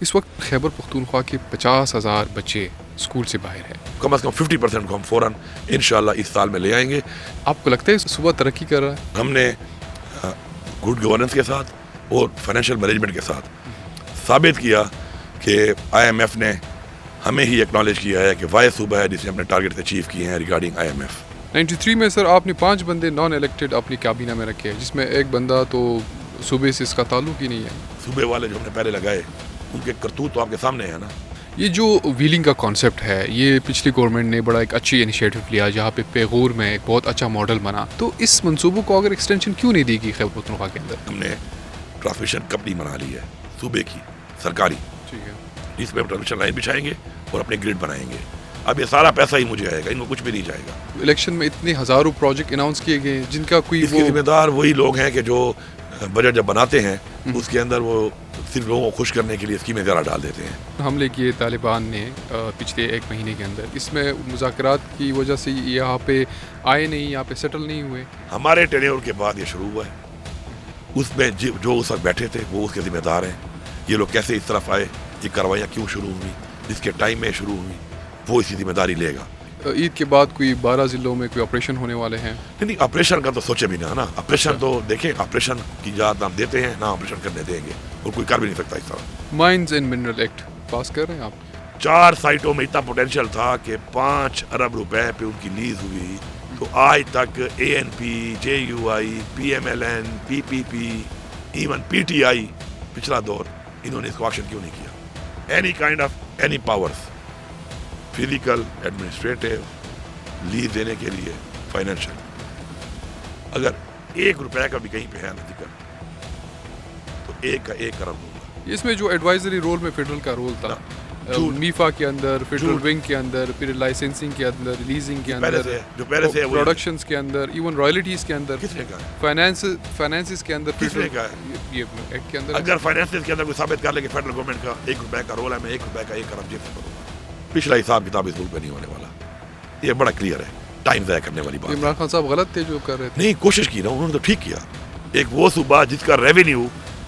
اس وقت خیبر پختونخوا کے 50,000 بچے اسکول سے باہر ہیں. کم از کم 50% کو ہم فوراً انشاءاللہ اس سال میں لے آئیں گے. آپ کو لگتا ہے صوبہ ترقی کر رہا ہے؟ ہم نے گڈ گورننس کے ساتھ اور فائنینشیل مینجمنٹ کے ساتھ ثابت کیا کہ IMF نے ہمیں ہی ایکنالج کیا ہے کہ واحد صوبہ ہے جس نے اپنے ٹارگیٹ اچیو کیے ہیں ریگارڈنگ IMF. 93 میں سر آپ نے 5 بندے نان الیکٹڈ اپنی کابینہ میں رکھے ہیں، جس میں ایک بندہ تو صوبے سے اس کا تعلق ہی نہیں ہے. صوبے والے جو ہم نے پہلے لگائے ان کے کرتوت تو آپ کے سامنے ہے نا. یہ جو ویلنگ کا کانسیپٹ ہے یہ پچھلی گورنمنٹ نے بڑا ایک اچھی انیشیٹو لیا جہاں پہ پیغور میں ایک بہت اچھا ماڈل بنا. تو اس منصوبوں کو اگر ایکسٹینشن کیوں نہیں دی گئی خیبر پختونخوا کے اندر؟ ہم نے ٹرانسمیشن کمپنی بنا لی ہے صوبے کی سرکاری، ٹھیک ہے، جس میں ہم ٹرانسمیشن لائن بچھائیں گے اور اپنے گریڈ بنائیں گے. اب یہ سارا پیسہ ہی مجھے آئے گا، ان کو کچھ بھی نہیں جائے گا. الیکشن میں اتنے ہزاروں پروجیکٹ اناؤنس کیے گئے جن کا کوئی اس کے ذمہ دار وہی لوگ ہیں کہ جو بجٹ جب بناتے ہیں اس کے اندر وہ صرف لوگوں کو خوش کرنے کے لیے اسکیمیں زیادہ ڈال دیتے ہیں. حملے کیے طالبان نے پچھلے 1 مہینے کے اندر، اس میں مذاکرات کی وجہ سے یہاں پہ آئے نہیں، یہاں پہ سیٹل نہیں ہوئے. ہمارے ٹینیور کے بعد یہ شروع ہوا ہے. اس میں جو اس وقت بیٹھے تھے وہ اس کے ذمہ دار ہیں. یہ لوگ کیسے اس طرف آئے، یہ کاروائیاں کیوں شروع ہوئی، جس کے ٹائم میں شروع ہوئی، وہ اس کی ذمہ داری لے گا. عید کے بعد کوئی 12 ضلعوں میں کوئی آپریشن ہونے والے ہیں. نہیں، آپریشن کا تو سوچے بھی نہ نا. آپریشن تو دیکھیں، آپریشن کی اجازت ہم دیتے ہیں، نہ آپریشن کرنے دیں گے، اور کوئی کر بھی نہیں سکتا اس طرح. مائنز اینڈ منرل ایکٹ پاس کر رہے ہیں آپ؟ 4 سائٹوں میں اتنا پوٹینشیل تھا کہ 5 ارب روپے پہ ان کی لیز ہوئی. تو آج تک ANP، JUI، PMLN، PPP، even PTI پچھلا دور، انہوں نے اس کو آکشن کیوں نہیں کیا؟ Any kind of any powers, physical, administrative, lease دینے کے لیے، فائنینشیل، اگر 1 روپے کا بھی کہیں پہ ہے نا ذکر تو 1 کا 1 ارب ہوگا. اس میں جو ایڈوائزری رول میں فیڈرل کا رول تھا، میفا کے اندر، فیڈرل ونگ کے اندر، پھر لائسنسنگ کے اندر، ریلیزنگ کے اندر، جو پہلے سے پروڈکشنز کے اندر، ایون رائلٹیز کے اندر، کس نے کہا ہے؟ فائنانسز کے اندر، کس نے کہا ہے؟ یہ ایکٹ کے اندر. اگر فائنینس کے اندر کوئی ثابت کر لے کہ فیڈرل گورنمنٹ کا 1 روپے کا رول ہے، میں 1 روپے کا 1 ارب جیب سے کروں گا، پچھلا حساب کتاب اس ملک پہ نہیں ہونے والا. یہ بڑا کلیئر ہے، ٹائم ضائع کرنے والی بات. عمران خان صاحب غلط تھے جو کر رہے تھے؟ نہیں، کوشش کی نا، انہوں نے تو ٹھیک کیا. ایک وہ صوبہ جس کا ریونیو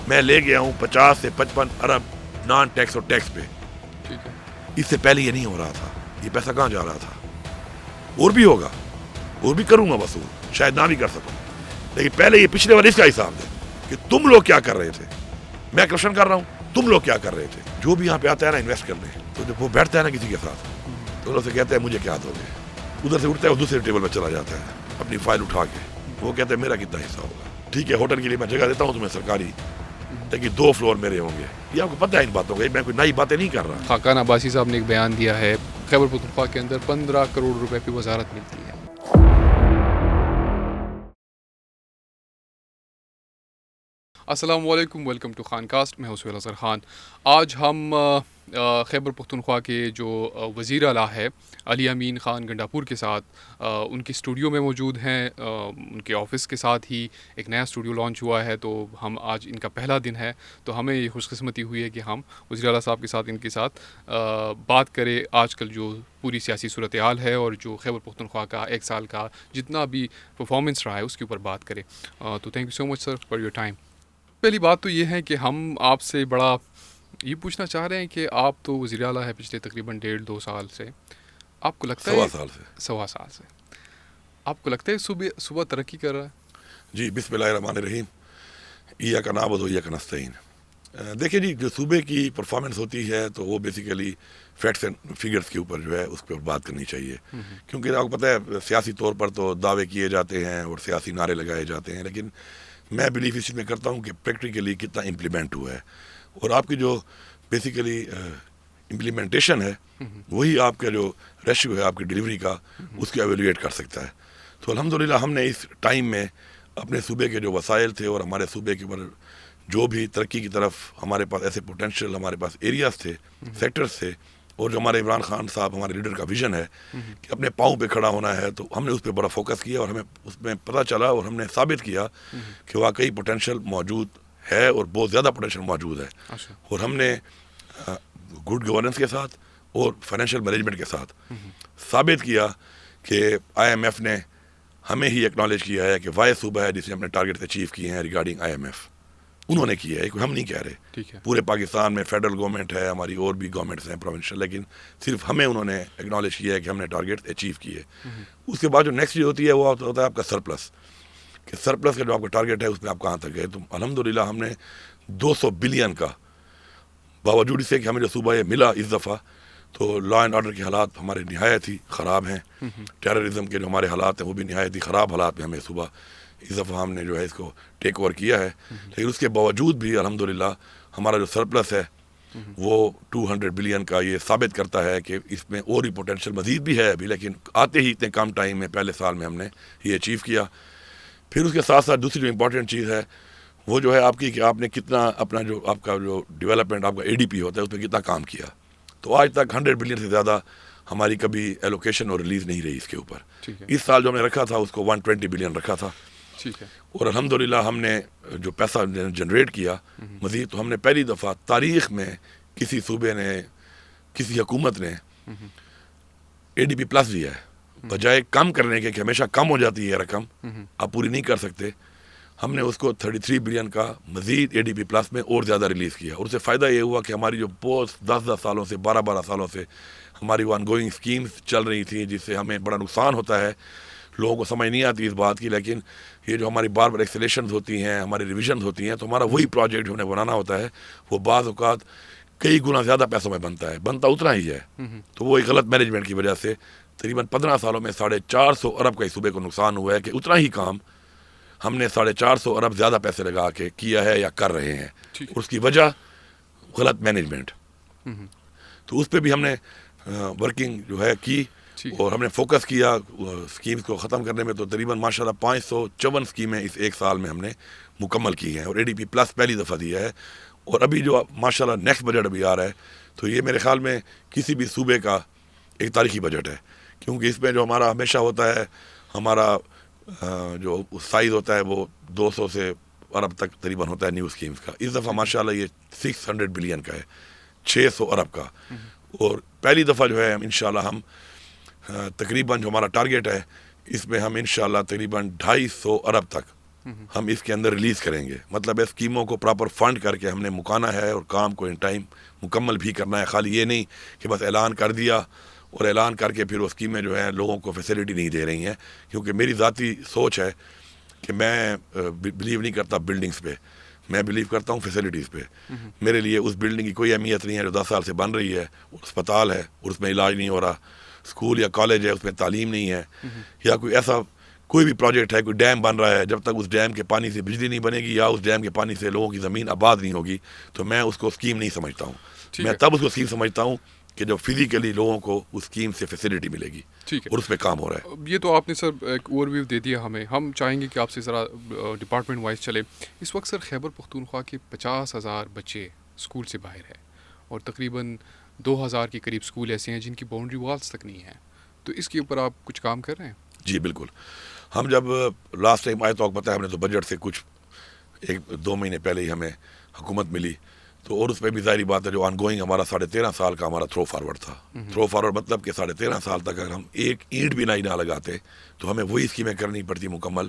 میں لے گیا ہوں 50 سے 55 ارب نان ٹیکس اور ٹیکس پہ، ٹھیک ہے، اس سے پہلے یہ نہیں ہو رہا تھا. یہ پیسہ کہاں جا رہا تھا؟ اور بھی ہوگا، اور بھی کروں گا وصول، شاید نہ بھی کر سکوں، لیکن پہلے یہ پچھلے والے اس کا حساب دے کہ تم لوگ کیا کر رہے تھے. میں کرپشن کر رہا ہوں، تم لوگ کیا کر رہے تھے. جو بھی یہاں پہ آتا ہے نا انویسٹ کرنے، تو جب وہ بیٹھتا ہے نا کسی کے ساتھ تو انہوں سے کہتے ہیں مجھے کیا دو گے. ادھر سے اٹھتا ہے، دوسرے ٹیبل میں چلا جاتا ہے اپنی فائل اٹھا کے، وہ کہتے ہیں میرا کتنا حصہ ہوگا. ٹھیک ہے، ہوٹل کے لیے میں جگہ دیتا ہوں تمہیں سرکاری، لیکن 2 فلور میرے ہوں گے. یہ آپ کو پتہ ہے ان باتوں کا، میں کوئی نئی باتیں نہیں کر رہا. خاقان عباسی صاحب نے ایک بیان دیا ہے، خیبر پختونخوا کے اندر 15 کروڑ روپے کی وزارت ملتی ہے. السلام علیکم، ویلکم ٹو خان کاسٹ. میں ہوں سہیل اظہر خان. آج ہم خیبر پختونخوا کے جو وزیر اعلیٰ ہے علی امین خان گنڈاپور کے ساتھ ان کے اسٹوڈیو میں موجود ہیں. ان کے آفس کے ساتھ ہی ایک نیا اسٹوڈیو لانچ ہوا ہے، تو ہم آج ان کا پہلا دن ہے، تو ہمیں یہ خوش قسمتی ہوئی ہے کہ ہم وزیر اعلیٰ صاحب کے ساتھ ان کے ساتھ بات کریں آج کل جو پوری سیاسی صورتحال ہے اور جو خیبر پختونخوا کا 1 سال کا جتنا بھی پرفارمنس رہا ہے اس کے اوپر بات کریں. تو thank you so much sir for your time. پہلی بات تو یہ ہے کہ ہم آپ سے بڑا یہ پوچھنا چاہ رہے ہیں کہ آپ تو وزیر اعلیٰ ہے پچھلے تقریباً 1.5-2 سال سے. آپ کو لگتا ہے 1.25 سال سے آپ کو لگتا ہے صوبہ ترقی کر رہا ہے؟ جی، بسم اللہ الرحمن الرحیم. ایاک نعبد و ایاک نستعین. دیکھیں جی، جو صوبے کی پرفارمنس ہوتی ہے تو وہ بیسیکلی فیکٹس اینڈ فگرس کے اوپر جو ہے اس پہ بات کرنی چاہیے، کیونکہ آپ کو پتہ ہے سیاسی طور پر تو دعوے کیے جاتے ہیں اور سیاسی نعرے لگائے جاتے ہیں، لیکن میں بلیف اس میں کرتا ہوں کہ پریکٹیکلی کتنا امپلیمنٹ ہوا ہے. اور آپ کی جو بیسیکلی امپلیمنٹیشن ہے وہی آپ کا جو ریشیو ہے آپ کی ڈیلیوری کا، اس کو ایویلویٹ کر سکتا ہے. تو الحمدللہ ہم نے اس ٹائم میں اپنے صوبے کے جو وسائل تھے اور ہمارے صوبے کے اوپر جو بھی ترقی کی طرف ہمارے پاس ایسے پوٹینشیل ہمارے پاس ایریاز تھے، سیکٹرز تھے، اور جو ہمارے عمران خان صاحب ہمارے لیڈر کا ویژن ہے کہ اپنے پاؤں پہ کھڑا ہونا ہے، تو ہم نے اس پہ بڑا فوکس کیا اور ہمیں اس میں پتہ چلا اور ہم نے ثابت کیا کہ واقعی پوٹینشیل موجود ہے اور بہت زیادہ پوٹینشیل موجود ہے. اور ہم نے گڈ گورننس کے ساتھ اور فائنینشیل مینجمنٹ کے ساتھ ثابت کیا کہ IMF نے ہمیں ہی ایکنالج کیا ہے کہ واحد صوبہ ہے جس نے اپنے ٹارگیٹ اچیو کیے ہیں ریگارڈنگ IMF. انہوں نے کی ہے, کوئی ہم نہیں کہہ رہے. ٹھیک ہے. پورے پاکستان میں فیڈرل گورنمنٹ ہے, ہماری اور بھی گورنمنٹس ہیں پروونشل, لیکن صرف ہمیں انہوں نے ایکنالج کیا ہے کہ ہم نے ٹارگیٹ اچیو کیے. اس کے بعد جو نیکسٹ چیز ہوتی ہے وہ ہوتا ہے آپ کا سرپلس, کہ سرپلس کا جو آپ کا ٹارگیٹ ہے اس میں آپ کہاں تک گئے. تو الحمدللہ ہم نے 200 بلین کا, باوجود اس سے کہ ہمیں جو صوبہ یہ ملا اس دفعہ, تو لا اینڈ آرڈر کے حالات ہمارے نہایت ہی خراب ہیں. ٹیررزم کے جو ہمارے حالات ہیں وہ بھی نہایت ہی خراب حالات میں ہمیں صوبہ اس دفعہ ہم نے جو ہے اس کو ٹیک اوور کیا ہے. لیکن اس کے باوجود بھی الحمدللہ ہمارا جو سرپلس ہے وہ 200 بلین کا یہ ثابت کرتا ہے کہ اس میں اور بھی پوٹینشیل مزید بھی ہے ابھی, لیکن آتے ہی اتنے کم ٹائم میں پہلے سال میں ہم نے یہ اچیو کیا. پھر اس کے ساتھ ساتھ دوسری جو امپورٹنٹ چیز ہے وہ جو ہے آپ کی, کہ آپ نے کتنا اپنا جو آپ کا جو ڈیولپمنٹ آپ کا ADP ہوتا ہے اس پہ کتنا کام کیا. تو آج تک 100 بلین سے زیادہ ہماری کبھی ایلوکیشن اور ریلیز نہیں رہی اس کے اوپر. اس سال جو ہم نے رکھا تھا اس کو 120 بلین رکھا تھا. ٹھیک ہے. اور الحمدللہ ہم نے جو پیسہ جنریٹ کیا مزید, تو ہم نے پہلی دفعہ تاریخ میں کسی صوبے نے, کسی حکومت نے ADP پلس دیا ہے, بجائے کم کرنے کے کہ ہمیشہ کم ہو جاتی ہے رقم, آپ پوری نہیں کر سکتے. ہم نے اس کو 33 بلین کا مزید ADP پلس میں اور زیادہ ریلیز کیا. اور اس سے فائدہ یہ ہوا کہ ہماری جو بہت 10 سالوں سے 12 سالوں سے ہماری وہ آن گوئنگ اسکیمز چل رہی تھیں جس سے ہمیں بڑا نقصان ہوتا ہے, لوگوں کو سمجھ نہیں آتی اس بات کی, لیکن یہ جو ہماری بار بار ایکسلیشنز ہوتی ہیں, ہماری ریویژنز ہوتی ہیں, تو ہمارا وہی پروجیکٹ جو ہمیں بنانا ہوتا ہے وہ بعض اوقات کئی گنا زیادہ پیسوں میں بنتا اتنا ہی ہے. تو وہ ایک غلط مینجمنٹ کی وجہ سے تقریباً 15 سالوں میں 450 ارب کا اس صوبے کو نقصان ہوا ہے, کہ اتنا ہی کام ہم نے 450 ارب زیادہ پیسے لگا کے کیا ہے یا کر رہے ہیں. اس کی وجہ غلط مینجمنٹ. تو اس پہ بھی ہم نے ورکنگ جو ہے کی, اور ہم نے فوکس کیا اسکیمز کو ختم کرنے میں. تو تقریباً ماشاءاللہ 554 اسکیمیں اس ایک سال میں ہم نے مکمل کی ہیں, اور ADP پلس پہلی دفعہ دیا ہے. اور ابھی جو ماشاءاللہ نیکسٹ بجٹ ابھی آ رہا ہے, تو یہ میرے خیال میں کسی بھی صوبے کا ایک تاریخی بجٹ ہے, کیونکہ اس میں جو ہمارا ہمیشہ ہوتا ہے, ہمارا جو سائز ہوتا ہے وہ 200 سے ارب تک تقریباً ہوتا ہے نیو اسکیمز کا. اس دفعہ ماشاءاللہ یہ 600 بلین کا ہے, 600 ارب کا. اور پہلی دفعہ جو ہے انشاءاللہ ہم تقریباً جو ہمارا ٹارگیٹ ہے اس میں ہم انشاءاللہ تقریباً 250 ارب تک ہم اس کے اندر ریلیز کریں گے. مطلب ہے اسکیموں کو پراپر فنڈ کر کے ہم نے مکانا ہے, اور کام کو ان ٹائم مکمل بھی کرنا ہے. خالی یہ نہیں کہ بس اعلان کر دیا اور اعلان کر کے پھر وہ اسکیمیں جو ہیں لوگوں کو فیسلٹی نہیں دے رہی ہیں. کیونکہ میری ذاتی سوچ ہے کہ میں بلیو نہیں کرتا بلڈنگز پہ, میں بلیو کرتا ہوں فیسلٹیز پہ. میرے لیے اس بلڈنگ کی کوئی اہمیت نہیں ہے جو 10 سال سے بن رہی ہے, اسپتال ہے اور اس میں علاج نہیں ہو رہا, اسکول یا کالج ہے اس میں تعلیم نہیں ہے, یا کوئی ایسا کوئی بھی پروجیکٹ ہے, کوئی ڈیم بن رہا ہے, جب تک اس ڈیم کے پانی سے بجلی نہیں بنے گی یا اس ڈیم کے پانی سے لوگوں کی زمین آباد نہیں ہوگی, تو میں اس کو اسکیم نہیں سمجھتا ہوں. میں تب اس کو اسکیم سمجھتا ہوں کہ جب فزیکلی لوگوں کو اس اسکیم سے فیسلٹی ملے گی اور اس پہ کام ہو رہا ہے. یہ تو آپ نے سر ایک اوور ویو دے دیا ہمیں. ہم چاہیں گے کہ آپ سے ذرا ڈپارٹمنٹ وائز چلے. اس وقت سر خیبر پختونخوا کے 50,000 بچے اسکول سے باہر ہیں, اور تقریباً 2,000 کے قریب اسکول ایسے ہیں جن کی باؤنڈری والس تک نہیں ہیں. تو اس کے اوپر آپ کچھ کام کر رہے ہیں؟ جی بالکل. ہم جب لاسٹ ٹائم آئے تو آپ پتہ ہے ہم نے تو بجٹ سے کچھ 1-2 مہینے پہلے ہی ہمیں حکومت ملی, تو اور اس پہ بھی ظاہری بات ہے جو آن گوئنگ ہمارا 13.5 سال کا ہمارا تھرو فارورڈ تھا. تھرو فارورڈ مطلب کہ 13.5 سال تک اگر ہم ایک اینٹ بھی نہ لگاتے تو ہمیں وہی اسکیمیں کرنی پڑتی مکمل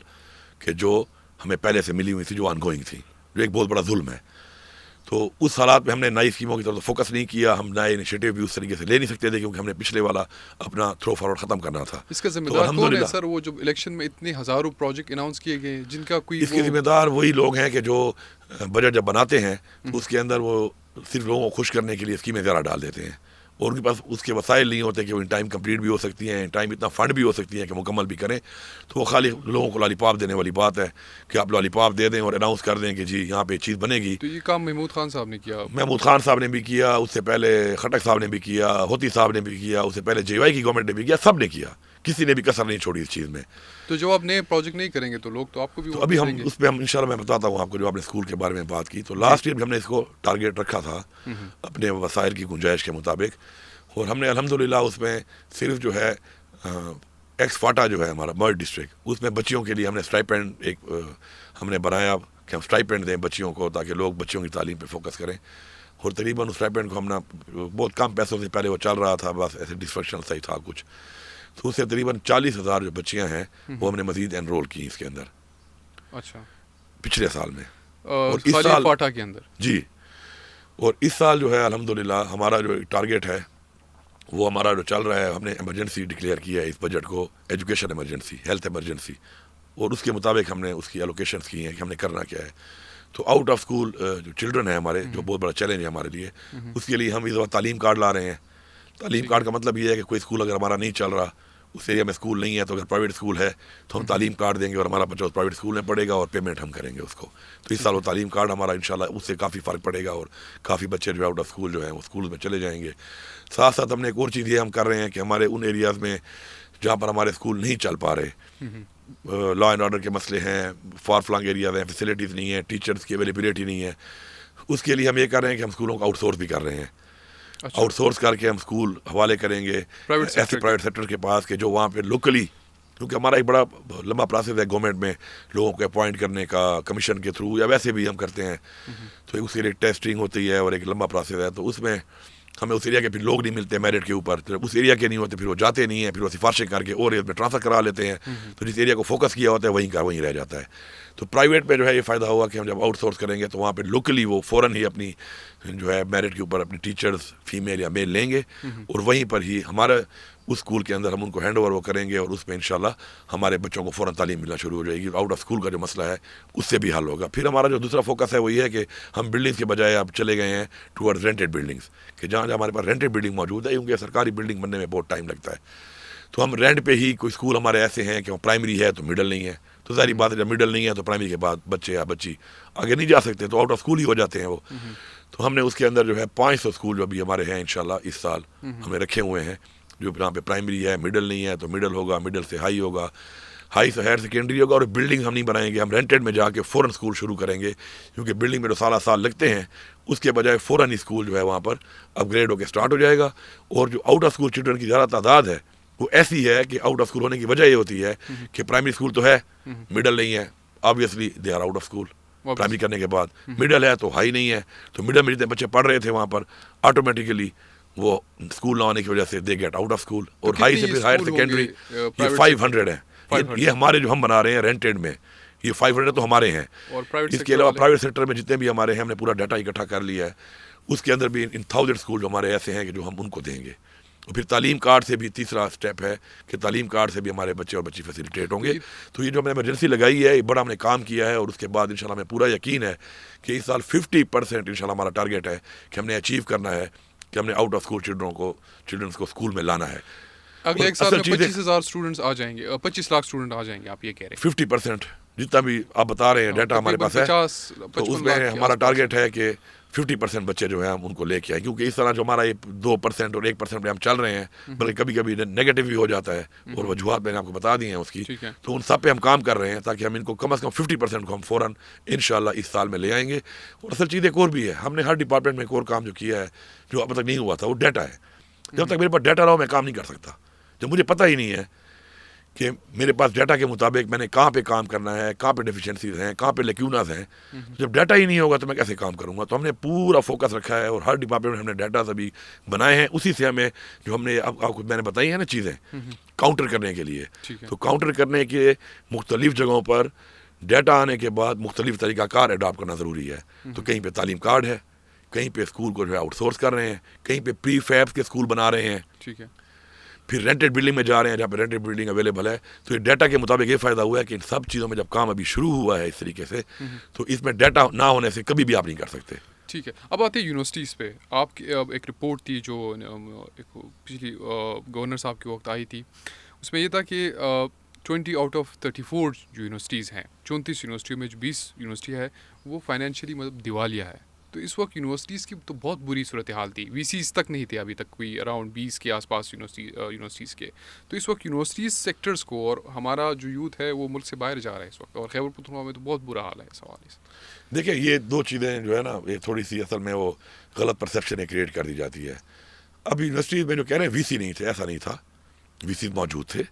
کہ جو ہمیں پہلے سے ملی ہوئی تھی, جو آن گوئنگ تھی, جو ایک بہت بڑا ظلم ہے. تو اس حالات میں ہم نے نئی اسکیموں کی طرف فوکس نہیں کیا. ہم نئے انیشیٹو بھی اس طریقے سے لے نہیں سکتے تھے کیونکہ ہم نے پچھلے والا اپنا تھرو فارورڈ ختم کرنا تھا. اس کا ذمہ دار کون ہے سر؟ وہ جو الیکشن میں اتنے ہزاروں پروجیکٹ اناؤنس کیے گئے جن کا کوئی, اس کے ذمہ دار وہی لوگ ہیں کہ جو بجٹ جب بناتے ہیں تو اس کے اندر وہ صرف لوگوں کو خوش کرنے کے لیے اسکیمیں زیادہ ڈال دیتے ہیں, اور ان کے پاس اس کے وسائل نہیں ہوتے کہ وہ ان ٹائم کمپلیٹ بھی ہو سکتی ہیں, ان ٹائم اتنا فنڈ بھی ہو سکتی ہیں کہ مکمل بھی کریں. تو وہ خالی لوگوں کو لالی پاپ دینے والی بات ہے کہ آپ لالی پاپ دے دیں اور اناؤنس کر دیں کہ جی یہاں پہ چیز بنے گی. تو یہ کام محمود خان صاحب نے کیا. محمود خان صاحب نے بھی کیا, اس سے پہلے خٹک صاحب نے بھی کیا, ہوتی صاحب نے بھی کیا, اس سے پہلے JY کی گورنمنٹ نے بھی کیا, سب نے کیا, کسی نے بھی کسر نہیں چھوڑی اس چیز میں. تو جب آپ نئے پروجیکٹ نہیں کریں گے تو لوگ تو آپ کو بھی, تو ابھی ہم اس پہ ہم انشاءاللہ میں بتاتا ہوں آپ کو. جو آپ نے اسکول کے بارے میں بات کی, تو لاسٹ ایئر بھی ہم نے اس کو ٹارگیٹ رکھا تھا اپنے وسائل کی گنجائش کے مطابق, اور ہم نے الحمدللہ اس میں صرف جو ہے ایکس فاٹا جو ہے ہمارا مرڈ ڈسٹرکٹ, اس میں بچیوں کے لیے ہم نے اسٹائپینڈ ایک ہم نے بنایا کہ ہم اسٹائپینڈ دیں بچیوں کو تاکہ لوگ بچیوں کی تعلیم پہ فوکس کریں. اور تقریباً اس اسٹائپینڈ کو ہم نے بہت کم پیسوں سے, پہلے وہ چل رہا تھا بس ایسے ڈسفنکشنل صحیح تھا کچھ, تو اس سے تقریباً 40,000 جو بچیاں ہیں وہ ہم نے مزید انرول کی اس کے اندر. اچھا. پچھلے سال میں اور اس خالی سال فاٹا کے اندر؟ جی، اور اس سال جو ہے الحمدللہ ہمارا جو ٹارگیٹ ہے وہ ہمارا جو چل رہا ہے، ہم نے ایمرجنسی ڈکلیئر کیا ہے اس بجٹ کو، ایجوکیشن ایمرجنسی، ہیلتھ ایمرجنسی، اور اس کے مطابق ہم نے اس کی ایلوکیشنس کی ہیں کہ ہم نے کرنا کیا ہے. تو آؤٹ آف اسکول جو چلڈرن ہیں ہمارے، جو بہت بڑا چیلنج ہے ہمارے لیے، اس کے لیے ہم اس وقت تعلیم کارڈ لا رہے ہیں. تعلیم کارڈ کا مطلب یہ ہے کہ کوئی اسکول اگر ہمارا نہیں چل رہا، اس ایریا میں اسکول نہیں ہے، تو اگر پرائیویٹ اسکول ہے تو ہم تعلیم کارڈ دیں گے اور ہمارا بچہ اس پرائیویٹ اسکول میں پڑھے گا اور پیمنٹ ہم کریں گے اس کو. تو اس سال وہ تعلیم کارڈ ہمارا انشاءاللہ اس سے کافی فرق پڑے گا اور کافی بچے جو آؤٹ آف اسکول جو ہیں وہ اسکول میں چلے جائیں گے. ساتھ ساتھ ہم نے ایک اور چیز یہ ہم کر رہے ہیں کہ ہمارے ان ایریاز میں جہاں پر ہمارے اسکول نہیں چل پا رہے، لا اینڈ آرڈر کے مسئلے ہیں، فار فلنگ ایریاز ہیں، فیسلٹیز نہیں ہیں، ٹیچرز کی اویلیبلٹی نہیں ہے، اس کے لیے ہم یہ کر رہے ہیں کہ ہم اسکولوں کو آؤٹ سورس بھی کر رہے ہیں. آؤٹ سورس کر کے ہم اسکول حوالے کریں گے ایسے پرائیویٹ سیکٹر کے پاس کہ جو وہاں پہ لوکلی، کیونکہ ہمارا ایک بڑا لمبا پروسیس ہے گورنمنٹ میں لوگوں کو اپوائنٹ کرنے کا، کمیشن کے تھرو یا ویسے بھی ہم کرتے ہیں، تو اس کے لیے ٹیسٹنگ ہوتی ہے اور ایک لمبا پروسیس ہے. تو اس میں ہمیں اس ایریا کے پھر لوگ نہیں ملتے میرٹ کے اوپر، اس ایریا کے نہیں ہوتے پھر وہ جاتے نہیں ہیں، پھر وہ سفارشیں کر کے اور ایریا میں ٹرانسفر کرا لیتے ہیں. تو جس ایریا کو فوکس کیا ہوتا ہے وہیں کا وہیں رہ جاتا ہے. تو پرائیویٹ میں جو ہے یہ فائدہ ہوا کہ ہم جب آؤٹ سورس کریں گے تو وہاں پہ لوکلی وہ فوراً ہی اپنی جو ہے میرٹ کے اوپر اپنی ٹیچرز فیمیل یا میل لیں گے، اور وہیں پر ہی ہمارا اس اسکول کے اندر ہم ان کو ہینڈ اوور وہ کریں گے، اور اس میں انشاءاللہ ہمارے بچوں کو فوراً تعلیم ملنا شروع ہو جائے گی. آؤٹ آف اسکول کا جو مسئلہ ہے اس سے بھی حل ہوگا. پھر ہمارا جو دوسرا فوکس ہے وہ یہ ہے کہ ہم بلڈنگس کے بجائے اب چلے گئے ہیں ٹورڈز رینٹڈ بلڈنگس، کہ جہاں جہاں ہمارے پاس رینٹڈ بلڈنگ موجود ہے، کیونکہ سرکاری بلڈنگ بننے میں بہت ٹائم لگتا ہے، تو ہم رینٹ پہ ہی کوئی اسکول ہمارے ایسے ہیں کہ وہ پرائمری ہے تو مڈل نہیں ہے، تو ظاہری بات ہے جب مڈل نہیں ہے تو پرائمری کے بعد بچے یا بچی آگے نہیں جا سکتے، تو آؤٹ آف اسکول ہی ہو جاتے ہیں وہ. تو ہم نے اس کے اندر جو ہے 500 اسکول جو ابھی ہمارے ہیں انشاءاللہ اس سال ہم نے رکھے ہوئے ہیں، جو جہاں پہ پرائمری ہے، مڈل نہیں ہے تو مڈل ہوگا، مڈل سے ہائی ہوگا، ہائی سے ہائر سیکنڈری ہوگا. اور بلڈنگ ہم نہیں بنائیں گے، ہم رینٹڈ میں جا کے فوراً اسکول شروع کریں گے، کیونکہ بلڈنگ میں جو سال لگتے ہیں اس کے بجائے فوراً ہی اسکول جو ہے وہاں پر اپ گریڈ ہو کے اسٹارٹ ہو جائے گا. اور جو آؤٹ آف اسکول چلڈرن کی زیادہ تعداد ہے وہ ایسی ہے کہ آؤٹ آف اسکول ہونے کی وجہ یہ ہوتی ہے کہ پرائمری اسکول تو ہے، مڈل نہیں ہے، obviously they are out of school. Primary کرنے کے بعد مڈل ہے تو ہائی نہیں ہے، تو مڈل میں جتنے بچے پڑھ رہے تھے وہاں پر آٹومیٹیکلی وہ اسکول نہ ہونے کی وجہ سے they get out of school. اور ہائی سے پھر ہائر سیکنڈری یہ 500 ہے، یہ ہمارے جو ہم بنا رہے ہیں رینٹڈ میں، یہ 500 تو ہمارے ہیں. اس کے علاوہ پرائیویٹ سیکٹر میں جتنے بھی ہمارے ہیں ہم نے پورا ڈیٹا اکٹھا کر لیا ہے، اس کے اندر بھی ان 1000 اسکول جو ہمارے ایسے ہیں کہ جو ہم ان کو دیں گے. اور پھر تعلیم کارڈ سے بھی تیسرا اسٹیپ ہے کہ تعلیم کارڈ سے بھی ہمارے بچے اور بچی فیسیلیٹیٹ ہوں گے. تو یہ جو ہم نے ایمرجنسی لگائی ہے یہ بڑا ہم نے کام کیا ہے، اور اس کے بعد انشاءاللہ ہمیں پورا یقین ہے کہ اس سال 50% انشاءاللہ ہمارا ٹارگیٹ ہے کہ ہم نے اچیو کرنا ہے کہ ہم نے آؤٹ آف اسکول چلڈرنس کو اسکول میں لانا ہے. اگلے ایک سال میں 25,000 اسٹوڈنٹس آ جائیں گے، 25 لاکھ اسٹوڈنٹ آ جائیں گے، آپ یہ کہہ رہے ہیں 50% جتنا بھی آپ بتا رہے ہیں ڈیٹا ہمارے پاس ہے، تو اس میں ہمارا ٹارگیٹ ہے کہ 50% بچے جو ہیں ہم ان کو لے کے آئیں. کیونکہ اس طرح جو ہمارا یہ 2% اور 1% پہ ہم چل رہے ہیں، بلکہ کبھی کبھی نیگیٹو بھی ہو جاتا ہے، اور وجوہات میں نے آپ کو بتا دی ہیں اس کی، تو ان سب پہ ہم کام کر رہے ہیں تاکہ ہم ان کو کم از کم 50% کو ہم فوراً انشاءاللہ اس سال میں لے آئیں گے. اور اصل چیز ایک اور بھی ہے، ہم نے ہر ڈپارٹمنٹ میں ایک اور کام جو کیا ہے جو اب تک نہیں ہوا تھا، وہ ڈیٹا ہے. جب تک میرے پاس ڈیٹا رہا ہو میں کام نہیں کر سکتا. جب مجھے پتہ ہی نہیں ہے کہ میرے پاس ڈیٹا کے مطابق میں نے کہاں پہ کام کرنا ہے، کہاں پہ ڈیفیشنسیز ہیں، کہاں پہ لیکیوناز ہیں، جب ڈیٹا ہی نہیں ہوگا تو میں کیسے کام کروں گا. تو ہم نے پورا فوکس رکھا ہے اور ہر ڈپارٹمنٹ میں ہم نے ڈیٹاز ابھی بنائے ہیں، اسی سے ہمیں جو ہم نے آپ کو میں نے بتائی ہیں نا چیزیں کاؤنٹر کرنے کے لیے، تو کاؤنٹر کرنے کے مختلف جگہوں پر ڈیٹا آنے کے بعد مختلف طریقہ کار اڈاپٹ کرنا ضروری ہے. تو کہیں پہ تعلیم کارڈ ہے، کہیں پہ اسکول کو جو ہے آؤٹ سورس کر رہے ہیں، کہیں پہ پری فیبس کے اسکول بنا رہے ہیں، ٹھیک ہے، پھر رینٹڈ بلڈنگ میں جا رہے ہیں جہاں پہ رینٹڈ بلڈنگ اویلیبل ہے. تو یہ ڈیٹا کے مطابق یہ فائدہ ہوا ہے کہ ان سب چیزوں میں جب کام ابھی شروع ہوا ہے اس طریقے سے، تو اس میں ڈیٹا نہ ہونے سے کبھی بھی آپ نہیں کر سکتے. ٹھیک ہے. اب آتے ہیں یونیورسٹیز پہ. آپ کی ایک رپورٹ تھی جو ایک پچھلی گورنر صاحب کے وقت آئی تھی، اس میں یہ تھا کہ 20 آؤٹ آف 34 جو یونیورسٹیز ہیں، 34 یونیورسٹیوں میں جو 20 یونیورسٹی ہے وہ فائنینشلی مطلب دیوالیہ ہے. تو اس وقت یونیورسٹیز کی تو بہت بری صورتحال تھی، وی سیز تک نہیں تھے ابھی تک، کوئی اراؤنڈ 20 کے آس پاس یونیورسٹیز کے. تو اس وقت یونیورسٹیز سیکٹرز کو، اور ہمارا جو یوتھ ہے وہ ملک سے باہر جا رہا ہے اس وقت، اور خیبر پختونخوا میں تو بہت برا حال ہے اس حوالے سے. دیکھیں یہ دو چیزیں جو ہے نا یہ تھوڑی سی اصل میں وہ غلط پرسیپشنیں کریٹ کر دی جاتی ہے. اب یونیورسٹیز میں جو کہہ رہے ہیں وی سی نہیں تھے، ایسا نہیں تھا، وی سیز موجود تھے.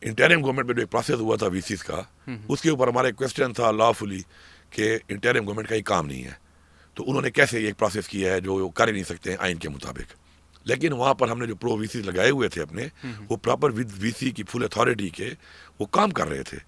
انٹرم گورنمنٹ میں جو ایک پروسیس ہوا تھا وی سیز کا، اس کے اوپر ہمارا ایک کویسچن تھا لا فلی کہ انٹرم گورنمنٹ کا یہ کام نہیں ہے، تو انہوں نے کیسے یہ ایک پروسیس کیا ہے جو کر ہی نہیں سکتے ہیں آئین کے مطابق. لیکن وہاں پر ہم نے جو پرو وی سی لگائے ہوئے تھے اپنے، وہ پراپر ود وی سی کی فل اتھارٹی کے وہ کام کر رہے تھے.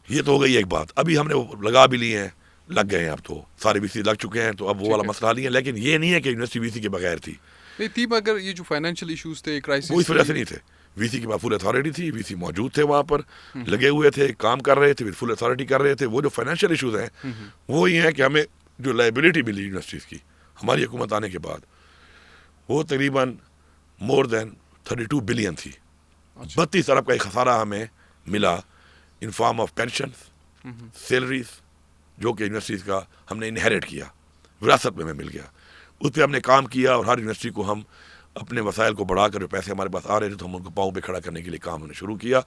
یہ تو ہو گئی ایک بات. ابھی ہم نے وہ لگا بھی لی ہیں، لگ گئے ہیں، اب تو سارے وی سی لگ چکے ہیں، تو اب وہ والا مسئلہ نہیں ہے. لیکن یہ نہیں ہے کہ یونیورسٹی وی سی کے بغیر تھی، نہیں تھی، مگر یہ جو فائنینشیل ایشوز تھے، وہ کرائسس اس وجہ سے نہیں تھے. وی سی کے پاس فل اتھارٹی تھی، وی سی موجود تھے وہاں پر، لگے ہوئے تھے، کام کر رہے تھے، فل اتھارٹی کر رہے تھے. وہ جو فائنینشیل ایشوز ہیں وہ یہ ہیں کہ ہمیں جو لائبلٹی ملی یونیورسٹیز کی ہماری حکومت آنے کے بعد، وہ تقریباً مور دین 32 بلین تھی. 32 ارب کا ایک خسارہ ہمیں ملا in form of pensions, salaries, جو کہ یونیورسٹیز کا ہم نے انہیریٹ کیا، وراثت میں ہمیں مل گیا. اس پہ ہم نے کام کیا، اور ہر یونیورسٹی کو ہم اپنے وسائل کو بڑھا کر جو پیسے ہمارے پاس آ رہے تھے تو ہم ان کو پاؤں پہ کھڑا کرنے کے لیے کام ہونے شروع کیا،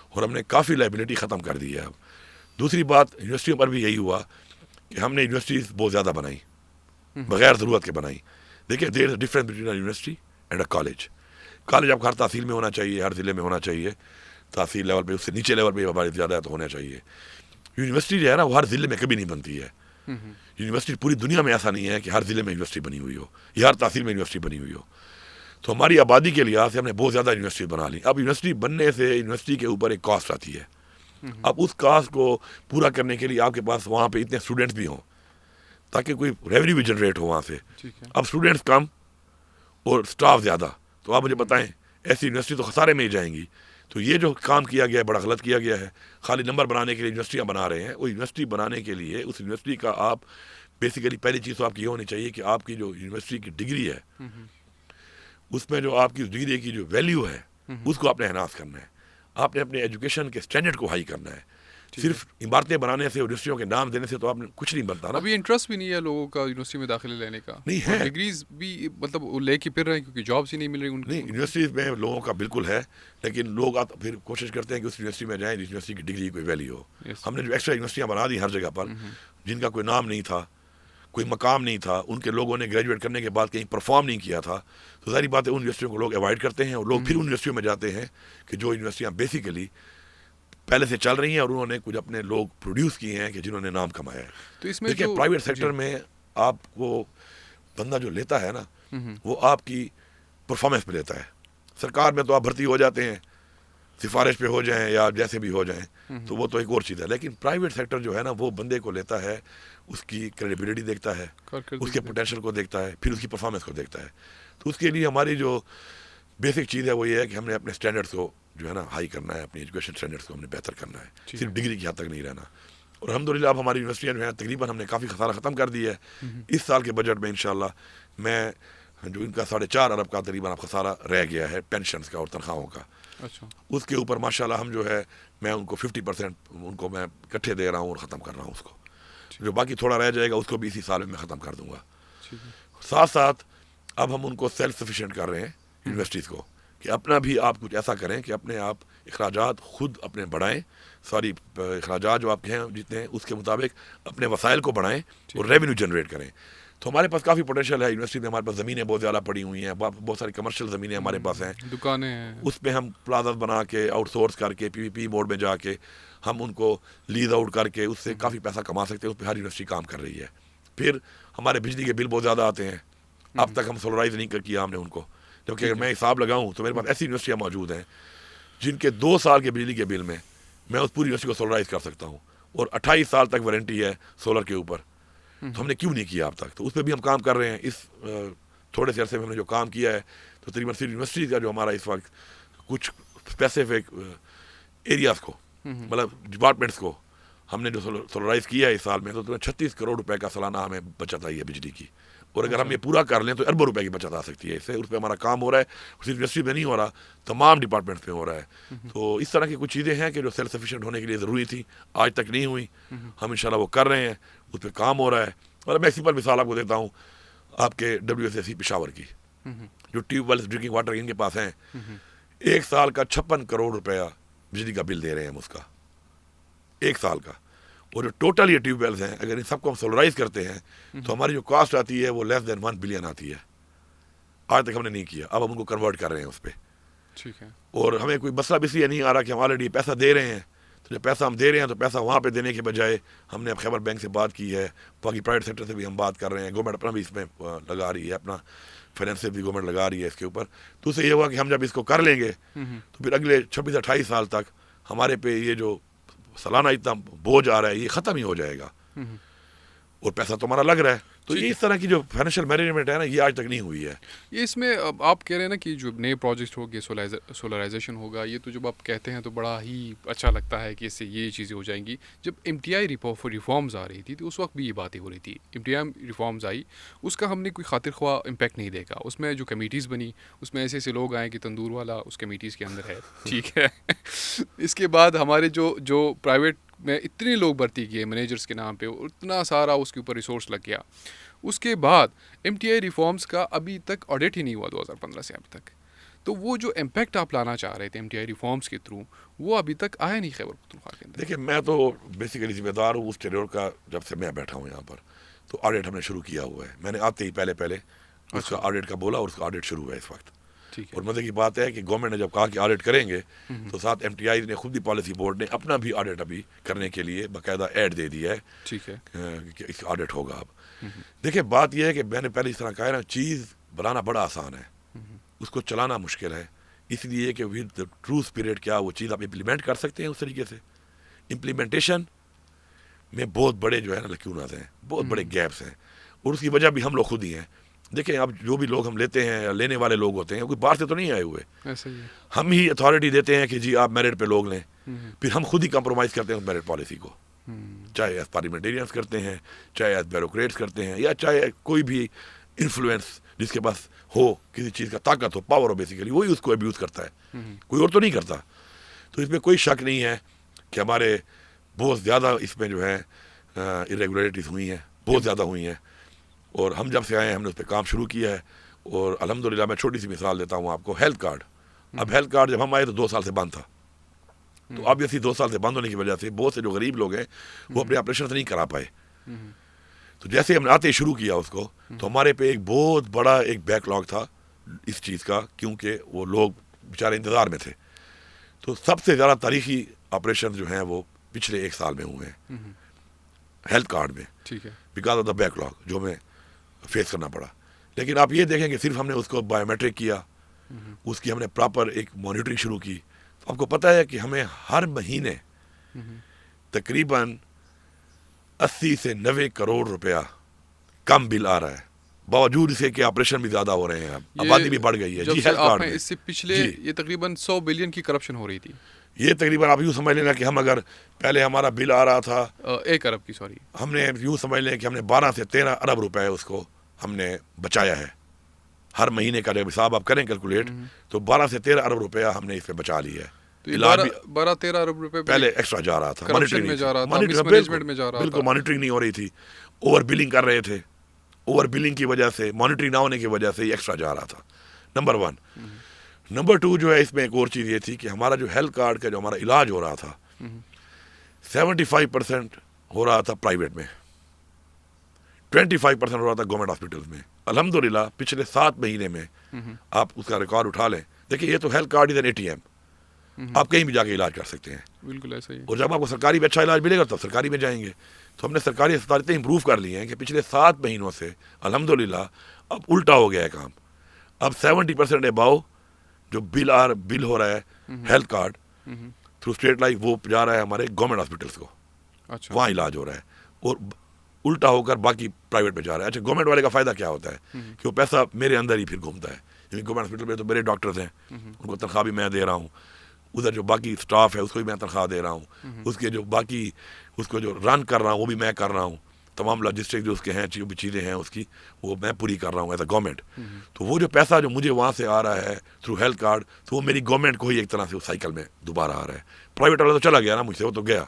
اور ہم نے کافی لائبلٹی ختم کر دی ہے. اب دوسری بات، یونیورسٹیوں پر بھی یہی ہوا کہ ہم نے یونیورسٹیز بہت زیادہ بنائی، بغیر ضرورت کے بنائی. دیکھیں، there is difference between a university and a college. College آپ کو ہر تحصیل میں ہونا چاہیے، ہر ضلع میں ہونا چاہیے، تحصیل لیول پہ، اس سے نیچے لیول پہ ہماری زیادہ ہے تو ہونا چاہیے. یونیورسٹی جو ہے نا، وہ ہر ضلع میں کبھی نہیں بنتی ہے. یونیورسٹی پوری دنیا میں ایسا نہیں ہے کہ ہر ضلع میں یونیورسٹی بنی ہوئی ہو یا ہر تحصیل میں یونیورسٹی بنی ہوئی ہو. تو ہماری آبادی کے لحاظ سے ہم نے بہت زیادہ یونیورسٹی بنا لی. اب یونیورسٹی بننے سے یونیورسٹی کے اوپر ایک کاسٹ آتی ہے. اب اس کاسٹ کو پورا کرنے کے لیے آپ کے پاس وہاں پہ اتنے اسٹوڈنٹس بھی ہوں تاکہ کوئی ریونیو بھی جنریٹ ہو وہاں سے. اب اسٹوڈنٹس کم اور اسٹاف زیادہ، تو آپ مجھے بتائیں ایسی یونیورسٹی تو خسارے میں ہی جائیں گی. تو یہ جو کام کیا گیا ہے بڑا غلط کیا گیا ہے. خالی نمبر بنانے کے لیے یونیورسٹیاں بنا رہے ہیں. وہ یونیورسٹی بنانے کے لیے اس یونیورسٹی کا آپ بیسیکلی پہلی چیز تو آپ کی یہ ہونی چاہیے کہ آپ کی جو یونیورسٹی کی ڈگری ہے، اس میں جو آپ کی ڈگری کی جو ویلیو ہے اس کو آپ نے انہانس کرنا ہے. آپ نے اپنے ایجوکیشن کے اسٹینڈرڈ کو ہائی کرنا ہے. صرف عمارتیں بنانے سے، یونیورسٹیوں کے نام دینے سے تو آپ نے کچھ نہیں بنتا نا. ابھی انٹرسٹ بھی نہیں ہے لوگوں کا یونیورسٹی میں داخلے لینے کا، نہیں ہے، ڈگریز بھی مطلب وہ لے کے پھر رہے ہیں کیونکہ جابس ہی نہیں مل رہی ان نہیں. یونیورسٹیز میں لوگوں کا بالکل ہے، لیکن لوگ پھر کوشش کرتے ہیں کہ اس یونیورسٹی میں جائیں جس یونیورسٹی کی ڈگری کوئی ویلیو ہو. ہم نے جو ایکسٹرا یونیورسٹیاں بنا دی ہر جگہ پر، جن کا کوئی نام نہیں تھا، کوئی مقام نہیں تھا، ان کے لوگوں نے گریجویٹ کرنے کے بعد کہیں پرفارم نہیں کیا تھا، تو ظاہری بات ہے ان یونیورسٹیوں کو لوگ اوائڈ کرتے ہیں، اور لوگ پھر ان یونیورسٹیوں میں جاتے ہیں کہ جو یونیورسٹیاں بیسیکلی پہلے سے چل رہی ہیں اور انہوں نے کچھ اپنے لوگ پروڈیوس کیے ہیں کہ جنہوں نے نام کمایا ہے. تو اس میں دیکھیں، پرائیویٹ سیکٹر میں آپ کو بندہ جو لیتا ہے نا، وہ آپ کی پرفارمنس پہ لیتا ہے. سرکار میں تو آپ بھرتی ہو جاتے ہیں، سفارش پہ ہو جائیں یا جیسے بھی ہو جائیں، تو وہ تو ایک اور چیز ہے. لیکن پرائیویٹ سیکٹر جو ہے نا، وہ بندے کو لیتا ہے، اس کی کریڈیبلٹی دیکھتا ہے، اس کے پوٹینشیل کو دیکھتا ہے، پھر اس کی پرفارمنس کو دیکھتا ہے. تو اس کے لیے ہماری جو بیسک چیز ہے وہ یہ ہے کہ ہم نے اپنے اسٹینڈرڈس کو جو ہے نا ہائی کرنا ہے، اپنی ایجوکیشن اسٹینڈرڈس کو ہم نے بہتر کرنا ہے، صرف ڈگری کی حد تک نہیں رہنا. اور الحمدللہ اب ہماری یونیورسٹیاں جو ہیں تقریباً ہم نے کافی خسارہ ختم کر دی ہے. اس سال کے بجٹ میں انشاءاللہ میں جو ان کا 4.5 ارب کا تقریباً اب خسارہ رہ گیا ہے پینشنز کا اور تنخواہوں کا، اس کے اوپر ماشاءاللہ ہم جو ہے میں ان کو 50% ان کو میں اکٹھے دے رہا ہوں اور ختم کر رہا ہوں. اس کو جو باقی تھوڑا رہ جائے گا اس کو بھی اسی سال میں ختم کر دوں گا. ساتھ ساتھ اب ہم ان کو سیلف سفیشینٹ کر رہے ہیں یونیورسٹیز کو، کہ اپنا بھی آپ کچھ ایسا کریں کہ اپنے آپ اخراجات خود اپنے بڑھائیں. ساری اخراجات جو آپ کے ہیں جتنے اس کے مطابق اپنے وسائل کو بڑھائیں اور ریونیو جنریٹ کریں. تو ہمارے پاس کافی پوٹینشیل ہے یونیورسٹی میں. ہمارے پاس زمینیں بہت زیادہ پڑی ہوئی ہیں، بہت ساری کمرشل زمینیں ہمارے پاس ہیں، دکانیں ہیں. اس پہ ہم پلازاز بنا کے آؤٹ سورس کر کے پی پی پی موڈ میں جا کے ہم ان کو لیز آؤٹ کر کے اس سے کافی پیسہ کما سکتے ہیں. اس پہ ہر یونیورسٹی کام کر رہی ہے. پھر ہمارے بجلی کے بل بہت زیادہ آتے ہیں. اب تک ہم سولرائز نہیں کیا ہم نے ان کو، جبکہ اگر میں حساب لگاؤں تو میرے پاس ایسی یونیورسٹیاں موجود ہیں جن کے 2 سال کے بجلی کے بل میں میں اس پوری یونیورسٹی کو سولرائز کر سکتا ہوں، اور 28 سال تک وارنٹی ہے سولر کے اوپر. تو ہم نے کیوں نہیں کیا اب تک؟ تو اس پہ بھی ہم کام کر رہے ہیں. اس تھوڑے سے عرصے میں ہم نے جو کام کیا ہے تو تقریباً صرف یونیورسٹی کا جو ہمارا اس وقت کچھ اسپیسیفک ایریاز کو، مطلب ڈپارٹمنٹس کو ہم نے جو سولرائز کیا ہے اس سال میں، تو 36 کروڑ روپے کا سالانہ ہمیں بچت آئی ہے بجلی کی. اور اگر ہم یہ پورا کر لیں تو اربوں روپے کی بچت آ سکتی ہے اس سے. اس پہ ہمارا کام ہو رہا ہے، صرف یونیورسٹی میں نہیں ہو رہا، تمام ڈپارٹمنٹس میں ہو رہا ہے. تو اس طرح کی کچھ چیزیں ہیں کہ جو سیلف سفیشینٹ ہونے کے لیے ضروری تھی، آج تک نہیں ہوئی. ہم انشاءاللہ وہ کر رہے ہیں، اس پہ کام ہو رہا ہے. اور میں سمپل مثال آپ کو دیتا ہوں، آپ کے WSSC پشاور کی جو tube wells drinking water in کے پاس ہیں، 1 سال کا 56 کروڑ روپیہ بجلی کا بل دے رہے ہیں ہم اس کا، 1 سال کا. اور جو ٹوٹل یہ ٹیوب ویلز ہیں اگر ان سب کو ہم سولرائز کرتے ہیں تو ہماری جو کاسٹ آتی ہے وہ لیس دین 1 بلین آتی ہے. آج تک ہم نے نہیں کیا، اب ہم ان کو کنورٹ کر رہے ہیں اس پہ. ٹھیک ہے. اور ہمیں کوئی مسئلہ بھی اس لیے نہیں آ رہا کہ ہم آلریڈی پیسہ دے رہے ہیں، تو جب پیسہ ہم دے رہے ہیں تو پیسہ وہاں پہ دینے کے بجائے ہم نے اب خیبر بینک سے بات کی ہے، باقی پرائیویٹ سیکٹر سے بھی ہم بات کر رہے ہیں. گورنمنٹ اپنا بھی اس میں لگا رہی ہے، اپنا فائنینس سے بھی گورنمنٹ لگا رہی ہے اس کے اوپر. تو اس سے یہ ہوا کہ ہم جب اس کو کر لیں گے تو پھر اگلے 26-28 سال تک ہمارے پہ یہ جو سالانہ اتنا بوجھ آ رہا ہے یہ ختم ہی ہو جائے گا. اور پیسہ تو ہمارا لگ رہا ہے. تو یہ اس طرح کی جو فائنینشیل مینجمنٹ ہے نا یہ آج تک نہیں ہوئی ہے. یہ اس میں اب آپ کہہ رہے ہیں نا کہ جو نئے پروجیکٹ ہوگے سولرائزیشن ہوگا, یہ تو جب آپ کہتے ہیں تو بڑا ہی اچھا لگتا ہے کہ اس سے یہ چیزیں ہو جائیں گی. جب ایم ٹی آئی ریفارمز آ رہی تھی تو اس وقت بھی یہ باتیں ہو رہی تھی. ایم ٹی آئی ریفارمز آئی, اس کا ہم نے کوئی خاطر خواہ امپیکٹ نہیں دیکھا. اس میں جو کمیٹیز بنی اس میں ایسے ایسے لوگ آئے کہ تندور والا اس کمیٹیز کے اندر ہے, ٹھیک ہے. اس کے بعد ہمارے جو پرائیویٹ میں اتنے لوگ بھرتی کیے مینیجرس کے نام پہ, اتنا سارا اس کے اوپر ریسورس لگ گیا. اس کے بعد ایم ٹی آئی ریفارمز کا ابھی تک آڈٹ ہی نہیں ہوا 2015 سے اب تک. تو وہ جو امپیکٹ آپ لانا چاہ رہے تھے ایم ٹی آئی ریفارمز کے تھرو, وہ ابھی تک آیا نہیں خیبر پختونخوا کے اندر. دیکھیں میں تو بیسیکلی ذمہ دار ہوں اس ٹیریور کا. جب سے میں بیٹھا ہوں یہاں پر تو آڈٹ ہم نے شروع کیا ہوا ہے. میں نے آتے ہی پہلے اس کا آڈٹ کا بولا اور اس کا آڈٹ شروع ہوا ہے اس وقت. اور مزے کی بات ہے کہ گورنمنٹ نے جب کہا کہ آڈٹ کریں گے تو ساتھ ایم ٹی آئی نے خود بھی پالیسی بورڈ نے اپنا بھی آڈٹ ابھی کرنے کے لیے باقاعدہ ایڈ دے دیا ہے, ٹھیک ہے, کہ اس کا آڈٹ ہوگا. اب دیکھیں بات یہ ہے کہ میں نے پہلے اس طرح کہا ہے نا, چیز بنانا بڑا آسان ہے, اس کو چلانا مشکل ہے. اس لیے کہ ود ٹرو اسپرٹ کیا وہ چیز آپ امپلیمنٹ کر سکتے ہیں اس طریقے سے. امپلیمنٹیشن میں بہت بڑے جو ہے نا لیکونات ہیں, بہت بڑے گیپس ہیں, اور اس کی وجہ بھی ہم لوگ خود ہی ہیں. دیکھیں اب جو بھی لوگ ہم لیتے ہیں یا لینے والے لوگ ہوتے ہیں کوئی باہر سے تو نہیں آئے ہوئے, ہم ہی اتھارٹی دیتے ہیں کہ جی آپ میرٹ پہ لوگ لیں, پھر ہم خود ہی کمپرومائز کرتے ہیں میرٹ پالیسی کو, چاہے ایز پارلیمنٹیرینس کرتے ہیں, چاہے ایز بیوروکریٹس کرتے ہیں, یا چاہے کوئی بھی انفلوئنس جس کے پاس ہو, کسی چیز کا طاقت ہو, پاور ہو, بیسیکلی وہی اس کو ابیوز کرتا ہے, کوئی اور تو نہیں کرتا. تو اس میں کوئی شک نہیں ہے کہ ہمارے بہت زیادہ اس میں جو ہے irregularities ہوئی ہیں, بہت زیادہ ہوئی ہیں. اور ہم جب سے آئے ہیں ہم نے اس پہ کام شروع کیا ہے. اور الحمدللہ میں چھوٹی سی مثال دیتا ہوں آپ کو, ہیلتھ کارڈ. اب ہیلتھ کارڈ جب ہم آئے تو 2 سال سے بند تھا. تو اب اسی 2 سال سے بند ہونے کی وجہ سے بہت سے جو غریب لوگ ہیں وہ اپنے آپریشن نہیں کرا پائے. تو جیسے ہم نے آتے شروع کیا اس کو تو ہمارے پہ ایک بہت بڑا ایک بیک لاگ تھا اس چیز کا, کیونکہ وہ لوگ بیچارے انتظار میں تھے. تو سب سے زیادہ تاریخی آپریشن جو ہیں وہ پچھلے 1 سال میں ہوئے ہیں ہیلتھ کارڈ میں, ٹھیک ہے, because of the back log جو ہمیں فیس کرنا پڑا. لیکن آپ یہ دیکھیں کہ صرف ہم نے اس کو بایو میٹرک کیا, اس کی ہم نے پراپر ایک مانیٹرنگ شروع کی. تو آپ کو پتہ ہے کہ ہمیں ہر مہینے تقریباً 80 سے 90 کروڑ روپیہ کم بل آ رہا ہے, باوجود اسے کہ آپریشن بھی زیادہ ہو رہے ہیں, اب آبادی بھی بڑھ گئی ہے. جی ہیلتھ کارڈ میں اس سے پچھلے یہ تقریباً 100 بلین کی کرپشن ہو رہی تھی. یہ تقریباً آپ یوں سمجھ لینا کہ ہم اگر پہلے ہمارا بل آ رہا تھا 1 ارب کی, سوری, ہم نے یوں سمجھ لیں کہ ہم نے 12 سے 13 ارب روپے اس کو ہم نے بچایا ہے. ہر مہینے کا جب حساب آپ کریں کیلکولیٹ تو 12 سے 13 ارب روپیہ ہم نے اس پہ بچا لیا ہے. تو 12-13 ارب روپے پہلے ایکسٹرا جا رہا تھا, کرپشن میں جا رہا تھا, مس مینجمنٹ میں جا رہا تھا, بالکل مانیٹرنگ نہیں ہو رہی تھی, اوور بلنگ کر رہے تھے. اوور بلنگ کی وجہ سے, مانیٹرنگ نہ ہونے کی وجہ سے یہ ایکسٹرا جا رہا تھا. نمبر 1. نمبر 2 جو ہے اس میں ایک اور چیز یہ تھی کہ ہمارا جو ہیلتھ کارڈ کا جو ہمارا علاج ہو رہا تھا 75% ہو رہا تھا پرائیویٹ میں, 25% ہو رہا تھا گورنمنٹ ہاسپٹلز میں. الحمدللہ پچھلے 7 مہینے میں آپ اس کا ریکارڈ اٹھا لیں, دیکھیں یہ تو ہیلتھ کارڈ ادھر ATM, آپ کہیں بھی جا کے علاج کر سکتے ہیں. بالکل ایسا ہی. اور جب آپ کو سرکاری میں اچھا علاج ملے گا تو سرکاری میں جائیں گے. تو ہم نے سرکاری اسپتال اتنے امپروو کر لیے ہیں کہ پچھلے 7 مہینوں سے الحمدللہ اب الٹا ہو گیا ہے کام. اب 70% اباؤ جو بل ہو رہا ہے health card through state life وہ جا رہا ہے ہمارے گورنمنٹ ہاسپٹلس کو, وہاں علاج ہو رہا ہے. اور الٹا ہو کر باقی پرائیویٹ میں جا رہا ہے. اچھا گورنمنٹ والے کا فائدہ کیا ہوتا ہے کہ وہ پیسہ میرے اندر ہی پھر گھومتا ہے, کیونکہ گورنمنٹ ہاسپٹل میں تو میرے ڈاکٹرز ہیں, ان کو تنخواہ بھی میں دے رہا ہوں, ادھر جو باقی اسٹاف ہے اس کو بھی میں تنخواہ دے رہا ہوں, اس کے جو باقی اس کو جو رن کر رہا ہوں وہ بھی میں کر رہا ہوں, تمام لاجسٹک جو اس کے ہیں جو بھی چیزیں ہیں اس کی وہ میں پوری کر رہا ہوں ایز اے گورنمنٹ. تو وہ جو پیسہ جو مجھے وہاں سے آ رہا ہے تھرو ہیلتھ کارڈ تو وہ میری گورنمنٹ کو ہی ایک طرح سے اس سائیکل میں دوبارہ آ رہا ہے. پرائیویٹ والا تو چلا گیا نا مجھ سے, وہ تو گیا,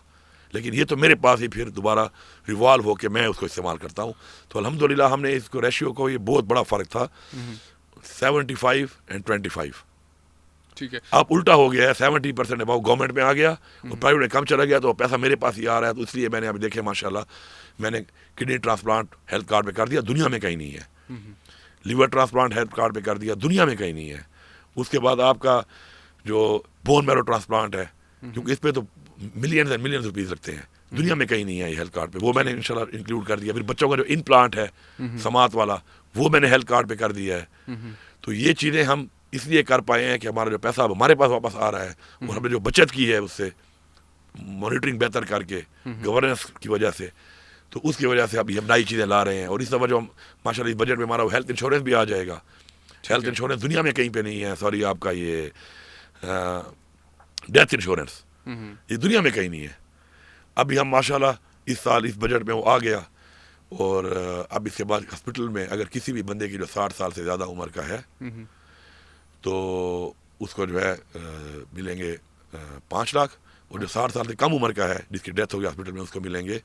لیکن یہ تو میرے پاس ہی پھر دوبارہ ریوالو ہو کے میں اس کو استعمال کرتا ہوں. تو الحمدللہ ہم نے اس کو ریشیو کو, یہ بہت بڑا فرق تھا 75-25. ٹھیک ہے, اب الٹا ہو گیا ہے, 70% اباؤ گورنمنٹ میں آ گیا اور پرائیویٹ میں کم چلا گیا, تو پیسہ میرے پاس ہی آ رہا ہے. تو اس لیے میں نے ابھی دیکھے ماشاءاللہ میں نے کڈنی ٹرانسپلانٹ ہیلتھ کارڈ پہ کر دیا, دنیا میں کہیں نہیں ہے. لیور ٹرانسپلانٹ ہیلتھ کارڈ پہ کر دیا, دنیا میں کہیں نہیں ہے. اس کے بعد آپ کا جو بون میرو ٹرانسپلانٹ ہے, کیونکہ اس پہ تو ملینز اینڈ ملینز روپیز لگتے ہیں, دنیا میں کہیں نہیں ہے یہ ہیلتھ کارڈ پہ, وہ میں نے انشاءاللہ انکلوڈ کر دیا. پھر بچوں کا جو امپلانٹ ہے سماعت والا وہ میں نے ہیلتھ کارڈ پہ کر دیا ہے. تو یہ چیزیں ہم اس لیے کر پائے ہیں کہ ہمارا جو پیسہ اب ہمارے پاس واپس آ رہا ہے, اور ہم نے جو بچت کی ہے اس سے مانیٹرنگ بہتر کر کے گورننس کی وجہ سے, تو اس کی وجہ سے ابھی ہم نئی چیزیں لا رہے ہیں. اور اس وجہ ماشاء اللہ اس بجٹ میں ہمارا ہیلتھ انشورنس بھی آ جائے گا. ہیلتھ انشورنس دنیا میں کہیں پہ نہیں ہے. سوری آپ کا یہ ڈیتھ انشورنس یہ دنیا میں کہیں نہیں ہے. ابھی ہم ماشاء اللہ اس سال اس بجٹ میں وہ آ گیا. اور اب اس کے بعد ہاسپٹل میں اگر کسی بھی بندے کی جو 60 سال سے زیادہ عمر کا ہے تو اس کو جو ہے ملیں گے 5 لاکھ. اور جو 60 سال سے کم عمر کا ہے جس کی ڈیتھ ہوگی ہاسپٹل میں اس کو ملیں گے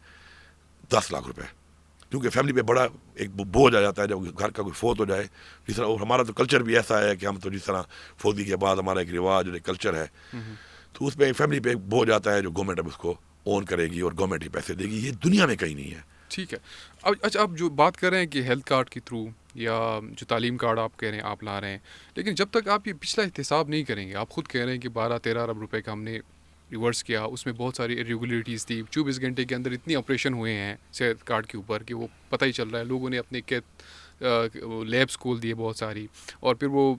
10 لاکھ روپے. کیونکہ فیملی پہ بڑا ایک بوجھ آ جاتا ہے جب گھر کا کوئی فوت ہو جائے. جس طرح ہمارا تو کلچر بھی ایسا ہے کہ ہم تو جس طرح فوتی کے بعد ہمارا ایک رواج اور ایک کلچر ہے تو اس پہ فیملی پہ ایک بوجھ آتا ہے جو گورنمنٹ اب اس کو اون کرے گی اور گورنمنٹ ہی پیسے دے گی. یہ دنیا میں کہیں نہیں ہے. ٹھیک ہے. اچھا آپ جو بات کر رہے ہیں کہ ہیلتھ کارڈ کے تھرو یا جو تعلیم کارڈ آپ کہہ رہے ہیں آپ لا رہے ہیں, لیکن جب تک آپ یہ پچھلا احتساب نہیں کریں گے, آپ خود کہہ رہے ہیں کہ 12-13 ارب روپے کا ہم نے ریورس کیا, اس میں بہت ساری ریگولیٹیز تھی, 24 گھنٹے کے اندر اتنی آپریشن ہوئے ہیں صحت کارڈ کے اوپر کہ وہ پتہ ہی چل رہا ہے. لوگوں نے اپنے لیبس کھول دیے بہت ساری, اور پھر وہ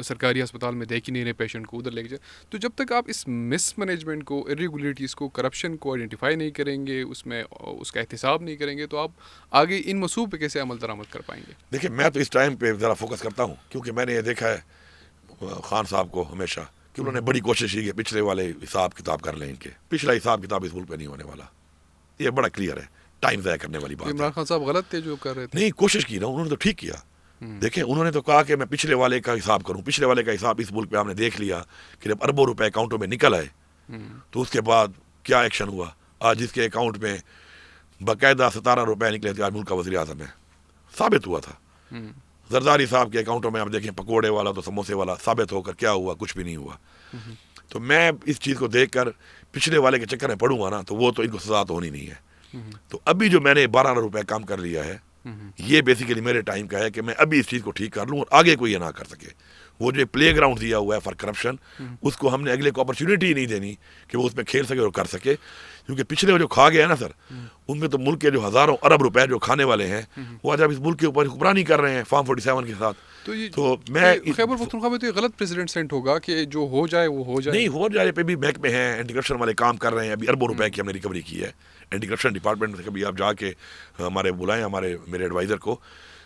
سرکاری ہسپتال میں دیکھ ہی نہیں رہے پیشنٹ کو, ادھر لے کے جائے. تو جب تک آپ اس مس مینجمنٹ کو, ریگولیٹیز کو, کرپشن کو آئیڈینٹیفائی نہیں کریں گے, اس میں اس کا احتساب نہیں کریں گے, تو آپ آگے ان مصوب پہ کیسے عمل درآمد کر پائیں گے؟ دیکھیں میں تو اس ٹائم پہ ذرا فوکس کرتا ہوں کیونکہ میں نے یہ دیکھا ہے خان صاحب کو ہمیشہ کہ انہوں نے بڑی کوشش کی کہ پچھلے والے حساب کتاب کر لیں. ان کے پچھلا حساب کتاب اس ملک پہ نہیں ہونے والا. یہ بڑا کلیئر ہے. ٹائم ضائع کرنے والی بات ہے. عمران خان صاحب غلط تھے جو کر رہے تھے؟ نہیں, کوشش کی نا, انہوں نے تو ٹھیک کیا. دیکھیں انہوں نے تو کہا کہ میں پچھلے والے کا حساب کروں. پچھلے والے کا حساب اس ملک پہ ہم نے دیکھ لیا کہ جب اربوں روپے اکاؤنٹوں میں نکل آئے تو اس کے بعد کیا ایکشن ہوا. آج جس کے اکاؤنٹ میں باقاعدہ 17 روپے نکلے تھے, آج ملک کا وزیر اعظم ہے. ثابت ہوا تھا. زرداری صاحب کے اکاؤنٹوں میں آپ دیکھیں پکوڑے والا تو سموسے والا, ثابت ہو کر کیا ہوا, کچھ بھی نہیں ہوا. تو میں اس چیز کو دیکھ کر پچھلے والے کے چکر میں پڑوں گا نا تو وہ تو ان کو سزا تو ہونی نہیں ہے. تو ابھی جو میں نے 12 روپے کام کر لیا ہے یہ بیسیکلی میرے ٹائم کا ہے کہ میں ابھی اس چیز کو ٹھیک کر لوں اور آگے کوئی یہ نہ کر سکے. وہ جو پلے گراؤنڈ دیا ہوا ہے فار کرپشن, اس کو ہم نے اگلے کو اپرچونیٹی ہی نہیں دینی کہ وہ اس میں کھیل سکے اور کر سکے. کیونکہ پچھلے جو کھا گیا نا سر, ان میں تو ملک کے جو ہزاروں ارب روپے جو کھانے والے ہیں وہ آج اب اس ملک کے اوپر حکمرانی کر رہے ہیں فارم 47 کے ساتھ. تو میں خیبر پختونخوا میں تو یہ غلط پریزیڈنٹ سینٹ ہوگا کہ جو ہو جائے وہ ہو جائے. نہیں, ہو جائے پہ بھی بینک میں ہیں, اینٹی کرپشن والے کام کر رہے ہیں. ابھی اربوں روپے کی ہم نے ریکوری کی ہے اینٹی کرپشن ڈپارٹمنٹ سے. کبھی آپ جا کے ہمارے بلائیں میرے ایڈوائزر کو,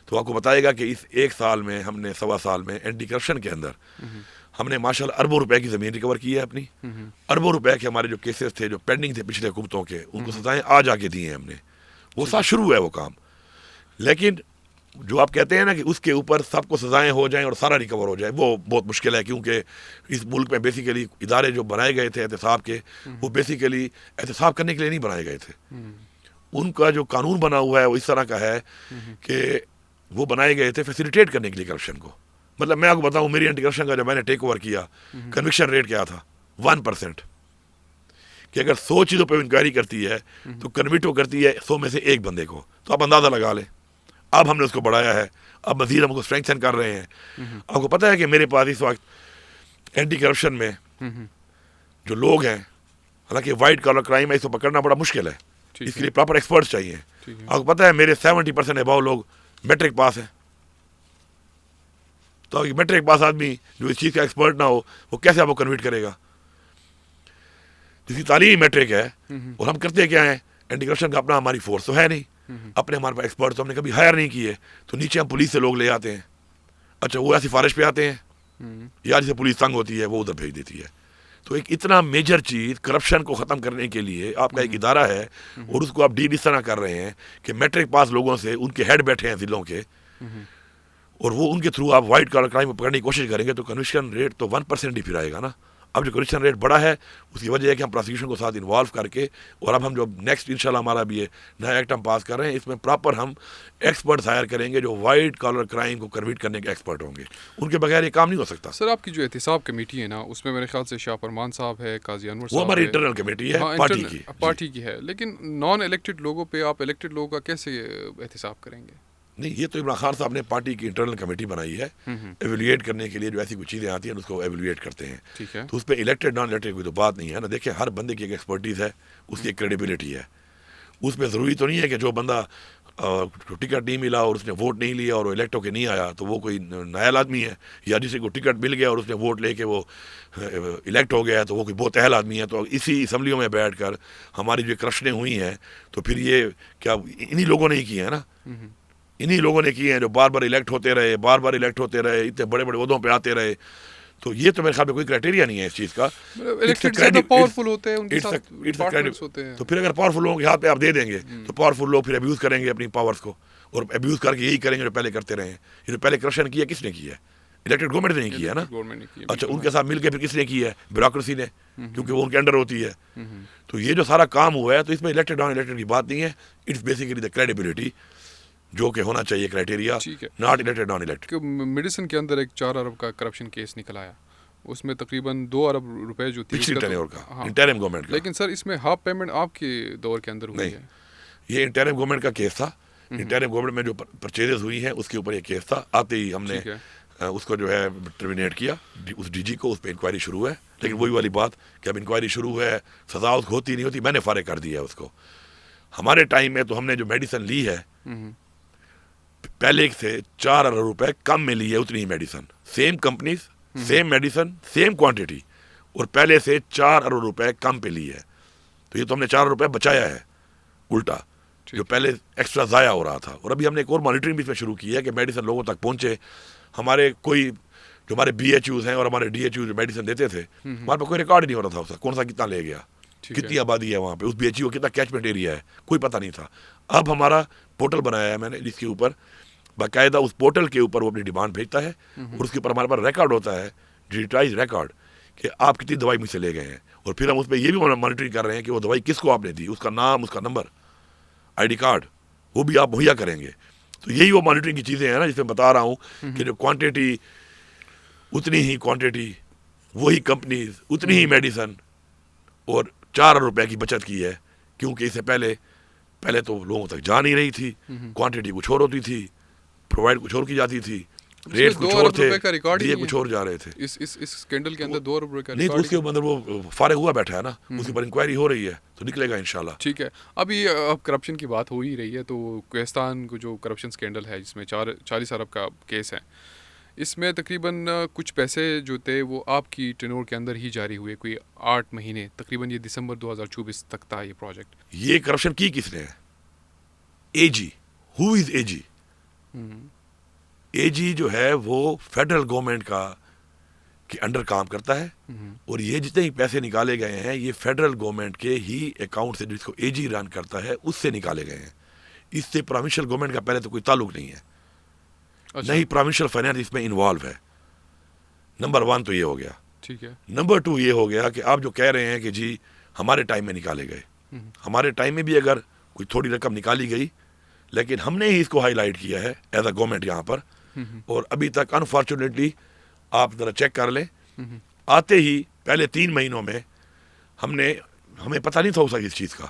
تو آپ کو بتائے گا کہ اس 1 سال میں ہم نے 1.25 سال میں اینٹی کرپشن کے اندر ہم نے ماشاء اللہ اربوں روپے کی زمین ریکور کی ہے اپنی. اربوں روپے کے ہمارے جو کیسز تھے جو پینڈنگ تھے پچھلے حکومتوں کے, ان کو سزائیں آج آ کے دی ہیں ہم نے. وہ ساتھ شروع ہے وہ کام. لیکن جو آپ کہتے ہیں نا کہ اس کے اوپر سب کو سزائیں ہو جائیں اور سارا ریکور ہو جائے, وہ بہت مشکل ہے. کیونکہ اس ملک میں بیسیکلی ادارے جو بنائے گئے تھے احتساب کے, وہ بیسیکلی احتساب کرنے کے لیے نہیں بنائے گئے تھے. ان کا جو قانون بنا ہوا ہے وہ اس طرح کا ہے کہ وہ بنائے گئے تھے فیسیلیٹیٹ کرنے کے لیے کرپشن کو. مطلب میں آپ کو بتاؤں, میری اینٹی کرپشن کا جب میں نے ٹیک اوور کیا, کنوکشن ریٹ کیا تھا 1%. کہ اگر 100 چیزوں پہ انکوائری کرتی ہے تو کنوکٹ وہ کرتی ہے 100 میں سے 1 بندے کو. تو آپ اندازہ لگا لیں. اب ہم نے اس کو بڑھایا ہے, اب مزید ہم کو اسٹرینگتھن کر رہے ہیں. آپ کو پتہ ہے کہ میرے پاس اس وقت اینٹی کرپشن میں جو لوگ ہیں, حالانکہ وائٹ کالر کرائم ہے, اس کو پکڑنا بڑا مشکل ہے, اس کے لیے پراپر ایکسپرٹس چاہیے. آپ کو پتہ ہے میرے 70% اباؤ لوگ میٹرک پاس ہیں. تو میٹرک پاس آدمی جو اس چیز کا ایکسپرٹ نہ ہو وہ کیسے آپ کو کنویٹ کرے گا؟ جس کی تعلیم میٹرک ہے. اور ہم کرتے کیا ہیں, اینٹی کرپشن کا اپنا ہماری فورس تو ہے نہیں, اپنے ہمارے پاس ایکسپرٹ تو ہم نے کبھی ہائر نہیں کیے. تو نیچے ہم پولیس سے لوگ لے آتے ہیں. اچھا وہ ایسی سفارش پہ آتے ہیں یا جسے پولیس تنگ ہوتی ہے وہ ادھر بھیج دیتی ہے. تو ایک اتنا میجر چیز کرپشن کو ختم کرنے کے لیے آپ کا ایک ادارہ ہے اور اس کو آپ ڈیل اس طرح کر رہے ہیں کہ میٹرک پاس لوگوں سے ان کے ہیڈ بیٹھے ہیں ضلعوں کے, اور وہ ان کے تھرو آپ وائٹ کالر کرائم کو پکڑنے کی کوشش کریں گے تو کنوکشن ریٹ تو 1% ہی پھر آئے گا نا. اب جو کنوکشن ریٹ بڑا ہے اس کی وجہ ہے کہ ہم پروسیکیوشن کو ساتھ انوالو کر کے, اور اب ہم جو نیکسٹ انشاءاللہ ہمارا بھی یہ نیا ایکٹ ہم پاس کر رہے ہیں, اس میں پراپر ہم ایکسپرٹس ہائر کریں گے جو وائٹ کالر کرائم کو کنویٹ کرنے کے ایکسپرٹ ہوں گے. ان کے بغیر یہ کام نہیں ہو سکتا. سر آپ کی جو احتساب کمیٹی ہے نا, اس میں میرے خیال سے شاہ فرمان صاحب ہے, قاضی انور صاحب, وہ ہماری انٹرنل کمیٹی ہے پارٹی کی ہے. لیکن نان الیکٹڈ لوگوں پہ آپ الیکٹڈ لوگوں کا کیسے احتساب کریں گے؟ نہیں, یہ تو عمران خان صاحب نے پارٹی کی انٹرنل کمیٹی بنائی ہے ایویلویٹ کرنے کے لیے. جو ایسی کچھ چیزیں آتی ہیں اس کو ایویلویٹ کرتے ہیں. تو اس پہ الیکٹڈ نان الیکٹڈ کوئی تو بات نہیں ہے نا. دیکھیں ہر بندے کی ایک ایکسپرٹیز ہے, اس کی ایک کریڈیبلٹی ہے. اس میں ضروری تو نہیں ہے کہ جو بندہ ٹکٹ نہیں ملا اور اس نے ووٹ نہیں لیا اور وہ الیکٹ ہو کے نہیں آیا تو وہ کوئی نایاب آدمی ہے، یا جسے کو ٹکٹ مل گیا اور اس نے ووٹ لے کے وہ الیکٹ ہو گیا تو وہ کوئی بہت اہل آدمی ہے. تو اسی اسمبلیوں میں بیٹھ کر ہماری جو کرپشنیں ہوئی ہیں تو پھر یہ کیا انہی لوگوں نے ہی کی ہیں نا، انہی لوگوں نے کی ہیں جو بار بار الیکٹ ہوتے رہے، بار بار الیکٹ ہوتے رہے، اتنے بڑے بڑے عہدوں پہ آتے رہے. تو یہ تو میرے خیال میں کوئی کرائٹیریا نہیں ہے اس چیز کا. الیکٹڈ زیادہ پاورفل ہوتے ہیں، ان کے ساتھ ڈپارٹمنٹس ہوتے ہیں. تو پھر اگر پاورفل لوگوں کے ہاتھ پہ آپ دے دیں گے تو پاورفل لوگ پھر ابیوز کریں گے اپنی پاورز کو، اور ابیوز کر کے یہی کریں گے جو پہلے کرتے رہے ہیں. یہ جو پہلے کرپشن کیا کس نے کیا ہے؟ الیکٹڈ گورنمنٹ نے نہیں کیا نا. اچھا ان کے ساتھ مل کے پھر کس نے کیا ہے؟ بیوروکریسی نے، کیونکہ وہ ان کے انڈر ہوتی ہے. تو یہ جو سارا کام ہوا ہے تو اس میں الیکٹڈ نان الیکٹڈ کی بات نہیں ہے. اٹس بیسیکلی دا کریڈیبلٹی جو کہ ہونا چاہیے criteria, not elected naan elected. Medicine کے اندر ایک 4 ارب کا کرپشن کیس نکل آیا، اس میں تقریباً 2 ارب روپے جو تھی پچھلی ٹینیور کا، انٹرم گورنمنٹ کا. لیکن سر اس میں ہاف پیمنٹ آپ کے دور کے اندر ہوئی ہے. یہ انٹرم گورنمنٹ کا کیس تھا. انٹرم گورنمنٹ میں جو پرچیزز ہوئی ہیں اس کے اوپر یہ کیس تھا. آتے ہی ہم نے اس کو جو ہے ٹرمینیٹ کیا، اس ڈی جی کو، اس پہ انکوائری شروع ہے. لیکن وہی والی بات کہ اب انکوائری شروع ہے، سزا اس کو ہوتی نہیں ہوتی، میں نے فارغ کر دیا ہے اس کو. ہمارے ٹائم میں تو ہم نے جو میڈیسن لی ہے پہلے سے 4 ارب روپے کم میں لی ہے اتنی ہی medicine, same companies, same medicine, same quantity, اور پہلے سے 4 ارب روپے کم پہ لی ہے. تو یہ تو ہم نے 4 ارب روپے بچایا ہے الٹا، جو پہلے ایکسٹرا ضائع ہو رہا تھا. اور ابھی ہم نے ایک اور مانیٹرنگ بھی اس میں شروع کی ہے کہ میڈیسن لوگوں تک پہنچے. ہمارے کوئی جو ہمارے بی ایچ یوز ہیں اور ہمارے ڈی ایچ یو جو میڈیسن دیتے تھے، ہمارے پاس کوئی ریکارڈ نہیں ہو رہا تھا اس کا، کون سا کتنا لے گیا، کتنی آبادی ہے وہاں پہ، اس بی ایچ یو کتنا کیچمنٹ ایریا ہے، کوئی پتہ نہیں تھا. اب ہمارا پورٹل بنایا ہے میں نے، جس کے اوپر باقاعدہ اس پورٹل کے اوپر وہ اپنی ڈیمانڈ بھیجتا ہے، اور اس کے اوپر ہمارے پاس ریکارڈ ہوتا ہے، ڈیجیٹائز ریکارڈ، کہ آپ کتنی دوائی مجھ سے لے گئے ہیں. اور پھر ہم اس پہ یہ بھی مانیٹرنگ کر رہے ہیں کہ وہ دوائی کس کو آپ نے دی، اس کا نام، اس کا نمبر، آئی ڈی کارڈ، وہ بھی آپ مہیا کریں گے. تو یہی وہ مانیٹرنگ کی چیزیں ہیں نا، جس میں بتا رہا ہوں کہ جو کوانٹٹی اتنی ہی کوانٹٹی، وہی کمپنیز، اتنی ہی میڈیسن، اور 4 ارب روپے کی بچت کی ہے. کیونکہ اس سے پہلے تو لوگوں تک جا نہیں رہی تھی، کوانٹٹی کچھ اور ہوتی تھی، پرووائڈ کچھ اور کی جاتی تھی، ریٹ کچھ اور تھے، دیے کچھ اور جا رہے تھے. اس اسکینڈل کے اندر 2 ارب روپے کا نہیں، تو اس کے اندر وہ فارغ ہوا بیٹھا ہے نا، اس کے اوپر انکوائری ہو رہی ہے تو نکلے گا انشاءاللہ. ٹھیک ہے. ابھی اب کرپشن کی بات ہو ہی رہی ہے، تو کوہستان کو جو کرپشن اسکینڈل ہے جس میں 40 ارب کا کیس ہے، اس میں تقریباً کچھ پیسے جو تھے وہ آپ کی ٹینور کے اندر ہی جاری ہوئے، کوئی 8 مہینے تقریباً. یہ دسمبر 2024 تک تھا یہ پروجیکٹ. یہ کرپشن کی کس نے ہے؟ اے جی. ہو از اے جی؟ اے جی جو ہے وہ فیڈرل گورنمنٹ کا کے انڈر کام کرتا ہے، اور یہ جتنے ہی پیسے نکالے گئے ہیں یہ فیڈرل گورنمنٹ کے ہی اکاؤنٹ سے، جس کو اے جی رن کرتا ہے، اس سے نکالے گئے ہیں. اس سے پروونشل گورنمنٹ کا پہلے تو کوئی تعلق نہیں ہے، نہ ہی پروونشل فائنانس اس میں انوالو ہے. نمبر 1 تو یہ ہو گیا. ٹھیک ہے. نمبر 2 یہ ہو گیا کہ آپ جو کہہ رہے ہیں کہ جی ہمارے ٹائم میں نکالے گئے، ہمارے ٹائم میں بھی اگر کوئی تھوڑی رقم نکالی گئی، لیکن ہم نے ہی اس کو ہائی لائٹ کیا ہے ایز اے گورنمنٹ یہاں پر. اور ابھی تک انفارچونیٹلی آپ ذرا چیک کر لیں، آتے ہی پہلے 3 مہینوں میں ہمیں پتہ نہیں تھا اس چیز کا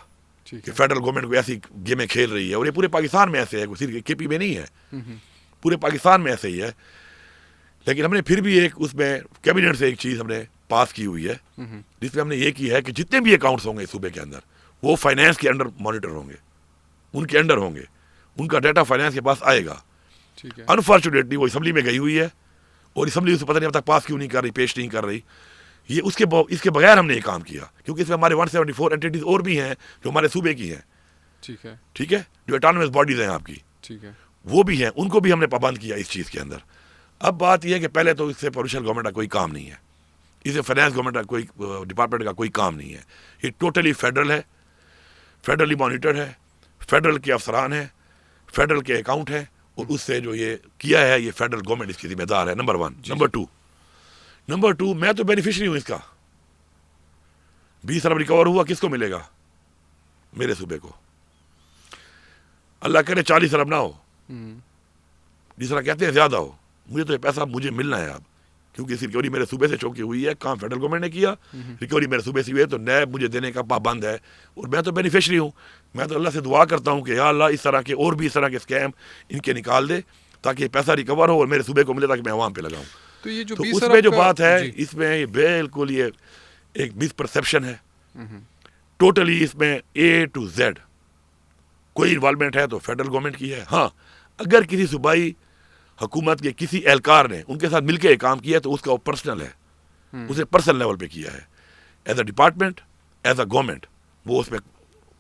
کہ فیڈرل گورنمنٹ کو ایسی گیمیں کھیل رہی ہے. اور یہ پورے پاکستان میں ایسے ہے، صرف کے پی میں نہیں ہے، پورے پاکستان میں ایسے ہی ہے. لیکن ہم نے پھر بھی ایک اس میں کیبنٹ سے ایک چیز ہم نے پاس کی ہوئی ہے، جس میں ہم نے یہ کی ہے کہ جتنے بھی اکاؤنٹس ہوں گے صوبے کے اندر وہ فائنانس کے انڈر مانیٹر ہوں گے، ان کے انڈر ہوں گے، ان کا ڈیٹا فائنانس کے پاس آئے گا. انفارچونیٹلی وہ اسمبلی میں گئی ہوئی ہے، اور اسمبلی اسے پتہ نہیں اب تک پاس کیوں نہیں کر رہی، پیش نہیں کر رہی. یہ اس کے بغیر ہم نے یہ کام کیا، کیونکہ اس میں ہمارے 174 اینٹیز اور بھی ہیں جو ہمارے صوبے کی ہیں. ٹھیک ہے، جو اٹانومس باڈیز ہیں آپ کی، وہ بھی ہیں، ان کو بھی ہم نے پابند کیا اس چیز کے اندر. اب بات یہ ہے کہ پہلے تو اس سے پروونشل گورنمنٹ کا کوئی کام نہیں ہے، اس سے فائنانس گورنمنٹ کا کوئی ڈپارٹمنٹ کا کوئی کام نہیں ہے. یہ ٹوٹلی فیڈرل ہے، فیڈرلی مانیٹر ہے، فیڈرل کے افسران ہیں، فیڈرل کے اکاؤنٹ ہیں، اور اس سے جو یہ کیا ہے یہ فیڈرل گورنمنٹ اس کی ذمہ دار ہے. نمبر 1. نمبر 2 میں تو بینیفیشری ہوں اس کا. 20 ارب ریکور ہوا، کس کو ملے گا؟ میرے صوبے کو. اللہ کرے 40 ارب نہ ہو، جس طرح کہتے ہیں زیادہ ہو. مجھے تو یہ پیسہ مجھے ملنا ہے اب، کیونکہ اس ریکوری میرے صوبے سے چونکی ہوئی ہے، کام فیڈرل گورنمنٹ نے کیا، ریکوری میرے صوبے سے ہوئی ہے، تو نیب مجھے دینے کا پابند ہے، اور میں تو بینیفیشری ہوں. میں تو اللہ سے دعا کرتا ہوں کہ یا اللہ اس طرح کے اور بھی اس طرح کے اسکیم ان کے نکال دے، تاکہ پیسہ ریکور ہو اور میرے صوبے کو ملے، تاکہ میں عوام پہ لگاؤں. تو یہ جو اس میں جو بات ہے، اس میں یہ بالکل یہ ایک مس پرسیپشن ہے. ٹوٹلی اس میں A to Z کوئی انوالومنٹ ہے تو فیڈرل گورنمنٹ کی ہے. ہاں اگر کسی صوبائی حکومت کے کسی اہلکار نے ان کے ساتھ مل کے کام کیا ہے تو اس کا وہ پرسنل ہے, اسے پرسنل لیول پہ کیا ہے. As a department, as a government وہ اس میں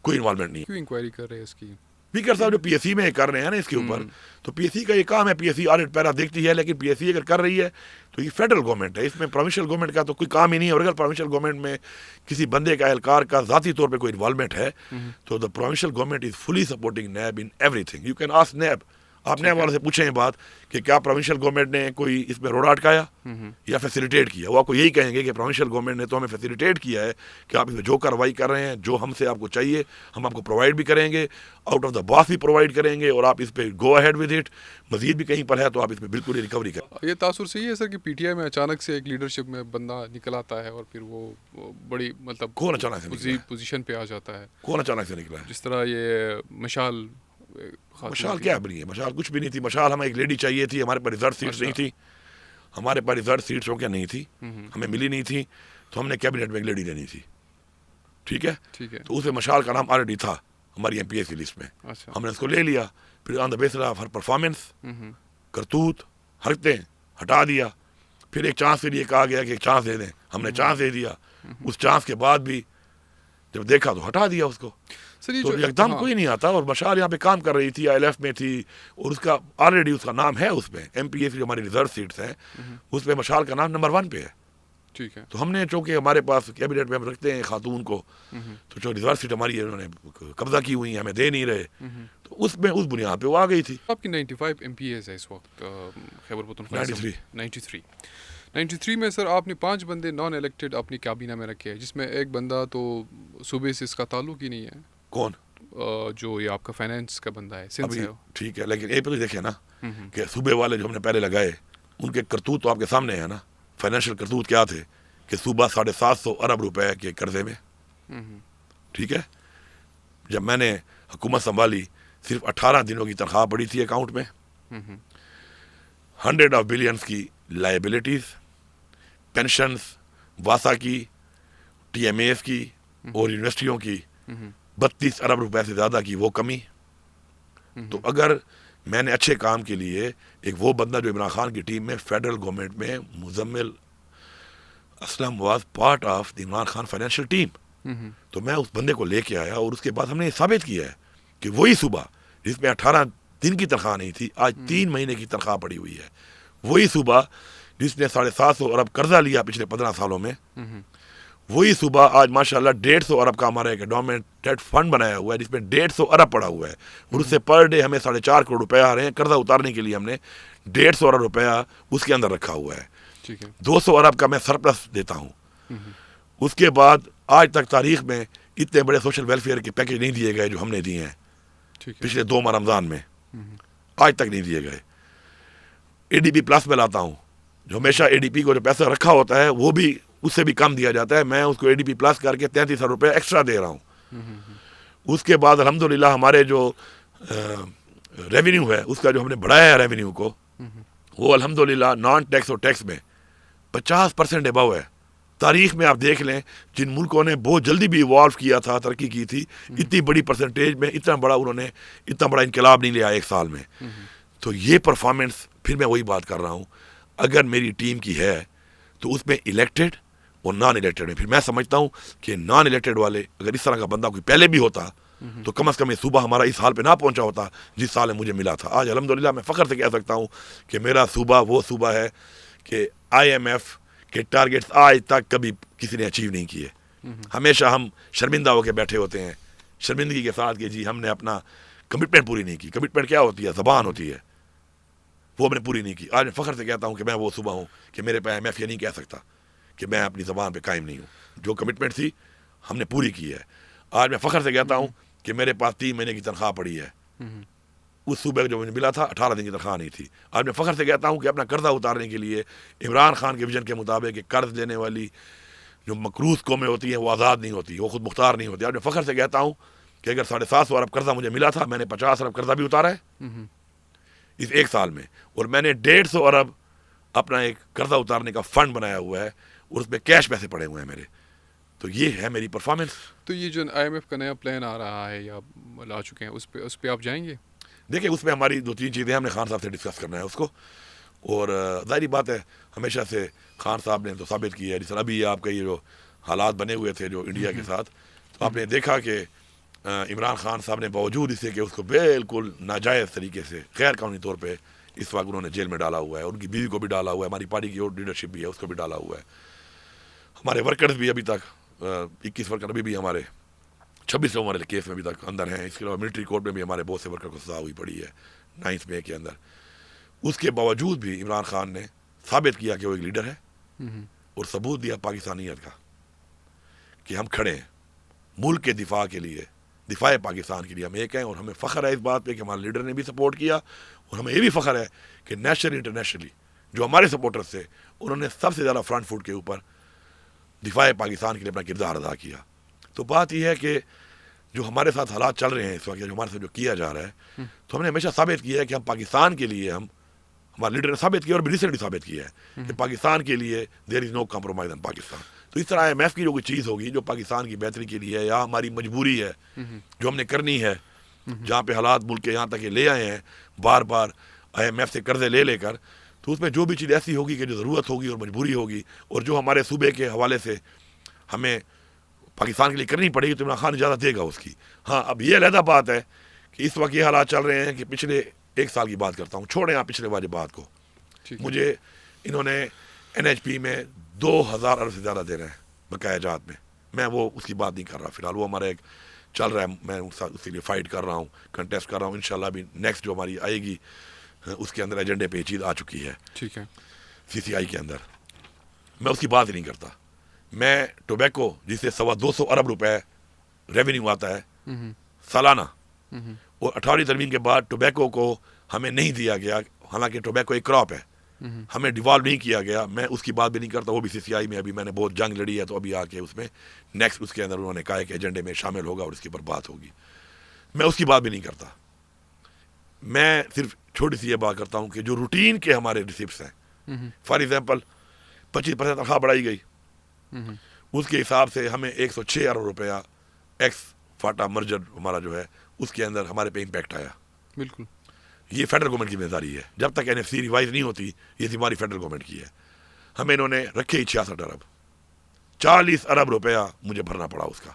کوئی انوالومنٹ نہیں. کیوں انکوائری کر رہے ہیں اس کی؟ اسپیکر صاحب جو پی ایس سی میں کر رہے ہیں نا اس کے اوپر, تو پی ایس سی کا یہ کام ہے, پی ایس سی آڈٹ پیرا دیکھتی ہے, لیکن پی ایس سی اگر کر رہی ہے تو یہ فیڈرل گورنمنٹ ہے, اس میں پروونشل گورنمنٹ کا تو کوئی کام ہی نہیں ہے. اور اگر پروونشل گورنمنٹ میں کسی بندے کا اہلکار کا ذاتی طور پہ کوئی انوالومنٹ ہے تو the provincial government is fully supporting NAB in every thing. You can ask NAB, آپ نیب والے سے پوچھیں یہ بات کہ کیا پروونشل گورنمنٹ نے کوئی اس میں روڈ اٹکایا یا فیسیلیٹیٹ کیا. وہ آپ کو یہی کہیں گے کہ پروونشل گورنمنٹ نے تو ہمیں فیسیلیٹیٹ کیا ہے کہ آپ اس میں جو کارروائی کر رہے ہیں, جو ہم سے آپ کو چاہیے ہم آپ کو پرووائڈ بھی کریں گے, آؤٹ آف دا باکس بھی پرووائڈ کریں گے, اور آپ اس پہ گو اہیڈ ود اٹ. مزید بھی کہیں پر ہے تو آپ اس میں بالکل ہی ریکوری کریں. یہ تاثر صحیح ہے سر کہ پی ٹی آئی میں اچانک سے ایک لیڈرشپ میں بندہ نکل آتا ہے اور پھر وہ بڑی مطلب کون اچانک سے نکلا ہے؟ پوزیشن پہ آ جاتا ہے. کون اچانک سے نکلا ہے؟ جس طرح یہ مشال مشال کیا بنی ہے؟ مشال کچھ بھی نہیں تھی. مشال ہمیں ایک لیڈی چاہیے تھی, ہمارے پاس ریزرو سیٹس نہیں تھی, ہمارے پاس ریزرو سیٹس ہو کیا نہیں تھی, ہمیں ملی نہیں تھی, تو ہم نے کیبنٹ میں ایک لیڈی لینی تھی. ٹھیک ہے, تو اس میں مشال کا نام آلریڈی تھا ہماری ایم پی ایس کی لسٹ میں. ہم نے اس کو لے لیا, پھر on the basis of her performance, کرتوت, حرکتیں ہٹا دیا. پھر ایک چانس کے لیے کہا گیا کہ ایک چانس دے دیں, ہم نے چانس دے دیا. اس چانس کے بعد بھی جب دیکھا تو ہٹا دیا اس کو. تو ایک دم کوئی نہیں آتا. اور مشال یہاں پہ کام کر رہی تھی, آئی ایل ایف میں تھی, اور اس کا آلریڈی اس کا نام ہے اس میں ایم پی ایس جو ہماری ریزرو سیٹس ہیں اس میں مشال کا نام نمبر 1 پہ ہے. ٹھیک ہے, تو ہم نے چونکہ ہمارے پاس کیبنٹ میں ہم رکھتے ہیں خاتون کو, تو جو ریزرو سیٹ ہماری ہے انہوں نے قبضہ کی ہوئی ہیں, ہمیں دے نہیں رہے, تو اس میں اس بنیاد پہ وہ آ گئی تھی. آپ کی 95 ایم پی ایز ہے اس وقت خیبر پختونخوا. 93 میں سر آپ نے 5 بندے نان الیکٹڈ اپنی کابینہ میں رکھے ہیں, جس میں ایک بندہ تو صوبے سے اس کا تعلق ہی نہیں ہے. کون؟ جو یہ آپ کا فائنینس کا بندہ ہے, سندھ سے. ٹھیک ہے, لیکن یہ پہ دیکھیں نا کہ صوبے والے جو ہم نے پہلے لگائے ان کے کرتوت تو آپ کے سامنے ہے نا. فائنینشیل کرتوت کیا تھے کہ صوبہ 750 ارب روپے کے قرضے میں. ٹھیک ہے, جب میں نے حکومت سنبھالی صرف 18 دنوں کی تنخواہ پڑی تھی اکاؤنٹ میں, 100 آف بلینس کی لائبلٹیز, پینشنز, واسا کی, ٹی ایم ایز کی اور یونیورسٹیوں کی 32 ارب روپے سے زیادہ کی وہ کمی. تو اگر میں نے اچھے کام کے لیے ایک وہ بندہ جو عمران خان کی ٹیم میں فیڈرل گورنمنٹ میں Muzammil Aslam was part of the Imran Khan financial team, تو میں اس بندے کو لے کے آیا, اور اس کے بعد ہم نے یہ ثابت کیا ہے کہ وہی صوبہ جس میں 18 دن کی تنخواہ نہیں تھی آج 3 مہینے کی تنخواہ پڑی ہوئی ہے, وہی صوبہ جس نے 750 ارب قرضہ لیا پچھلے 15 سالوں میں, وہی صوبہ آج ماشاءاللہ 150 ارب کا ہمارا ایک انڈومنٹ فنڈ بنایا ہوا ہے جس میں 150 ارب پڑا ہوا ہے, اور اس سے پر ڈے ہمیں 4.5 کروڑ روپیہ آ رہے ہیں. قرضہ اتارنے کے لیے ہم نے 150 ارب روپیہ اس کے اندر رکھا ہوا ہے. 200 ارب کا میں سرپلس دیتا ہوں. اس کے بعد آج تک تاریخ میں اتنے بڑے سوشل ویلفیئر کے پیکج نہیں دیے گئے جو ہم نے دیے ہیں پچھلے 2 ماہ رمضان میں, آج تک نہیں دیے گئے. اے ڈی پی پلس میں لاتا ہوں, جو ہمیشہ اے ڈی پی کو جو پیسہ رکھا ہوتا ہے وہ بھی اس سے بھی کم دیا جاتا ہے, میں اس کو اے ڈی پی پلس کر کے 33 روپے ایکسٹرا دے رہا ہوں. اس کے بعد الحمدللہ ہمارے جو ریونیو ہے اس کا جو ہم نے بڑھایا ہے ریونیو کو, وہ الحمدللہ نان ٹیکس اور ٹیکس میں 50% ابو ہے. تاریخ میں آپ دیکھ لیں جن ملکوں نے بہت جلدی بھی ایوالو کیا تھا, ترقی کی تھی, اتنی بڑی پرسنٹیج میں اتنا بڑا انقلاب نہیں لیا 1 سال میں. تو یہ پرفارمنس, پھر میں وہی بات کر رہا ہوں, اگر میری ٹیم کی ہے تو اس میں الیکٹڈ اور نان الیکٹڈ میں, پھر میں سمجھتا ہوں کہ نان الیکٹڈ والے اگر اس طرح کا بندہ کوئی پہلے بھی ہوتا تو کم از کم یہ صوبہ ہمارا اس حال پہ نہ پہنچا ہوتا جس سال میں مجھے ملا تھا. آج الحمدللہ میں فخر سے کہہ سکتا ہوں کہ میرا صوبہ وہ صوبہ ہے کہ آئی ایم ایف کے ٹارگیٹس آج تک کبھی کسی نے اچیو نہیں کیے. ہمیشہ ہم شرمندہ ہو کے بیٹھے ہوتے ہیں, شرمندگی کے ساتھ کہ جی ہم نے اپنا کمٹمنٹ پوری نہیں کی. کمٹمنٹ کیا ہوتی ہے؟ زبان ہوتی ہے, وہ ہم نے پوری نہیں کی. آج میں فخر سے کہتا ہوں کہ میں وہ صوبہ ہوں کہ میرے پہ ایم ایف یہ نہیں کہہ سکتا کہ میں اپنی زبان پہ قائم نہیں ہوں. جو کمٹمنٹ تھی ہم نے پوری کی ہے. آج میں فخر سے کہتا ہوں کہ میرے پاس 3 مہینے کی تنخواہ پڑی ہے. اس صوبے جو مجھے ملا تھا 18 دن کی تنخواہ نہیں تھی. آج میں فخر سے کہتا ہوں کہ اپنا قرضہ اتارنے کے لیے عمران خان کے ویژن کے مطابق کہ قرض لینے والی جو مقروض قومیں ہوتی ہیں وہ آزاد نہیں ہوتی, وہ خود مختار نہیں ہوتی. آج میں فخر سے کہتا ہوں کہ اگر 750 ارب قرضہ مجھے ملا تھا, میں نے 50 ارب قرضہ بھی اتارا ہے اس 1 سال میں, اور میں نے 150 ارب اپنا ایک قرضہ اتارنے کا فنڈ بنایا ہوا ہے, اور اس میں کیش پیسے پڑے ہوئے ہیں میرے. تو یہ ہے میری پرفارمنس. تو یہ جو آئی ایم ایف کا نیا پلان آ رہا ہے یا لا چکے ہیں اس پہ آپ جائیں گے؟ دیکھیں اس میں ہماری 2-3 چیزیں ہم نے خان صاحب سے ڈسکس کرنا ہے اس کو. اور ظاہری بات ہے ہمیشہ سے خان صاحب نے تو ثابت کی ہے. جس طرح ابھی آپ کا یہ جو حالات بنے ہوئے تھے جو انڈیا کے ساتھ، تو آپ نے دیکھا کہ عمران خان صاحب نے باوجود اسے کہ اس کو بالکل ناجائز طریقے سے غیر قانونی طور پہ اس وقت انہوں نے جیل میں ڈالا ہوا ہے. ان کی بیوی کو بھی ڈالا ہوا ہے، ہماری پارٹی کی اور لیڈرشپ بھی ہے اس کو بھی ڈالا ہوا ہے. ہمارے ورکرز بھی ابھی تک 21 ورکر ابھی بھی ہمارے 26 والے کیس میں ابھی تک اندر ہیں. اس کے علاوہ ملٹری کورٹ میں بھی ہمارے بہت سے ورکر کو سزا ہوئی پڑی ہے 9 مئی کے اندر. اس کے باوجود بھی عمران خان نے ثابت کیا کہ وہ ایک لیڈر ہے اور ثبوت دیا پاکستانیت کا کہ ہم کھڑے ہیں ملک کے دفاع کے لیے، دفاع پاکستان کے لیے ہم ایک ہیں. اور ہمیں فخر ہے اس بات پہ کہ ہمارے لیڈر نے بھی سپورٹ کیا. اور ہمیں یہ بھی فخر ہے کہ نیشنل انٹرنیشنلی جو ہمارے سپورٹرز تھے انہوں نے سب سے زیادہ فرنٹ فٹ کے اوپر دفاع پاکستان کے لیے اپنا کردار ادا کیا. تو بات یہ ہے کہ جو ہمارے ساتھ حالات چل رہے ہیں اس وقت، جو ہمارے ساتھ جو کیا جا رہا ہے، تو ہم نے ہمیشہ ثابت کیا ہے کہ ہم پاکستان کے لیے، ہم ہمارے لیڈر نے ثابت کیا اور بھی ریسنٹلی ثابت کیا ہے کہ پاکستان کے لیے دیر از نو کمپرومائز ان پاکستان. تو اس طرح IMF کی جو کوئی چیز ہوگی جو پاکستان کی بہتری کے لیے ہے یا ہماری مجبوری ہے جو ہم نے کرنی ہے، جہاں پہ حالات ملک کے یہاں تک یہ لے آئے ہیں بار بار IMF سے قرضے لے کر، تو اس میں جو بھی چیز ایسی ہوگی کہ جو ضرورت ہوگی اور مجبوری ہوگی اور جو ہمارے صوبے کے حوالے سے ہمیں پاکستان کے لیے کرنی پڑے گی، تو عمران خان اجازت دے گا اس کی. ہاں اب یہ علیحدہ بات ہے کہ اس وقت یہ حالات چل رہے ہیں کہ پچھلے 1 سال کی بات کرتا ہوں، چھوڑیں آپ پچھلے واجبات کو. مجھے انہوں نے NHP میں 2000 ارب سے زیادہ دے رہے ہیں بقایا جات میں وہ اس کی بات نہیں کر رہا فی الحال. وہ ہمارا ایک چل رہا ہے، میں اس کے لیے فائٹ کر رہا ہوں، کنٹیسٹ کر رہا ہوں. انشاءاللہ بھی نیکسٹ جو ہماری آئے گی اس کے اندر ایجنڈے پہ یہ چیز آ چکی ہے. ٹھیک ہے. CCI کے اندر میں اس کی بات ہی نہیں کرتا. میں ٹوبیکو جس سے 250 ارب روپے ریونیو آتا ہے سالانہ، اور 18 ترمیم کے بعد ٹوبیکو کو ہمیں نہیں دیا گیا، حالانکہ ٹوبیکو ایک کراپ ہے، ہمیں ڈیوالو نہیں کیا گیا. میں اس کی بات بھی نہیں کرتا. وہ بھی CCI میں ابھی میں نے بہت جنگ لڑی ہے، تو ابھی آ کے اس میں نیکسٹ اس کے اندر انہوں نے کہا ہے کہ ایجنڈے میں شامل ہوگا اور اس کے اوپر بات ہوگی. میں اس کی بات بھی نہیں کرتا. میں صرف چھوٹی سی یہ بات کرتا ہوں کہ جو روٹین کے ہمارے ریسپٹس ہیں، فار ایگزامپل 25% تنخواہ بڑھائی گئی، اس کے حساب سے ہمیں 106 ارب روپیہ ایکس فاٹا مرجر ہمارا جو ہے اس کے اندر ہمارے پہ امپیکٹ آیا. بالکل یہ فیڈرل گورنمنٹ کی ذمہ داری ہے. جب تک NFC ریوائز نہیں ہوتی یہ ذمہ داری فیڈرل گورنمنٹ کی ہے. ہمیں انہوں نے رکھے ہی 66 ارب، 40 ارب روپیہ مجھے بھرنا پڑا اس کا،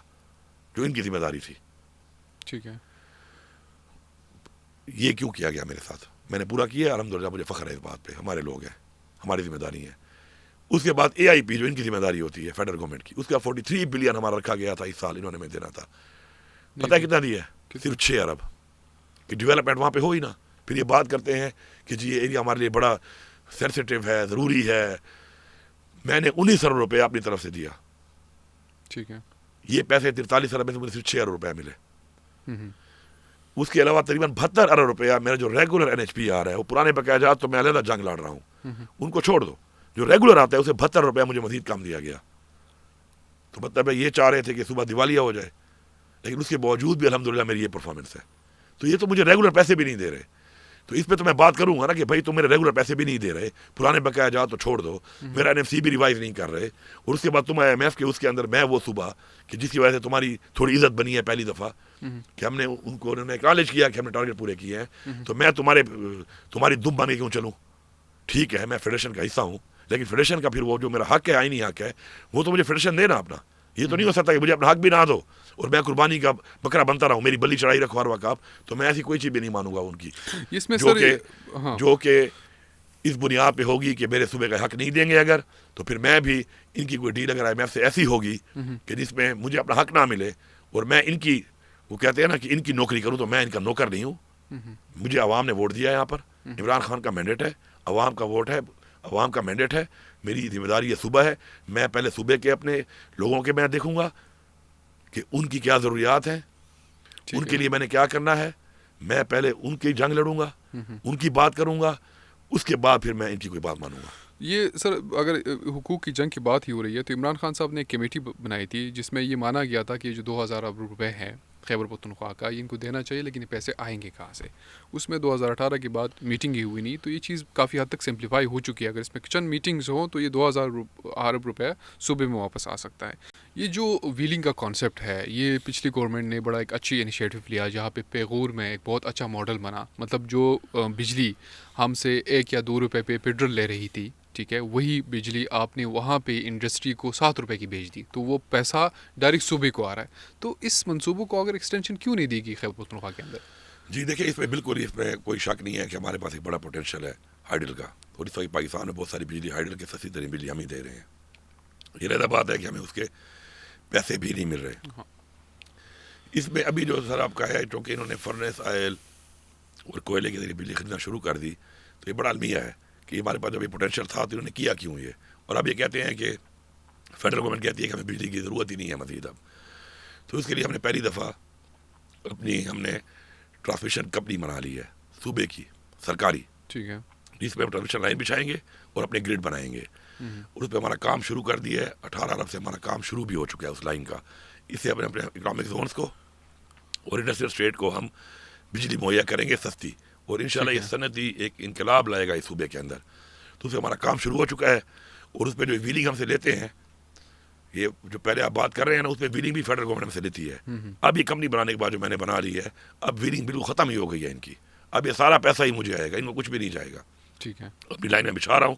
جو ان کی ذمہ داری تھی. ٹھیک ہے. یہ کیوں کیا گیا میرے ساتھ؟ میں نے پورا کیا الحمدللہ. مجھے فخر ہے اس بات پہ. ہمارے لوگ ہیں، ہماری ذمہ داری ہے. اس کے بعد AIP جو ان کی ذمہ داری ہوتی ہے فیڈرل گورنمنٹ کی، اس کا 43 بلین ہمارا رکھا گیا تھا اس سال. انہوں نے ہمیں دینا تھا. پتہ ہے کتنا دیا ہے؟ صرف 6 ارب. کہ ڈیولپمنٹ وہاں پہ ہو ہی نا. پھر یہ بات کرتے ہیں کہ جی یہ ایریا ہمارے لیے بڑا سینسیٹیو ہے، ضروری ہے. میں نے 19 ارب روپے اپنی طرف سے دیا. ٹھیک ہے. یہ پیسے 43 ارب میں سے مجھے صرف 6 ارب روپے ملے. اس کے علاوہ تقریباً 72 ارب روپیہ میرا جو ریگولر NHP آ رہا ہے، وہ پرانے بقایا جات تو میں علیحدہ جنگ لڑ رہا ہوں، ان کو چھوڑ دو. جو ریگولر آتا ہے اسے 72 روپیہ مجھے مزید کم دیا گیا. تو مطلب یہ چاہ رہے تھے کہ صبح دیوالیہ ہو جائے، لیکن اس کے باوجود بھی الحمدللہ میری یہ پرفارمنس ہے. تو یہ تو مجھے ریگولر پیسے بھی نہیں دے رہے. تو اس پہ تو میں بات کروں گا نا کہ بھائی تم میرے ریگولر پیسے بھی نہیں دے رہے، پرانے بقایا جات تو چھوڑ دو، میرا NFC بھی ریوائز نہیں کر رہے، اور اس کے بعد تم IMF کے اس کے اندر میں وہ صوبہ کہ جس کی وجہ سے تمہاری تھوڑی عزت بنی ہے پہلی دفعہ کہ ہم نے ان کو، انہوں نے اکنالج کیا کہ ہم نے ٹارگیٹ پورے کیے ہیں. تو میں تمہاری دم بن کے کیوں چلوں؟ ٹھیک ہے میں فیڈریشن کا حصہ ہوں، لیکن فیڈریشن کا پھر وہ جو میرا حق ہے، آئینی حق ہے، وہ تو مجھے فیڈریشن دینا اپنا. یہ تو نہیں ہو سکتا کہ مجھے اپنا حق بھی نہ دو اور میں قربانی کا بکرا بنتا رہوں، میری بلی چڑھائی رکھو ہر وقت آپ. تو میں ایسی کوئی چیز بھی نہیں مانوں گا ان کی جو کہ اس بنیاد پہ ہوگی کہ میرے صوبے کا حق نہیں دیں گے. اگر تو پھر میں بھی ان کی کوئی ڈیل اگر IMF سے ایسی ہوگی کہ جس میں مجھے اپنا حق نہ ملے اور میں ان کی، وہ کہتے ہیں نا کہ ان کی نوکری کروں، تو میں ان کا نوکر نہیں ہوں. مجھے عوام نے ووٹ دیا ہے. یہاں پر عمران خان کا مینڈیٹ ہے، عوام کا ووٹ ہے، عوام کا مینڈیٹ ہے. میری ذمہ داری یہ صوبہ ہے. میں پہلے صوبے کے اپنے لوگوں کے میں دیکھوں گا کہ ان کی کیا ضروریات ہیں، ان کے لیے میں نے کیا کرنا ہے. میں پہلے ان کی جنگ لڑوں گا، ان کی بات کروں گا، اس کے بعد پھر میں ان کی کوئی بات مانوں گا. یہ سر اگر حقوق کی جنگ کی بات ہی ہو رہی ہے تو عمران خان صاحب نے ایک کمیٹی بنائی تھی جس میں یہ مانا گیا تھا کہ جو 2000 ارب روپے ہیں خیبر پختونخوا کا، یہ ان کو دینا چاہیے، لیکن یہ پیسے آئیں گے کہاں سے؟ اس میں 2018 کے بعد میٹنگ ہی ہوئی نہیں، تو یہ چیز کافی حد تک سمپلیفائی ہو چکی ہے. اگر اس میں چند میٹنگز ہوں تو یہ 2000 ارب روپے صوبے میں واپس آ سکتا ہے. یہ جو ویلنگ کا کانسیپٹ ہے، یہ پچھلی گورنمنٹ نے بڑا ایک اچھی انیشیٹو لیا، جہاں پہ پیغور میں ایک بہت اچھا ماڈل بنا. مطلب جو بجلی ہم سے 1 یا 2 روپے پہ پیڈرل لے رہی تھی، ٹھیک ہے، وہی بجلی آپ نے وہاں پہ انڈسٹری کو 7 روپے کی بھیج دی، تو وہ پیسہ ڈائریکٹ صوبے کو آ رہا ہے. تو اس منصوبوں کو اگر ایکسٹینشن کیوں نہیں دی گئی خیبر پختونخوا کے اندر؟ جی دیکھیں، اس میں بالکل اس میں کوئی شک نہیں ہے کہ ہمارے پاس ایک بڑا پوٹینشیل ہے ہائیڈل کا، اور اس وقت پاکستان میں بہت ساری بجلی ہائیڈل کے سستی ترین بجلی ہم ہی دے رہے ہیں. یہ رہتا بات ہے کہ ہمیں اس کے پیسے بھی نہیں مل رہے. اس میں ابھی جو سر آپ کا ہے، چونکہ انہوں نے فرنس آئل اور کوئلے کے ذریعے بجلی خریدنا شروع کر دی، تو یہ بڑا المیہ ہے کہ ہمارے پاس جب یہ پوٹینشیل تھا تو انہوں نے کیا کیوں یہ. اور اب یہ کہتے ہیں کہ فیڈرل گورنمنٹ کہتی ہے کہ ہمیں بجلی کی ضرورت ہی نہیں ہے مزید اب. تو اس کے لیے ہم نے پہلی دفعہ ہم نے ٹرانسمیشن کمپنی بنا لی ہے صوبے کی سرکاری، ٹھیک ہے، جس پہ ہم ٹرانسمیشن لائن بچھائیں گے اور اپنے گریڈ بنائیں گے. اور اس پہ ہمارا کام شروع کر دیا ہے. 18 ارب سے ہمارا کام شروع بھی ہو چکا ہے اس لائن کا. اس سے اپنے اکنامک زونس کو اور انڈسٹریل اسٹیٹ کو ہم بجلی مہیا کریں گے سستی، اور انشاءاللہ یہ صنعتی ایک انقلاب لائے گا اس صوبے کے اندر. تو اس سے ہمارا کام شروع ہو چکا ہے. اور اس پہ جو ویلنگ ہم سے لیتے ہیں، یہ جو پہلے آپ بات کر رہے ہیں نا، اس پہ ویلنگ بھی فیڈرل گورنمنٹ سے لیتی ہے. اب یہ کمپنی بنانے کے بعد جو میں نے بنا لی ہے، اب ویلنگ بالکل ختم ہی ہو گئی ہے ان کی. اب یہ سارا پیسہ ہی مجھے آئے گا، ان کو کچھ بھی نہیں جائے گا. ٹھیک ہے، اپنی لائن میں بچھا رہا ہوں.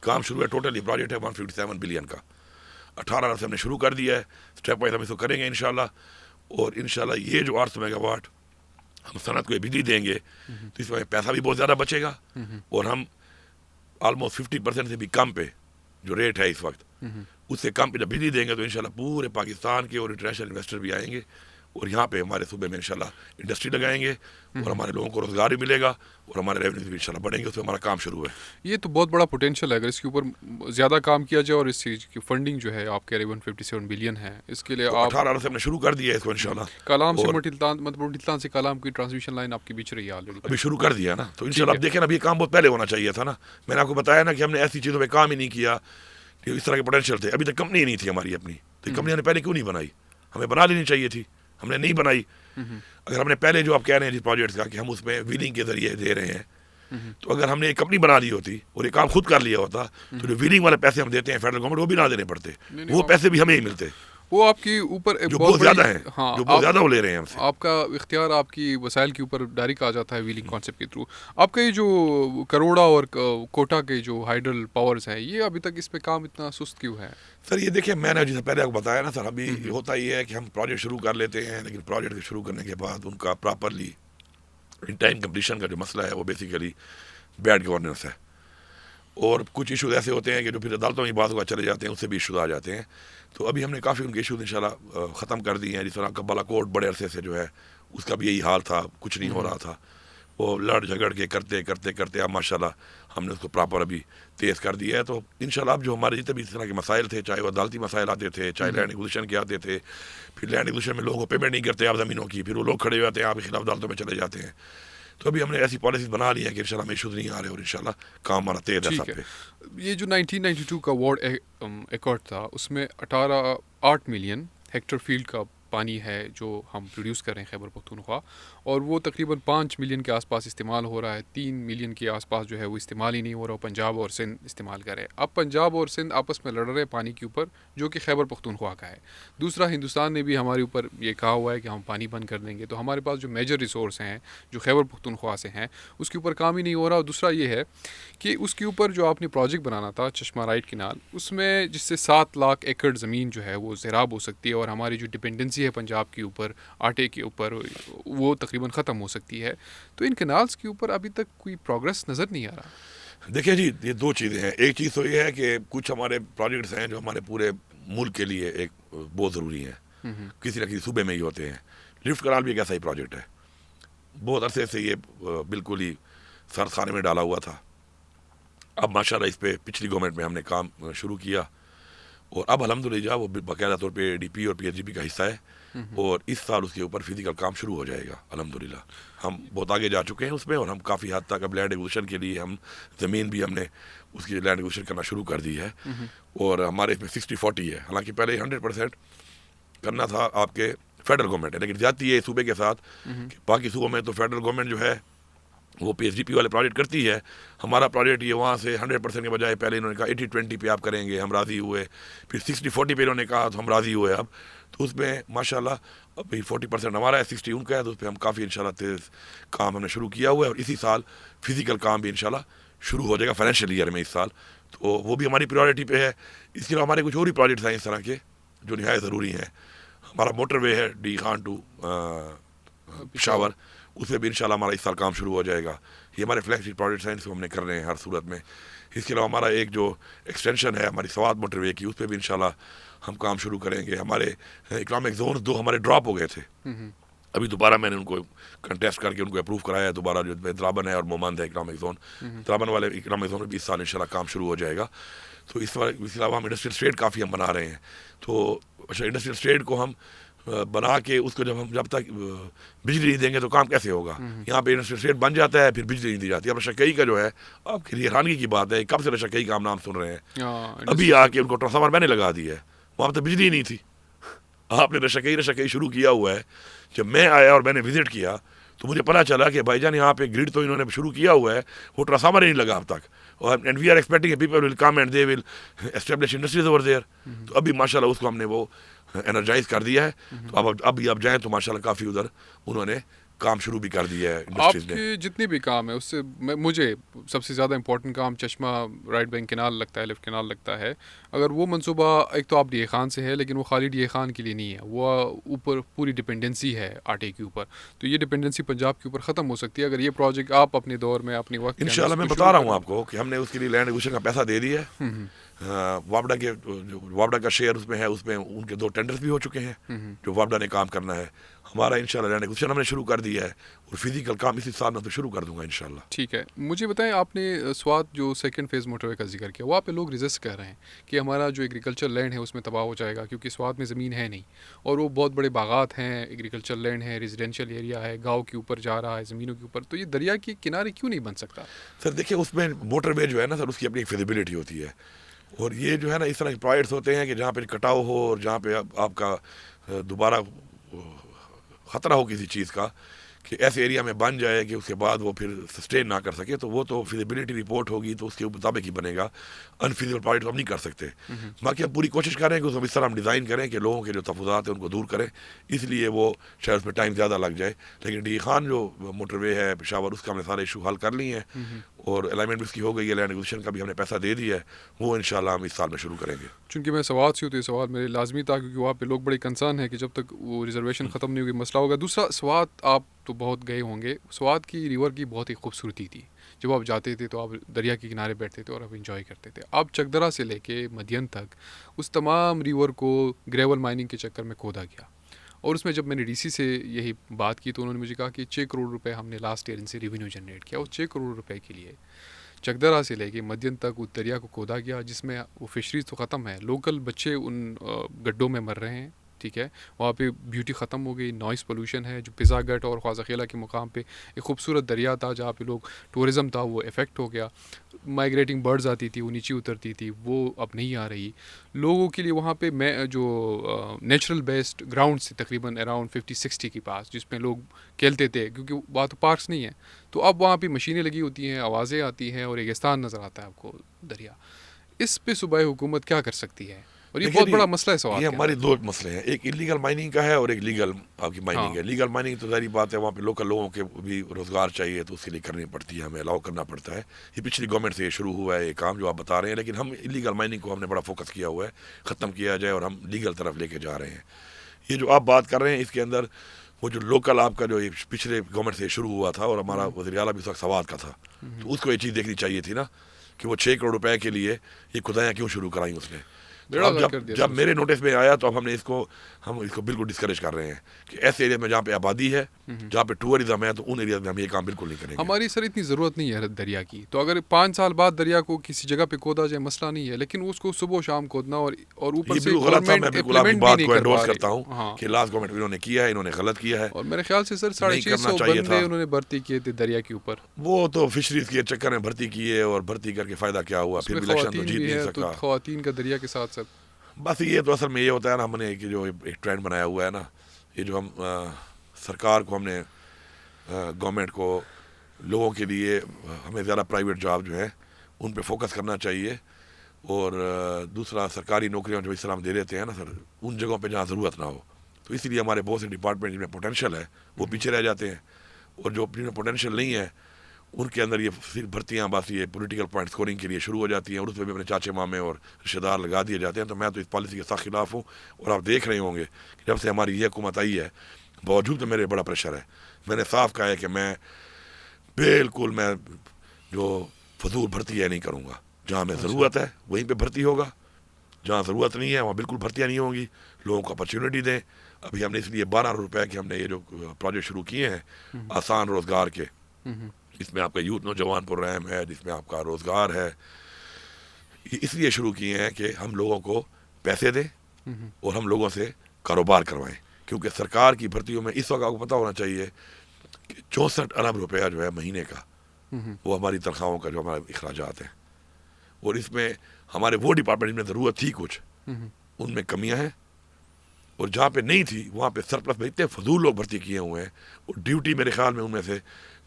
کام شروع ہے. ٹوٹل یہ پروجیکٹ ہے 157 بلین کا. 18 ارب سے ہم نے شروع کر دیا ہے. اسٹیپ وائز ہم اس کو کریں گے انشاءاللہ. اور انشاءاللہ یہ جو 800 میگا واٹ ہم صنعت کو یہ بجلی دیں گے، تو اس میں پیسہ بھی بہت زیادہ بچے گا. اور ہم آلموسٹ 50% سے بھی کم پہ جو ریٹ ہے اس وقت، اس سے کم پہ جب بجلی دیں گے تو انشاءاللہ پورے پاکستان کے اور انٹرنیشنل انویسٹر بھی آئیں گے، اور یہاں پہ ہمارے صوبے میں انشاءاللہ انڈسٹری لگائیں گے، اور ہمارے لوگوں کو روزگار بھی ملے گا، اور ہمارے ریونیو بھی انشاءاللہ بڑھیں گے. اس پہ ہمارا کام شروع ہے. یہ تو بہت بڑا پوٹینشیل ہے. اگر اس کے اوپر زیادہ کام کیا جائے اور اس چیز کی فنڈنگ جو ہے آپ کہہ رہے 157 بلین ہے، اس کے لیے آپ 18 ارب سے ہم نے شروع کر دیا ہے اس کو انشاءاللہ. کلام سے اور مٹلتان سے کلام کی ٹرانسمیشن لائن آپ کی بچ رہی ہے آلریڈی. ابھی شروع کر دیا نا. تو انشاءاللہ اب دیکھیں نا، اب یہ کام بہت پہلے ہونا چاہیے تھا نا. میں نے آپ کو بتایا نا کہ ہم نے ایسی چیزوں پہ کام ہی نہیں کیا کہ اس طرح کے پوٹینشیل تھے. ابھی تک کمپنی ہی نہیں تھی ہماری اپنی. تو کمپنی ہم نے پہلے کیوں نہیں بنائی؟ ہمیں بنا لینی چاہیے تھی. ہم نے نہیں بنائی. اگر ہم نے پہلے جو آپ کہہ رہے ہیں جس پروجیکٹ کا کہ ہم اس میں ویلنگ کے ذریعے دے رہے ہیں، تو اگر ہم نے ایک کمپنی بنا دی ہوتی اور یہ کام خود کر لیا ہوتا، تو جو ویلنگ والے پیسے ہم دیتے ہیں فیڈرل گورنمنٹ، وہ بھی نہ دینے پڑتے. وہ پیسے بھی ہمیں ہی ملتے، وہ آپ کے اوپر جو بہت زیادہ ہیں، ہاں، جو بہت زیادہ وہ لے رہے ہیں ہم سے. آپ کا اختیار آپ کی وسائل کے اوپر ڈائریکٹ آ جاتا ہے ویلنگ کانسیپٹ کے تھرو. آپ کا یہ جو کروڑا اور کوٹا کے جو ہائیڈل پاورز ہیں، یہ ابھی تک اس پہ کام اتنا سست کیوں ہے؟ سر یہ دیکھیں، میں نے جیسے پہلے آپ کو بتایا نا سر، ابھی ہوتا یہ ہے کہ ہم پروجیکٹ شروع کر لیتے ہیں، لیکن پروجیکٹ شروع کرنے کے بعد ان کا پراپرلی ان ٹائم کمپلیشن کا جو مسئلہ ہے وہ بیسیکلی بیڈ گورننس ہے. اور کچھ ایشوز ایسے ہوتے ہیں کہ جو پھر عدالتوں میں بعض اوقات چلے جاتے ہیں، اس سے بھی ایشوز آ جاتے ہیں. تو ابھی ہم نے کافی ان کے ایشوز انشاءاللہ ختم کر دیے ہیں. جس طرح کبالا کوٹ بڑے عرصے سے جو ہے اس کا بھی یہی حال تھا، کچھ نہیں ہو رہا تھا. وہ لڑ جھگڑ کے کرتے اب ماشاءاللہ ہم نے اس کو پراپر ابھی تیز کر دیا ہے. تو انشاءاللہ اب جو ہمارے جتنے بھی اس طرح کے مسائل تھے، چاہے وہ عدالتی مسائل آتے تھے، چاہے لینڈ ایکوزیشن کے آتے تھے، پھر لینڈ ایکوزیشن میں لوگوں کو پیمنٹ نہیں کرتے آپ زمینوں کی، پھر وہ لوگ کھڑے ہوتے ہیں آپ کے خلاف عدالتوں میں چلے جاتے ہیں. تو ابھی ہم نے ایسی پالیسیز بنا لی ہیں کہ انشاءاللہ ہمیں ایشوز نہیں آ رہے، اور انشاءاللہ کام ہمارا تیز ہے سب پہ. یہ جو 1992 کا وارڈ ایکارڈ تھا، اس میں 8 ملین ہیکٹر فیلڈ کا پانی ہے جو ہم پروڈیوس کر رہے ہیں خیبر پختونخوا، اور وہ تقریباً 5 ملین کے آس پاس استعمال ہو رہا ہے. 3 ملین کے آس پاس جو ہے وہ استعمال ہی نہیں ہو رہا، پنجاب اور سندھ استعمال کر رہے ہیں. اب پنجاب اور سندھ آپس میں لڑ رہے ہیں پانی کے اوپر، جو کہ خیبر پختونخوا کا ہے. دوسرا، ہندوستان نے بھی ہمارے اوپر یہ کہا ہوا ہے کہ ہم پانی بند کر دیں گے. تو ہمارے پاس جو میجر ریسورس ہیں جو خیبر پختونخوا سے ہیں، اس کے اوپر کام ہی نہیں ہو رہا. اور دوسرا یہ ہے کہ اس کے اوپر جو آپ نے پروجیکٹ بنانا تھا چشمہ رائٹ کینال، اس میں جس سے 7 لاکھ ایکڑ زمین جو ہے وہ سیراب ہو سکتی ہے، اور ہماری جو ڈپینڈنسی ہے پنجاب کے اوپر آٹے کے اوپر، وہ تقریباً ختم ہو سکتی ہے. تو ان کینالز کے اوپر ابھی تک کوئی پروگرس نظر نہیں آ رہا. دیکھیں جی، یہ دو چیزیں ہیں. ایک چیز تو یہ ہے کہ کچھ ہمارے پروجیکٹس ہیں جو ہمارے پورے ملک کے لیے ایک بہت ضروری ہیں، کسی نہ کسی صوبے میں ہی ہوتے ہیں. لفٹ کنال بھی ایک ایسا ہی پروجیکٹ ہے. بہت عرصے سے یہ بالکل ہی سرد خانے میں ڈالا ہوا تھا. اب ماشاءاللہ اس پہ پچھلی گورنمنٹ میں ہم نے کام شروع کیا، اور اب الحمدللہ وہ باقاعدہ طور پہ ڈی پی اور پی ایچ ڈی پی کا حصہ ہے، اور اس سال اس کے اوپر فزیکل کام شروع ہو جائے گا. الحمدللہ ہم بہت آگے جا چکے ہیں اس میں، اور ہم کافی حد تک اب لینڈ ایکوزیشن کے لیے ہم زمین بھی ہم نے اس کی لینڈ ایکوزیشن کرنا شروع کر دی ہے. اور ہمارے اس میں 60-40 ہے. حالانکہ پہلے 100% کرنا تھا آپ کے فیڈرل گورنمنٹ ہے. لیکن زیادتی ہے صوبے کے ساتھ کہ باقی صوبوں میں تو فیڈرل گورنمنٹ جو ہے وہ پی ایس ڈی پی والے پروجیکٹ کرتی ہے. ہمارا پروجیکٹ یہ وہاں سے 100% کے بجائے پہلے انہوں نے کہا 80-20 پہ آپ کریں گے, ہم راضی ہوئے. پھر 60-40 پہ انہوں نے کہا تو ہم راضی ہوئے. اب تو اس میں ماشاء اللہ ابھی 40% ہمارا ہے, 60 ان کا ہے, تو اس پہ ہم کافی انشاءاللہ تیز کام ہم نے شروع کیا ہوا ہے. اور اسی سال فزیکل کام بھی انشاءاللہ شروع ہو جائے گا فائنینشیل ایئر میں اس سال, تو وہ بھی ہماری پریورٹی پہ ہے. اس کے علاوہ ہمارے کچھ اور بھی پروجیکٹس ہیں اس طرح کے جو نہایت ضروری ہیں. ہمارا موٹر وے ہے ڈی خان ٹو پشاور, اس پہ بھی انشاءاللہ ہمارا اس سال کام شروع ہو جائے گا. یہ ہمارے فلیگ شپ پروجیکٹس ہیں, اس کو ہم نے کر رہے ہیں ہر صورت میں. اس کے علاوہ ہمارا ایک جو ایکسٹینشن ہے ہماری سوات موٹر وے کی, اس پہ بھی انشاءاللہ ہم کام شروع کریں گے. ہمارے اکنامک زونز 2 ہمارے ڈراپ ہو گئے تھے, ابھی دوبارہ میں نے ان کو کنٹیسٹ کر کے ان کو اپروو کرایا ہے دوبارہ, جو درابن ہے اور مومند ہے اکنامک زون. درابن والے اکنامک زون میں بھی اس سال انشاءاللہ کام شروع ہو جائے گا. تو اس کے علاوہ ہم انڈسٹریل اسٹیٹ کافی ہم بنا رہے ہیں. تو انڈسٹریل اسٹیٹ کو ہم بنا کے اس کو جب تک بجلی نہیں دیں گے تو کام کیسے ہوگا. یہاں پہ انڈسٹریل اسٹیٹ بن جاتا ہے, پھر بجلی نہیں دی جاتی. اب رشکئی کا جو ہے آپ کے لیے حیرانگی کی بات ہے, کب سے رشکئی کا ہم نام سن رہے ہیں, ابھی آ کے ان کو ٹرانسفارمر میں نے لگا دی ہے, وہاں پہ تو بجلی نہیں تھی. آپ نے رشکئی شروع کیا ہوا ہے. جب میں آیا اور میں نے وزٹ کیا تو مجھے پتا چلا کہ بھائی جان یہاں پہ گریڈ تو انہوں نے شروع کیا ہوا ہے, وہ ٹرانسفارمر ہی نہیں لگا اب تک. And we are expecting people will come and they will establish industries over there. تو ابھی ماشاءاللہ اس کو ہم نے وہ انرجائز کر دیا ہے. تو اب جائیں تو ماشاءاللہ کافی ادھر انہوں نے کام شروع بھی کر دیا ہے آپ انڈسٹریز نے. کے جتنے بھی کام ہیں اس سے مجھے سب سے زیادہ امپورٹنٹ کام چشمہ رائٹ بینک کینال لگتا ہے, لیفٹ کینال لگتا ہے. اگر وہ منصوبہ ایک تو آپ ڈی اے خان سے ہے, لیکن وہ خالی ڈی اے خان کے لیے نہیں ہے, وہ اوپر پوری ڈپینڈنسی ہے آٹے کے اوپر. تو یہ ڈپینڈنسی پنجاب کے اوپر ختم ہو سکتی ہے اگر یہ پروجیکٹ آپ اپنے دور میں اپنے وقت انشاءاللہ میں بتا رہا ہوں آپ کو کہ ہم نے اس کے لیے لینڈ ایکوزیشن کا پیسہ دے دیا ہے. وابڈا کا شیئر اس میں ہے, اس میں ان کے 2 ٹینڈرز بھی ہو چکے ہیں جو وابڈا نے کام کرنا ہے. ہمارا انشاءاللہ لینڈ ایکوزیشن ہم نے شروع کر دیا ہے اور فزیکل کام اسی سال میں تو شروع کر دوں گا انشاءاللہ. ٹھیک ہے. مجھے بتائیں, آپ نے سوات جو سیکنڈ فیز موٹر وے کا ذکر کیا, وہاں پہ لوگ ریزسٹ کر رہے ہیں کہ ہمارا جو ایگریکلچر لینڈ ہے اس میں تباہ ہو جائے گا, کیونکہ سوات میں زمین ہے نہیں, اور وہ بہت بڑے باغات ہیں, ایگریکلچر لینڈ ہے, ریزیڈینشیل ایریا ہے, گاؤں کے اوپر جا رہا ہے, زمینوں کے اوپر. تو یہ دریا کے کنارے کیوں نہیں بن سکتا؟ سر دیکھیں اس میں موٹر وے جو ہے نا سر, اس کی اپنی ایک فیزیبلٹی ہوتی ہے. اور یہ جو ہے نا اس طرح کے پروجیکٹس ہوتے ہیں کہ جہاں پہ کٹاؤ ہو اور جہاں پہ آپ کا دوبارہ خطرہ ہو کسی چیز کا کہ ایسے ایریا میں بن جائے کہ اس کے بعد وہ پھر سسٹین نہ کر سکے, تو وہ تو فیزیبلٹی رپورٹ ہوگی تو اس کے مطابق ہی بنے گا. انفیزیبل پروجیکٹ ہم نہیں کر سکتے. باقی ہم پوری کوشش کریں کہ اس کو اس طرح ہم ڈیزائن کریں کہ لوگوں کے جو تفاوضات ہیں ان کو دور کریں, اس لیے وہ شاید اس میں ٹائم زیادہ لگ جائے. لیکن ڈی خان جو موٹر وے ہے پشاور, اس کا ہم نے سارے ایشو حل کر لیے ہیں اور الائنمنٹ اس کی ہو گئی ہے. لینڈ ایکوزیشن کا بھی ہم نے پیسہ دے دیا ہے, وہ انشاءاللہ ہم اس سال میں شروع کریں گے. چونکہ میں سوات سے ہوں تو یہ سوال میرے لازمی تھا, کیونکہ وہاں پہ لوگ بڑے کنسرن ہیں کہ جب تک وہ ریزرویشن ختم نہیں ہوگی مسئلہ ہوگا. دوسرا, سوات آپ تو بہت گئے ہوں گے, سوات کی ریور کی بہت ہی خوبصورتی تھی. جب آپ جاتے تھے تو آپ دریا کے کنارے بیٹھتے تھے اور آپ انجوائے کرتے تھے. آپ چکدرا سے لے کے مدین تک اس تمام ریور کو گریول مائننگ کے چکر میں کھودا گیا. اور اس میں جب میں نے ڈی سی سے یہی بات کی تو انہوں نے مجھے کہا کہ 6 کروڑ روپے ہم نے لاسٹ ایئر ان سے ریونیو جنریٹ کیا. اور 6 کروڑ روپے کے لیے چکدرا سے لے کے مدین تک اس دریا کو کھودا گیا, جس میں وہ فشریز تو ختم ہے, لوکل بچے ان گڈھوں میں مر رہے ہیں. ٹھیک ہے, وہاں پہ بیوٹی ختم ہو گئی, نوائز پولوشن ہے. جو پزا گٹ اور خواجہ خیلہ کے مقام پہ ایک خوبصورت دریا تھا جہاں پہ لوگ ٹورزم تھا, وہ افیکٹ ہو گیا. مائیگریٹنگ برڈز آتی تھی, وہ نیچے اترتی تھی, وہ اب نہیں آ رہی. لوگوں کے لیے وہاں پہ جو نیچرل بیسڈ گراؤنڈس تھے تقریباً اراؤنڈ 50-60 کے پاس, جس میں لوگ کھیلتے تھے, کیونکہ وہاں تو پارکس نہیں ہیں. تو اب وہاں پہ مشینیں لگی ہوتی ہیں, آوازیں آتی ہیں اور ریگستان نظر آتا ہے آپ کو دریا. اس پہ صوبائی حکومت کیا کر سکتی ہے؟ اور یہ بہت بڑا مسئلہ ہے سوال. یہ ہماری 2 مسئلے ہیں, ایک انلیگل مائننگ کا ہے اور ایک لیگل آپ کی مائننگ ہے. لیگل مائننگ تو ظاہری بات ہے, وہاں پہ لوکل لوگوں کے بھی روزگار چاہیے تو اس کے لیے کرنی پڑتی ہے, ہمیں الاؤ کرنا پڑتا ہے. یہ پچھلی گورنمنٹ سے یہ شروع ہوا ہے یہ کام جو آپ بتا رہے ہیں, لیکن ہم انلیگل مائننگ کو ہم نے بڑا فوکس کیا ہوا ہے, ختم کیا جائے اور ہم لیگل طرف لے کے جا رہے ہیں. یہ جو آپ بات کر رہے ہیں اس کے اندر وہ جو لوکل آپ کا جو پچھلے گورنمنٹ سے شروع ہوا تھا, اور ہمارا وزیر اعلیٰ بھی اس وقت سوات کا تھا, تو اس کو یہ چیز دیکھنی چاہیے تھی نا کہ وہ 6 کروڑ روپے کے لیے یہ کھدائیاں کیوں شروع کرائیں اس نے. جب میرے نوٹس میں آیا تو اب ہم اس کو بالکل ڈسکریج کر رہے ہیں کہ ایسے ایریا میں جہاں پہ آبادی ہے, جہاں پہ ٹورزم ہے, تو ان ایریا میں ہم یہ کام بالکل نہیں کریں گے. ہماری سر اتنی ضرورت نہیں ہے دریا کی, تو اگر 5 سال بعد دریا کو کسی جگہ پہ کھودا جائے مسئلہ نہیں ہے, لیکن اس کو صبح و شام کھودنا اور اوپر سے گورنمنٹ بات کو انڈورس کرتا ہوں کہ لاسٹ گورنمنٹ انہوں نے کیا ہے, انہوں نے غلط کیا ہے. اور میرے خیال سے سر 650 بندے انہوں نے بھرتی کیے تھے دریا کے اوپر. وہ تو فشریز کے چکر میں بھرتی کیے, اور بھرتی کر کے فائدہ کیا ہوا, پھر الیکشن تو جیت نہیں سکا. خواتین کا دریا کے ساتھ ساتھ بس یہ تو اصل میں یہ ہوتا ہے نا, ہم نے جو ایک ٹرینڈ بنایا ہوا ہے نا, یہ جو ہم سرکار کو ہم نے گورنمنٹ کو لوگوں کے لیے ہمیں زیادہ پرائیویٹ جاب جو ہے ان پہ فوکس کرنا چاہیے. اور دوسرا سرکاری نوکریاں جو اس طرح ہم دے دیتے ہیں نا سر, ان جگہوں پہ جہاں ضرورت نہ ہو, تو اس لیے ہمارے بہت سے ڈپارٹمنٹ جن میں پوٹینشیل ہے وہ پیچھے رہ جاتے ہیں, اور جو جن میں پوٹینشیل نہیں ہے ان کے اندر یہ صرف بھرتیاں بس یہ پولیٹیکل پوائنٹ اسکورنگ کے لیے شروع ہو جاتی ہیں, اور اس میں بھی اپنے چاچے مامے اور رشتہ دار لگا دیے جاتے ہیں. تو میں تو اس پالیسی کے سخت خلاف ہوں, اور آپ دیکھ رہے ہوں گے کہ جب سے ہماری یہ حکومت آئی ہے باوجود تو میرے بڑا پریشر ہے, میں نے صاف کہا ہے کہ میں بالکل میں جو فضول بھرتی ہے نہیں کروں گا. جہاں میں ضرورت ہے وہیں پہ بھرتی ہوگا, جہاں ضرورت نہیں ہے وہاں بالکل بھرتیاں نہیں ہوں گی. لوگوں کو اپرچونیٹی دیں. ابھی ہم نے اس لیے 12 ارب روپے کے ہم نے یہ جو پروجیکٹ شروع کیے ہیں آسان روزگار کے, اس میں آپ کا یوتھ نوجوان پروگرام ہے, جس میں آپ کا روزگار ہے, یہ اس لیے شروع کیے ہیں کہ ہم لوگوں کو پیسے دیں اور ہم لوگوں سے کاروبار کروائیں. کیونکہ سرکار کی بھرتیوں میں اس وقت آپ کو پتہ ہونا چاہیے کہ 64 ارب روپیہ جو ہے مہینے کا وہ ہماری تنخواہوں کا جو ہمارے اخراجات ہیں, اور اس میں ہمارے وہ ڈپارٹمنٹ جن میں ضرورت تھی کچھ ان میں کمیاں ہیں, اور جہاں پہ نہیں تھی وہاں پہ سرپلس میں اتنے فضول لوگ بھرتی کیے ہوئے ہیں. اور ڈیوٹی میرے خیال میں ان میں سے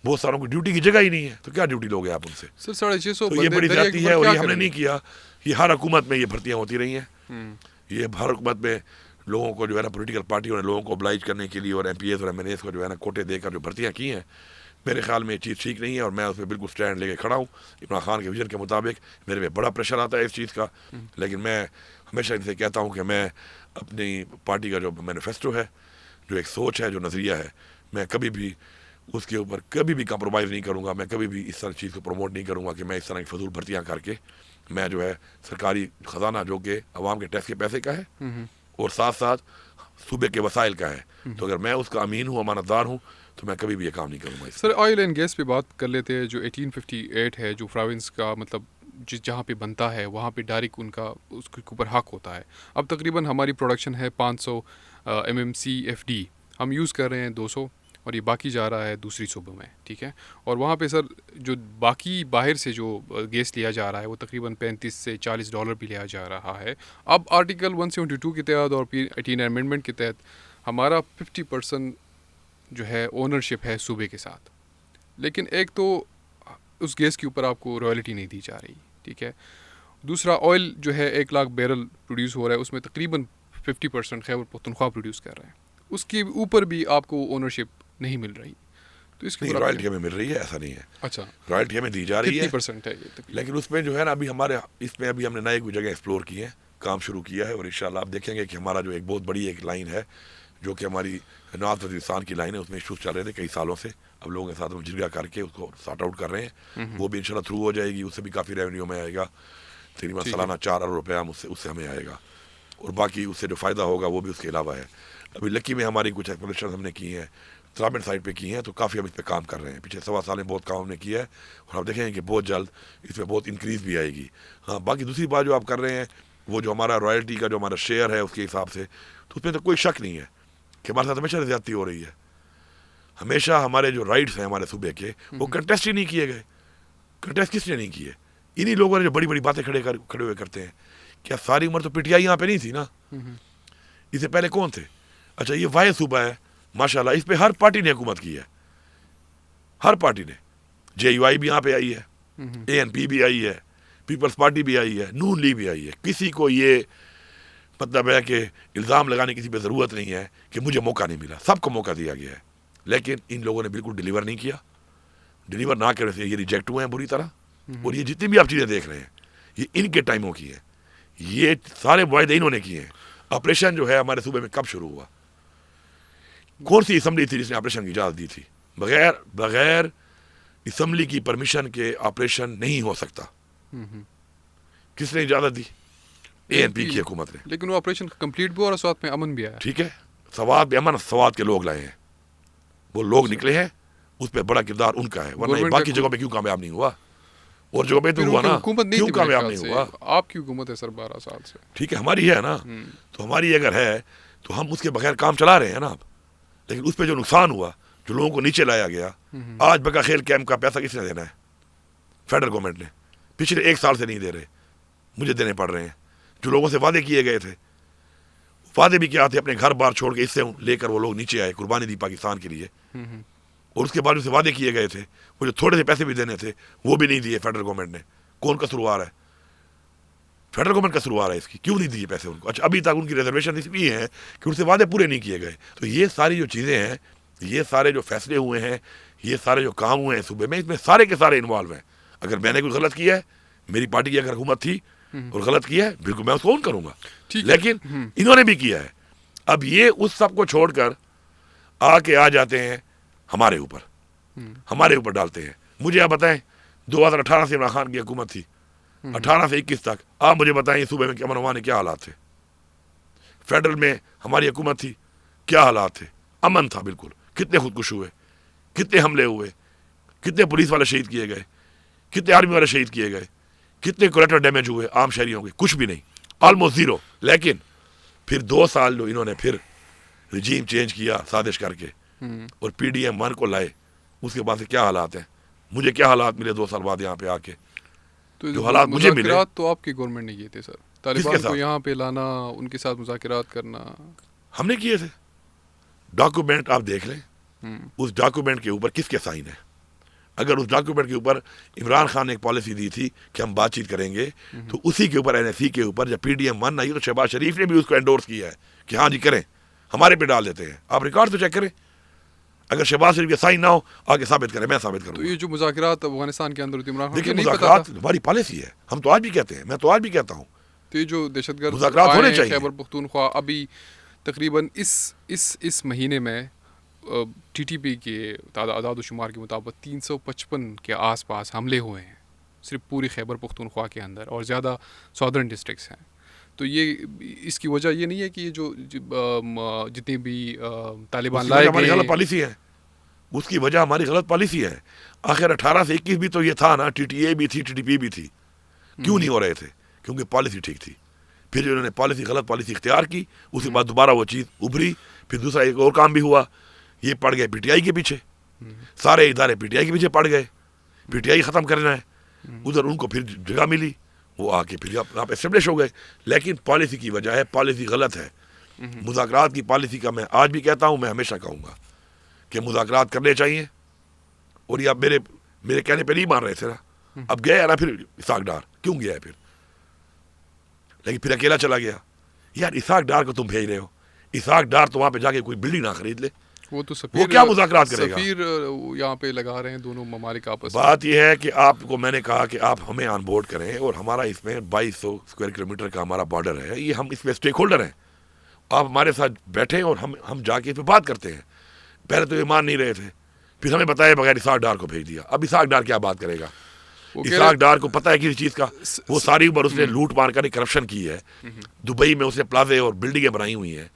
بہت ساروں کو ڈیوٹی کی جگہ ہی نہیں ہے, تو کیا ڈیوٹی لوگے آپ ان سے؟ سر 650 تو یہ بڑی زیادتی ہے, اور یہ ہم نے نہیں کیا. یہ ہر حکومت میں یہ بھرتیاں ہوتی رہی ہیں. یہ ہر حکومت میں لوگوں کو جو ہے نا پولیٹیکل پارٹیوں نے لوگوں کو oblige کرنے کے لیے اور ایم پی ایس اور ایم این ایس کو جو ہے نا کوٹے دے کر جو بھرتیاں کی ہیں, میرے خیال میں یہ چیز ٹھیک نہیں ہے, اور میں اس پہ بالکل سٹینڈ لے کے کھڑا ہوں. عمران خان کے ویژن کے مطابق میرے پہ بڑا پریشر آتا ہے اس چیز کا, لیکن میں ہمیشہ ان سے کہتا ہوں کہ میں اپنی پارٹی کا جو مینیفیسٹو ہے, جو ایک سوچ ہے, جو نظریہ ہے, میں کبھی بھی اس کے اوپر کبھی بھی کمپرومائز نہیں کروں گا. میں کبھی بھی اس طرح چیز کو پروموٹ نہیں کروں گا کہ میں اس طرح کی فضول بھرتیاں کر کے میں جو ہے سرکاری خزانہ جو کہ عوام کے ٹیکس کے پیسے کا ہے اور ساتھ ساتھ صوبے کے وسائل کا ہے, تو اگر میں اس کا امین ہوں, امانت دار ہوں, تو میں کبھی بھی یہ کام نہیں کروں گا. سر آئل اینڈ گیس پہ بات کر لیتے ہیں. جو 1858 ہے جو پروونس کا مطلب جہاں پہ بنتا ہے وہاں پہ ڈائریکٹ ان کا اس کے اوپر حق ہوتا ہے. اب تقریباً ہماری پروڈکشن ہے 500 MMCFD, ہم یوز کر رہے ہیں 200, اور یہ باقی جا رہا ہے دوسری صوبوں میں, ٹھیک ہے. اور وہاں پہ سر جو باقی باہر سے جو گیس لیا جا رہا ہے وہ تقریباً $35 سے $40 بھی لیا جا رہا ہے. اب آرٹیکل 172 کے تحت اور 18 امینڈمنٹ کے تحت ہمارا 50% جو ہے اونرشپ ہے صوبے کے ساتھ, لیکن ایک تو اس گیس کے اوپر آپ کو رائلٹی نہیں دی جا رہی, ٹھیک ہے. دوسرا آئل جو ہے 1 لاکھ بیرل پروڈیوس ہو رہا ہے, اس میں تقریباً 50% خیبر پختونخوا پروڈیوس کر رہے ہیں, اس کے اوپر بھی آپ کو اونرشپ نہیں مل رہی. تو اس کی رائلٹی ہمیں مل رہی ہے, ایسا نہیں ہے. اچھا, رائلٹی ہمیں دی جا رہی ہے, 50% ہے یہ, لیکن اس میں جو ہے نا ابھی ہمارے اس میں ابھی ہم نے نئے کوئی جگہ ایکسپلور کی ہے, کام شروع کیا ہے, اور انشاءاللہ آپ دیکھیں گے کہ ہمارا جو ایک بہت بڑی ایک لائن ہے جو کہ ہماری نارتھ وزیرستان کی لائن ہے, اس میں ایشوز چل رہے تھے کئی سالوں سے. اب لوگوں کے ساتھ ہم جرگہ کر کے اس کو سارٹ آؤٹ کر رہے ہیں, وہ بھی انشاءاللہ تھرو ہو جائے گی. اس سے بھی کافی ریونیو میں آئے گا, تقریباً سالانہ 4 ارب روپیہ اس سے ہمیں آئے گا, اور باقی اس سے جو فائدہ ہوگا وہ بھی اس کے علاوہ ہے. ابھی لکی میں ہماری کچھ ایکسپلوریشن ہم نے کی ہیں, ترابن سائڈ پہ کی ہیں, تو کافی ہم اس پہ کام کر رہے ہیں. پچھلے 1.25 سال میں بہت کام ہم نے کیا ہے, اور آپ دیکھیں گے کہ بہت جلد اس میں بہت انکریز بھی آئے گی. ہاں, باقی دوسری بات جو آپ کر رہے ہیں وہ جو ہمارا رائلٹی کا جو ہمارا شیئر ہے اس کے حساب سے, تو اس میں تو کوئی شک نہیں ہے کہ ہمارے ساتھ ہمیشہ زیادتی ہو رہی ہے. ہمیشہ ہمارے جو رائٹس ہیں ہمارے صوبے کے وہ کنٹیسٹ ہی نہیں کیے گئے. کنٹیسٹ کس نے نہیں کیے؟ انہی لوگوں نے جو بڑی بڑی باتیں کھڑے ہوئے کرتے ہیں. کیا ساری عمر تو پی ٹی آئی یہاں پہ نہیں تھی نا؟ اس سے پہلے کون تھے؟ اچھا, یہ واحد صوبہ ہے ماشاءاللہ, اس پہ ہر پارٹی نے حکومت کی ہے, ہر پارٹی نے. جے یو آئی بھی یہاں پہ آئی ہے, اے این پی بھی آئی ہے, پیپلز پارٹی بھی آئی ہے, نون لیگ بھی آئی ہے. کسی کو یہ مطلب ہے کہ الزام لگانے کسی پہ ضرورت نہیں ہے کہ مجھے موقع نہیں ملا. سب کو موقع دیا گیا ہے, لیکن ان لوگوں نے بالکل ڈیلیور نہیں کیا. ڈیلیور نہ کرنے سے یہ ریجیکٹ ہوئے ہیں بری طرح. اور یہ جتنی بھی آپ چیزیں دیکھ رہے ہیں یہ ان کے ٹائموں کی ہیں, یہ سارے معاہدے انہوں نے کیے ہیں. آپریشن جو ہے ہمارے صوبے میں کب شروع ہوا؟ کون سی اسمبلی تھی جس نے آپریشن کی اجازت دی تھی؟ بغیر اسمبلی کی پرمیشن کے آپریشن نہیں ہو سکتا. کس نے اجازت دی؟ اے این پی کی حکومت نے. لیکن وہ آپریشن کمپلیٹ بھی ہوا اور سوات میں امن بھی آیا. ٹھیک ہے, سوات میں امن سوات کے لوگ لائے ہیں, وہ لوگ نکلے ہیں, اس پہ بڑا کردار ان کا ہے. ورنہ باقی جگہوں پہ کیوں کامیاب نہیں ہوا؟ اور جگہ پہ تو ہوا نا, کیوں کامیاب نہیں ہوا؟ آپ کی حکومت ہے سر 12 سال سے. ٹھیک ہے, ہماری ہے نا, تو ہماری اگر ہے تو ہم اس کے بغیر کام چلا رہے ہیں نا آپ. لیکن اس پہ جو نقصان ہوا, جو لوگوں کو نیچے لایا گیا, آج بقا خیل کیمپ کا پیسہ کس نے دینا ہے؟ فیڈرل گورنمنٹ نے. پچھلے 1 سال سے نہیں دے رہے, مجھے دینے پڑ رہے ہیں. جو لوگوں سے وعدے کیے گئے تھے وعدے بھی کیا تھے, اپنے گھر بار چھوڑ کے اس سے لے کر وہ لوگ نیچے آئے, قربانی دی پاکستان کے لیے. اور اس کے بعد اسے وعدے کیے گئے تھے, وہ جو تھوڑے سے پیسے بھی دینے تھے وہ بھی نہیں دیے فیڈرل گورنمنٹ نے. کون قصوروار ہے؟ فیڈرل گورنمنٹ قصوروار ہے اس کی, کیوں نہیں دیے پیسے ان کو؟ اچھا, ابھی تک ان کی ریزرویشن اس لیے ہیں کہ ان سے وعدے پورے نہیں کیے گئے. تو یہ ساری جو چیزیں ہیں, یہ سارے جو فیصلے ہوئے ہیں, یہ سارے جو کام ہوئے ہیں صوبے میں, اس میں سارے کے سارے انوالو ہیں. اگر میں نے کوئی غلط کیا ہے, میری پارٹی کی اگر حکومت تھی اور غلط کیا ہے, بالکل میں اس کو اون کروں گا, لیکن انہوں نے بھی کیا ہے. اب یہ اس سب کو چھوڑ کر آ جاتے ہیں ہمارے اوپر ڈالتے ہیں. مجھے آپ بتائیں, 2018 سے عمران خان کی حکومت تھی, 18 سے 21 تک, آپ مجھے بتائیں صوبے میں امن امان کے کیا حالات تھے؟ فیڈرل میں ہماری حکومت تھی, کیا حالات تھے؟ امن تھا بالکل. کتنے خودکش ہوئے, کتنے حملے ہوئے, کتنے پولیس والے شہید کیے گئے, کتنے آرمی والے شہید کیے گئے, کتنے کولیٹرل ڈیمیج ہوئے عام شہریوں کے؟ کچھ بھی نہیں, آلموسٹ زیرو. لیکن پھر 2 سال جو انہوں نے پھر رجیم چینج کیا سازش کر کے اور PDM-1 کو لائے, اس کے بعد سے کیا حالات ہیں؟ مجھے کیا حالات ملے 2 سال بعد یہاں پہ آ کے؟ تو جو حالات مجھے ملے, مذاکرات تو آپ کی گورنمنٹ نے کیے تھے سر, طالبان کو یہاں پہ لانا, ان کے ساتھ مذاکرات کرنا ہم نے کیے تھے. ڈاکومنٹ آپ دیکھ لیں, اس ڈاکومنٹ کے اوپر کس کے سائن ہے؟ اگر اس ڈاکومنٹ کے اوپر عمران خان نے ایک پالیسی دی تھی کہ ہم بات چیت کریں گے, تو اسی کے اوپر NSC کے اوپر جب PDM-1 آئی تو شہباز شریف نے بھی اس کو انڈورس کیا ہے کہ ہاں جی کریں, ہمارے پہ ڈال دیتے ہیں. آپ ریکارڈ تو چیک کریں, اگر شہباز شریف کے سائن نہ ہو آگے ثابت کریں, میں ثابت کروں تو گا. یہ جو مذاکرات افغانستان کے اندر ہوتی عمران خان دیکھیں, نہیں پتا مذاکرات تھا. ہماری پالیسی ہے, ہم تو آج بھی کہتے ہیں, میں تو آج بھی کہتا ہوں, تو یہ جو دہشت گرد مذاکرات ہونے چاہیے. خیبر پختونخوا ابھی تقریباً اس مہینے میں TTP کے اعداد و شمار کے مطابق 355 کے آس پاس حملے ہوئے ہیں صرف پوری خیبر پختونخوا کے اندر, اور زیادہ سادرن ڈسٹرکٹس ہیں. تو یہ اس کی وجہ یہ نہیں ہے کہ یہ جو جتنے بھی طالبان لائے گئے, غلط پالیسی ہے, اس کی وجہ ہماری غلط پالیسی ہے. آخر 18 سے 21 بھی تو یہ تھا نا, TTA بھی تھی, TTP بھی تھی. کیوں نہیں ہو رہے تھے؟ کیونکہ پالیسی ٹھیک تھی. پھر انہوں نے غلط پالیسی اختیار کی, اس کے بعد دوبارہ وہ چیز ابھری. پھر دوسرا ایک اور کام بھی ہوا, یہ پڑ گئے PTI کے پیچھے, سارے ادارے PTI کے پیچھے پڑ گئے. PTI ختم کرنا ہے, ادھر ان کو پھر جگہ ملی, وہ آ کے پھر آپ اسٹیبلش ہو گئے. لیکن پالیسی کی وجہ ہے, پالیسی غلط ہے. مذاکرات کی پالیسی کا میں آج بھی کہتا ہوں, میں ہمیشہ کہوں گا کہ مذاکرات کرنے چاہیے. اور یہ اب میرے کہنے پہ نہیں مان رہے تھے نا, اب گیا ہے نا پھر اسحاق ڈار, کیوں گیا ہے پھر؟ لیکن پھر اکیلا چلا گیا. یار اسحاق ڈار کو تم بھیج رہے ہو, اسحاق ڈار تو وہاں پہ جا کے کوئی بلڈنگ نہ خرید لے, وہ تو وہ کیا مذاکرات کرے گا؟ سفیر یہاں پہ لگا رہے ہیں دونوں ممالک آپس میں. بات یہ ہے کہ آپ کو میں نے کہا کہ آپ ہمیں آن بورڈ کریں, اور ہمارا اس میں 2200 اسکوائر کلومیٹر کا ہمارا بارڈر ہے, یہ ہم اس میں اسٹیک ہولڈر ہیں. آپ ہمارے ساتھ بیٹھیں اور ہم جا کے اس پہ بات کرتے ہیں. پہلے تو یہ مان نہیں رہے تھے, پھر ہمیں بتایا بغیر اسحاق ڈار کو بھیج دیا. اب اسحاق ڈار کیا بات کرے گا؟ اسحاق ڈار کو پتہ ہے کسی چیز کا, وہ ساری عمر اس نے لوٹ مار کر کرپشن کی ہے. دبئی میں اس نے پلازے اور بلڈنگیں بنائی ہوئی ہیں.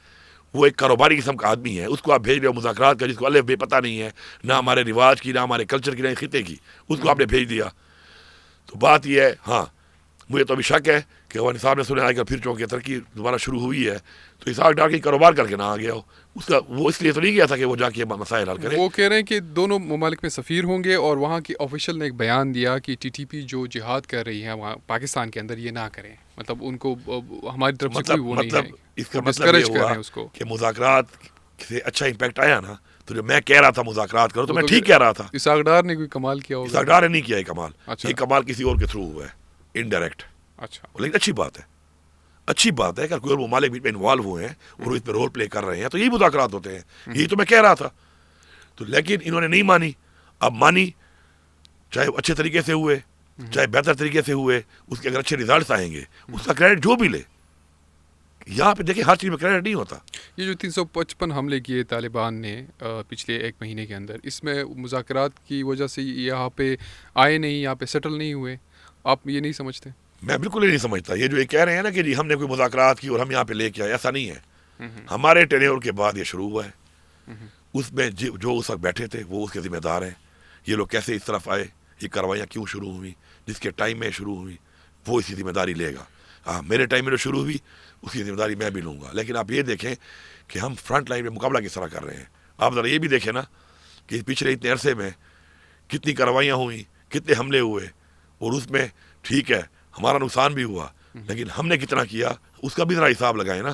وہ ایک کاروباری قسم کا آدمی ہے, اس کو آپ بھیج رہے ہو مذاکرات کا, جس کو الف بے پتہ نہیں ہے, نہ ہمارے رواج کی, نہ ہمارے کلچر کی, نہ خطے کی, اس کو آپ نے بھیج دیا. تو بات یہ ہے, ہاں مجھے تو ابھی شک ہے کہ غوانی صاحب نے سنے آئے گا پھر چونکہ ترقی دوبارہ شروع ہوئی ہے, تو اسحاق ڈار کے کاروبار کر کے نہ آ گیا ہو. اس کا وہ اس لیے تو نہیں گیا تھا کہ وہ جا کے مسائل حل کرے. وہ کہہ رہے ہیں کہ دونوں ممالک میں سفیر ہوں گے, اور وہاں کی آفیشل نے ایک بیان دیا کہ TTP جو جہاد کر رہی ہے وہاں پاکستان کے اندر, یہ نہ کریں. مطلب ان کو ہماری طرف سے کوئی وہ نہیں ہے, اس کا مطلب ڈسکریج یہ کر رہے ہوا ہیں اس کو کہ مذاکرات سے اچھا امپیکٹ آیا نا. تو جو میں کہہ رہا تھا مذاکرات کرو, تو میں ٹھیک کہہ رہا تھا. اسحاق ڈار نے کوئی کمال کیا ہوگا؟ اسحاق ڈار نے نہیں کیا یہ کمال. اچھا. یہ کمال کسی اور کے تھرو ہوا ہے, انڈائریکٹ. اچھا, لیکن اچھی بات ہے, اچھی بات ہے کہ کوئی اور ممالک بیچ میں انوالو ہوئے ہیں اور اس پہ رول پلے کر رہے ہیں, تو یہی مذاکرات ہوتے ہیں. یہی تو میں کہہ رہا تھا. تو لیکن انہوں نے نہیں مانی. اب مانی, چاہے اچھے طریقے سے ہوئے, چاہے بہتر طریقے سے ہوئے, اس کے اگر اچھے ریزلٹس آئیں گے, اس کا کریڈٹ جو بھی لے. یہاں پہ دیکھیں ہر چیز میں کریڈٹ نہیں ہوتا. یہ جو 355 حملے کیے طالبان نے پچھلے 1 مہینے کے اندر, اس میں مذاکرات کی وجہ سے یہاں پہ آئے نہیں, یہاں پہ سیٹل نہیں ہوئے, آپ یہ نہیں سمجھتے؟ میں بالکل ہی نہیں سمجھتا. یہ جو یہ کہہ رہے ہیں نا کہ جی ہم نے کوئی مذاکرات کی اور ہم یہاں پہ لے کے آئے, ایسا نہیں ہے. ہمارے ٹینیور کے بعد یہ شروع ہوا ہے. اس میں جو اس وقت بیٹھے تھے وہ اس کے ذمہ دار ہیں. یہ لوگ کیسے اس طرف آئے, یہ کاروائیاں کیوں شروع ہوئیں, جس کے ٹائم میں شروع ہوئی وہ اس کی ذمہ داری لے گا. ہاں, میرے ٹائم میں جو شروع ہوئی اس کی ذمہ داری میں بھی لوں گا. لیکن آپ یہ دیکھیں کہ ہم فرنٹ لائن میں مقابلہ کس طرح کر رہے ہیں. آپ ذرا یہ بھی دیکھیں نا کہ پچھلے اتنے عرصے میں کتنی کاروائیاں ہوئیں, کتنے حملے ہوئے, اور اس میں ٹھیک ہے ہمارا نقصان بھی ہوا, لیکن ہم نے کتنا کیا اس کا بھی ذرا حساب لگائیں نا.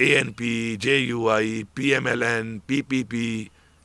ANP, JUI, PMLN, PPP,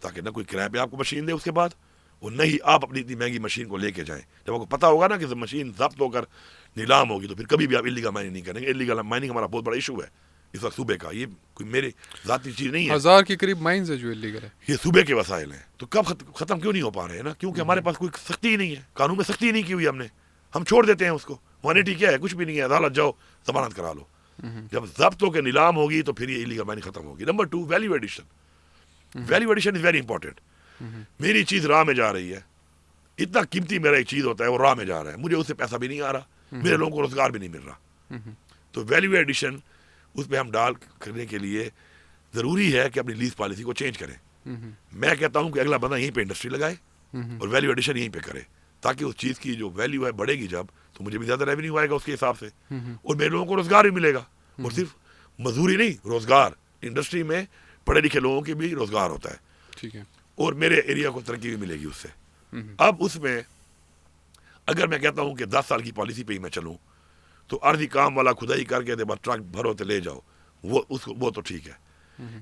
تاکہ نہ کوئی کرائے پہ آپ کو مشین دے اس کے بعد، اور نہ ہی آپ اپنی اتنی مہنگی مشین کو لے کے جائیں. جب آپ کو پتہ ہوگا نا کہ مشین ضبط ہو کر نیلام ہوگی تو پھر کبھی بھی آپ انلیگل مائننگ نہیں کریں گے. انلیگل مائننگ ہمارا بہت بڑا ایشو ہے اس وقت صوبے کا. یہ کوئی میرے ذاتی چیز نہیں ہے، 1000 کے قریب مائنز ہے جو انلیگل ہے. یہ صوبے کے وسائل ہیں. تو کب ختم کیوں نہیں ہو پا رہے ہیں نا؟ کیونکہ ہمارے پاس کوئی سختی ہی نہیں ہے، قانون میں سختی نہیں کی ہوئی ہم نے. ہم چھوڑ دیتے ہیں اس کو. وانٹی کیا ہے؟ کچھ بھی نہیں ہے. عدالت جاؤ ضمانت کرا لو. جب ضبط ہو کے نیلام ہوگی تو پھر یہ انلیگل مائننگ ختم ہوگی. Number 2 value addition. Value addition is very important. میری چیز راہ میں جا رہی ہے، اتنا قیمتی میرا ایک چیز ہوتا ہے وہ راہ میں جا رہا ہے، مجھے اس سے پیسہ بھی نہیں آ رہا، میرے لوگوں کو روزگار بھی نہیں مل رہا. تو ویلیو ایڈیشن اس پہ ہم ڈال کرنے کے لیے ضروری ہے کہ اپنی لیز پالیسی کو چینج کریں. میں کہتا ہوں کہ اگلا بندہ یہیں پہ انڈسٹری لگائے اور ویلیو ایڈیشن یہیں پہ کرے، تاکہ اس چیز کی جو ویلیو ہے بڑھے گی جب تو مجھے بھی زیادہ ریونیو آئے گا اس کے حساب سے، اور میرے لوگوں کو روزگار بھی ملے گا. اور صرف مزدوری نہیں، روزگار. انڈسٹری میں پڑھے لکھے لوگوں کی بھی روزگار ہوتا ہے. ٹھیک ہے. اور میرے ایریا کو ترقی بھی ملے گی اس سے. اب اس میں اگر میں کہتا ہوں کہ 10 سال کی پالیسی پہ ہی میں چلوں تو عرضی کام والا کھدائی کر کے بس ٹرک بھرو تو لے جاؤ، وہ تو ٹھیک ہے.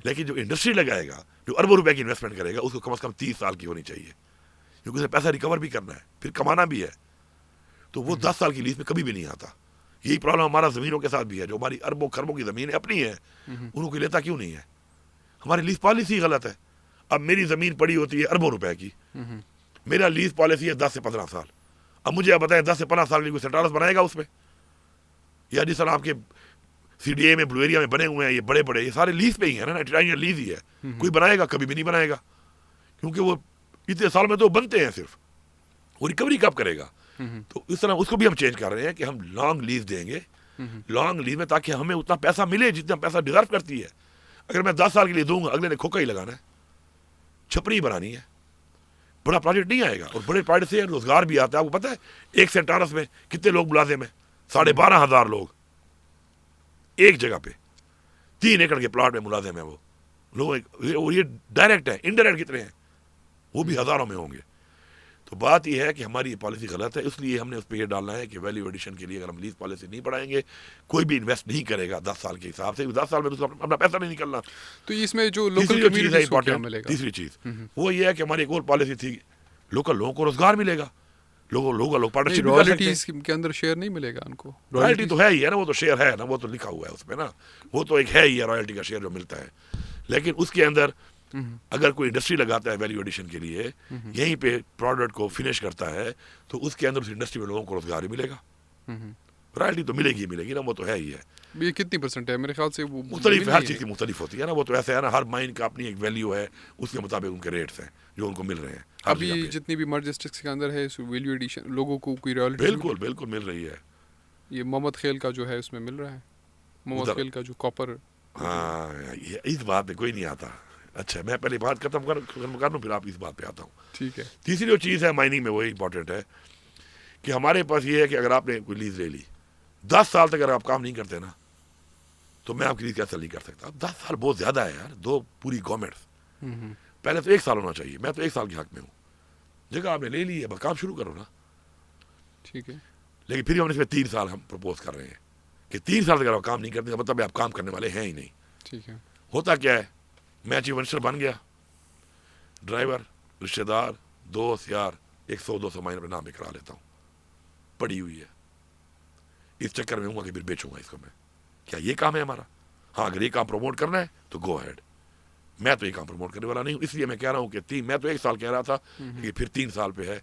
لیکن جو انڈسٹری لگائے گا، جو اربوں روپے کی انویسٹمنٹ کرے گا، اس کو کم از کم 30 سال کی ہونی چاہیے، کیونکہ اسے پیسہ ریکور بھی کرنا ہے، پھر کمانا بھی ہے. تو وہ 10 سال کی لیز میں کبھی بھی نہیں آتا. یہی پرابلم ہمارا زمینوں کے ساتھ بھی ہے. جو ہماری اربوں خربوں کی زمینیں اپنی ہیں انہوں کو لیتا کیوں نہیں ہے؟ ہماری لیز پالیسی غلط ہے. اب میری زمین پڑی ہوتی ہے اربوں روپے کی، میرا لیز پالیسی ہے 10 سے 15 سال. اب مجھے آپ بتائیں 10 سے 15 سال کے لیے کوئی سینٹارس بنائے گا اس میں؟ یا جس طرح آپ کے سی ڈی اے میں بلو ایریا میں بنے ہوئے ہیں یہ بڑے بڑے، یہ سارے لیز پہ ہی ہیں نا، 99 ایئر لیز ہی ہے. کوئی بنائے گا؟ کبھی بھی نہیں بنائے گا، کیونکہ وہ اتنے سال میں تو بنتے ہیں صرف. وہ ریکوری کب کرے گا؟ تو اس طرح اس کو بھی ہم چینج کر رہے ہیں کہ ہم لانگ لیز دیں گے، لانگ لیز میں، تاکہ ہمیں اتنا پیسہ ملے جتنا پیسہ ڈیزرو کرتی ہے. اگر میں 10 سال کے لیے دوں گا، اگلے نے کھوکا ہی لگانا ہے، چھپری بنانی ہے، بڑا پروجیکٹ نہیں آئے گا. اور بڑے پروجیکٹ سے روزگار بھی آتا ہے. آپ کو پتہ ہے ایک سینٹارس میں کتنے لوگ ملازم ہیں؟ 12,500 لوگ ایک جگہ پہ. 3 ایکڑ کے پلاٹ میں ملازم ہیں وہ لوگ. اور یہ ڈائریکٹ ہے، انڈائریکٹ کتنے ہیں؟ وہ بھی ہزاروں میں ہوں گے. تو بات یہ ہے کہ ہماری یہ پالیسی غلط ہے. اس لیے ہم نے اس پہ یہ ڈالنا ہے کہ ویلیو ایڈیشن کے لیے اگر ہم لیز پالیسی نہیں بڑھائیں گے، کوئی بھی انویسٹ نہیں کرے گا 10 سال کے حساب سے. 10 سال میں تو اپنا پیسہ نہیں نکلنا. تو اس میں جو لوکل کمیونٹیز کو کیا ملے گا؟ تیسری چیز وہ یہ ہے کہ ہماری ایک اور پالیسی تھی، لوکل لوگوں کو روزگار ملے گا. لوگ پارٹنرشپ بھی کر سکتے ہیں. رائلٹیز کے اندر شیئر نہیں ملے گا ان کو؟ رائلٹی تو ہے ہی ہے نا، وہ تو شیئر ہے نا، وہ تو لکھا ہوا ہے اس پہ نا، وہ تو ایک ہے ہی ہے رائلٹی کا شیئر جو ملتا ہے. لیکن اس کے اندر اگر کوئی انڈسٹری لگاتا ہے ویلیو ایڈیشن کے لیے، یہیں پہ پروڈکٹ کو فنش کرتا ہے، تو اس کے اندر اس انڈسٹری میں لوگوں کو روزگار ہی ملے گا. رائلٹی تو ملے گی نا، وہ تو ہے ہی ہے. یہ کتنی پرسنٹ ہے؟ میرے خیال سے وہ مختلف، ہر چیز کی مختلف ہوتی ہے نا. وہ تو ایسا ہے نا، ہر مائن کا اپنی ایک ویلیو ہے، اس کے مطابق ان کے ریٹس ہیں جو ان کو مل رہے ہیں. ابھی جتنی بھی مرج ڈسٹرکٹس کے اندر ہے ویلیو ایڈیشن لوگوں کو کوئی رائلٹی بالکل مل رہی ہے. یہ محمد خیل کا جو ہے اس میں مل رہا ہے، محمد خیل کا جو کاپر. ہاں، اس بات پہ کوئی نہیں آتا. اچھا، میں پہلے بات ختم کر لوں پھر آپ اس بات پہ آتا ہوں. ٹھیک ہے. تیسری جو چیز ہے مائننگ میں وہی امپورٹنٹ ہے کہ ہمارے پاس یہ ہے کہ اگر آپ نے کوئی لیز لے لی 10 سال تک اگر آپ کام نہیں کرتے نا تو میں آپ کی لیز کیسے نہیں کر سکتا. 10 سال بہت زیادہ ہے یار. 2 پوری گورنمنٹس. پہلے تو 1 سال ہونا چاہیے. میں تو 1 سال کے حق میں ہوں. جگہ آپ نے لے لی ہے، بس کام شروع کرو نا. ٹھیک ہے. لیکن پھر ہم اس میں 3 سال ہم پرپوز کر رہے ہیں کہ 3 سال تک اگر آپ کام نہیں کرتے مطلب آپ کام کرنے والے ہیں ہی نہیں. ٹھیک ہے. ہوتا کیا ہے، میں چیف منسٹر بن گیا، ڈرائیور، رشتے دار، دوست یار 100-200 مہینے پہ نام بھی کرا لیتا ہوں، پڑی ہوئی ہے. اس چکر میں ہوں گا کہ پھر بیچوں گا اس کو میں. کیا یہ کام ہے ہمارا؟ ہاں، اگر یہ کام پروموٹ کرنا ہے تو گو ہیڈ. میں تو یہ کام پروموٹ کرنے والا نہیں ہوں. اس لیے میں کہہ رہا ہوں کہ میں تو 1 سال کہہ رہا تھا کہ پھر 3 سال پہ ہے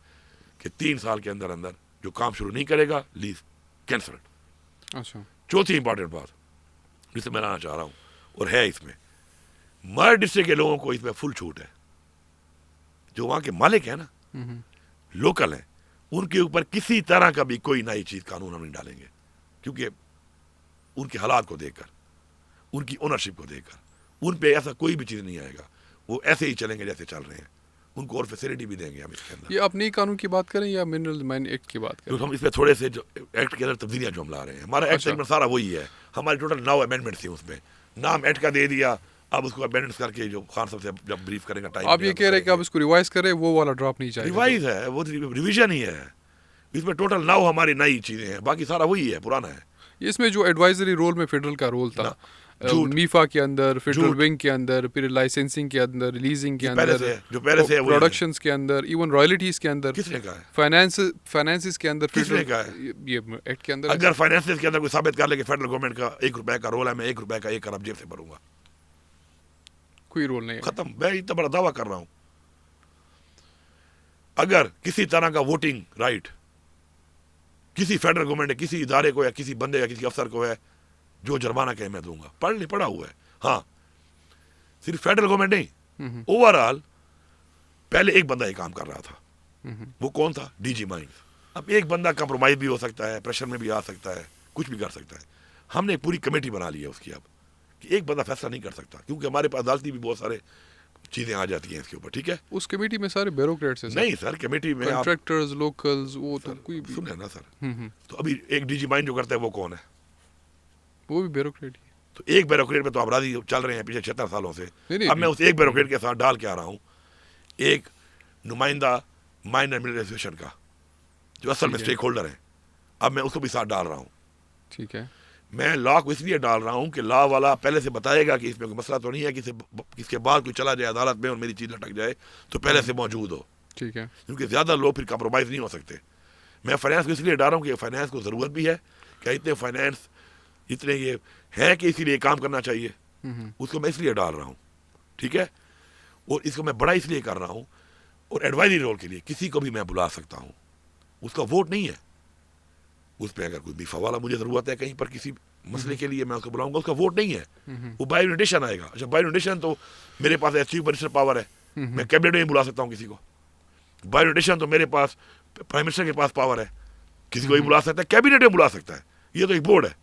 کہ 3 سال کے اندر جو کام شروع نہیں کرے گا لیز کینسل. اچھا. چوتھی امپورٹنٹ بات جسے میں لانا چاہ رہا ہوں اور ہے اس میں، مرج ڈسٹرکٹ کے لوگوں کو اس میں فل چھوٹ ہے. جو وہاں کے مالک ہیں نا، لوکل ہیں، ان کے اوپر کسی طرح کا بھی کوئی نئی چیز قانون ہم نہیں ڈالیں گے، کیونکہ ان کے حالات کو دیکھ کر، ان کی اونرشپ کو دیکھ کر ان پہ ایسا کوئی بھی چیز نہیں آئے گا. وہ ایسے ہی چلیں گے جیسے چل رہے ہیں. ان کو اور فیسلٹی بھی دیں گے ہم اس کے اندر. یہ آپ نئی قانون کی بات کریں یا منرل مائن ایکٹ کی بات کریں؟ ہم اس میں تھوڑے سے جو ایکٹ کے اندر تبدیلیاں جو ہم لا رہے ہیں، ہمارا ایکٹ میں سارا وہی ہے. ہمارے ٹوٹل 9 امینڈمنٹ تھے. اس میں نام ایکٹ کا دے دیا. اب اس کو امینڈمنٹ کر کے جو خان صاحب سے جب بریف کریں گا ٹائم، آپ یہ کہہ رہے ہیں کہ آپ اس کو ریوائز کریں، وہ والا ڈراپ نہیں چاہیے؟ ریوائز ہے، وہ ریویژن ہی ہے. اس میں ٹوٹل 9 ہماری نئی چیزیں ہیں، باقی سارا وہی ہے، پرانا ہے. اس میں جو ایڈوائزری رول میں فیڈرل کا رول تھا، میفا کے اندر، فیڈرل جھوٹ ونگ کے اندر، پھر لائسنسنگ کے اندر، ریلیزنگ کے پہلے اندر، سے ہے، جو پہلے سے ہے وہی ہے۔ پروڈکشنز کے اندر، ایون رائلٹیز کے اندر، کس نے کہا ہے؟ فائنانسز کے اندر، کس نے فیڈرل کہا ہے؟ یہ ایکٹ کے اندر ہے اگر فائنانسز کے اندر کوئی ثابت کر لے کہ فیڈرل گورنمنٹ کا 1 روپے کا رول ہے، میں 1 روپے کا 1 ارب جیب سے بھروں گا، کوئی رول نہیں ہے۔ ختم۔ میں اتنا بڑا دعویٰ کر رہا ہوں۔ اگر کسی طرح کا ووٹنگ رائٹ کسی فیڈرل گورنمنٹ نے کسی ادارے کو یا کسی بندے یا کسی افسر کو ہے، جو جرمانہ کہے میں دوں گا، پڑھا ہوا ہے۔ ہاں، صرف فیڈرل گورنمنٹ نہیں، اوور آل پہلے ایک بندہ یہ کام کر رہا تھا، وہ کون تھا؟ D G mines. اب ایک بندہ کمپرومائز بھی ہو سکتا ہے، پریشر میں بھی آ سکتا ہے، کچھ بھی کر سکتا ہے۔ ہم نے ایک پوری کمیٹی بنا لی ہے اس کی اب، کہ ایک بندہ فیصلہ نہیں کر سکتا، کیونکہ ہمارے پاس عدالتی بھی بہت سارے چیزیں آ جاتی ہیں اس کے اوپر، ٹھیک ہے؟ اس کمیٹی میں سارے بیوروکریٹس ہیں نہیں سر، کمیٹی میں آپ کنٹریکٹرز، لوکلز، وہ تو کوئی بھی، سن رہے ہیں نا سر؟ تو ابھی ایک ڈی جی مائن جو کرتا ہے وہ کون ہے؟ وہ بھی بیوروکریٹ ہی ہے۔ تو ایک بیوروکریٹ پہ تو آپ راضی چل رہے ہیں پچھلے 76 سالوں سے۔ نہیں، اب میں اس ایک بیوروکریٹ کے ساتھ ڈال کے آ رہا ہوں ایک نمائندہ مائن ایڈمنسٹریشن کا، جو اصل میں اسٹیک ہولڈر ہیں، اب میں اس کو بھی ساتھ ڈال رہا ہوں۔ ٹھیک ہے، میں لا کو اس لیے ڈال رہا ہوں کہ لا والا پہلے سے بتائے گا کہ اس میں کوئی مسئلہ تو نہیں ہے کہ اس کے بعد کوئی چلا جائے عدالت میں اور میری چیز لٹک جائے، تو پہلے سے موجود ہو، ٹھیک ہے، کیونکہ زیادہ لوگ پھر کمپرومائز نہیں ہو سکتے۔ میں فائنانس کو اس لیے ڈال رہا ہوں کہ فائنانس کو ضرورت بھی ہے، کہ اتنے فائنانس اتنے یہ ہیں کہ اسی لیے کام کرنا چاہیے، اس کو میں اس لیے ڈال رہا ہوں، ٹھیک ہے؟ اور اس کو میں بڑا اس لیے کر رہا ہوں، اور ایڈوائزری رول کے لیے کسی کو بھی میں بلا سکتا ہوں، اس کا ووٹ نہیں ہے اس پہ۔ اگر کوئی بیفا والا مجھے ضرورت ہے کہیں پر کسی مسئلے کے لیے، میں اس کو بلاؤں گا، اس کا ووٹ نہیں ہے، وہ بائی انویٹیشن آئے گا۔ اچھا، بائی انویٹیشن تو میرے پاس چیف منسٹر پاور ہے، میں کیبنٹ میں بلا سکتا ہوں کسی کو۔ بائی انویٹیشن تو میرے پاس پرائم منسٹر کے پاس پاور ہے، کسی کو بھی بلا سکتا ہے، کیبنٹ میں بلا سکتا ہے۔ یہ تو ایک بورڈ ہے۔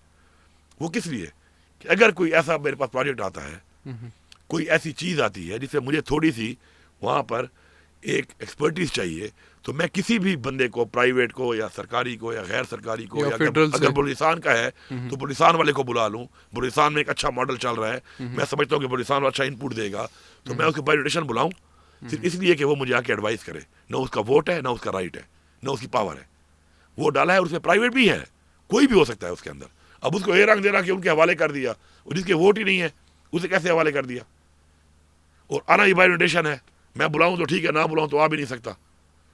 وہ کس لیے؟ کہ اگر کوئی ایسا میرے پاس پروجیکٹ آتا ہے، کوئی ایسی چیز آتی ہے جس سے مجھے تھوڑی سی وہاں پر ایک ایکسپرٹیز چاہیے، تو میں کسی بھی بندے کو، پرائیویٹ کو یا سرکاری کو یا غیر سرکاری کو، یا اگر بلوچستان کا ہے تو بلوچستان والے کو بلا لوں، بلوچستان میں ایک اچھا ماڈل چل رہا ہے، میں سمجھتا ہوں کہ بلوچستان اچھا ان پٹ دے گا، تو میں اس کو بائی انویٹیشن بلاؤں، صرف اس لیے کہ وہ مجھے آ کے ایڈوائز کرے۔ نہ اس کا ووٹ ہے، نہ اس کا رائٹ ہے، نہ اس کی پاور ہے۔ وہ ڈالا ہے، اور اس میں پرائیویٹ بھی ہے، کوئی بھی ہو سکتا ہے اس کے اندر۔ اب اس کو یہ رنگ دے رہا کہ ان کے حوالے کر دیا، اور جس کے ووٹ ہی نہیں ہے اسے کیسے حوالے کر دیا؟ اور آنا یہ بائی انویٹیشن ہے، میں بلاؤں تو ٹھیک ہے، نہ بلاؤں تو آ بھی نہیں سکتا،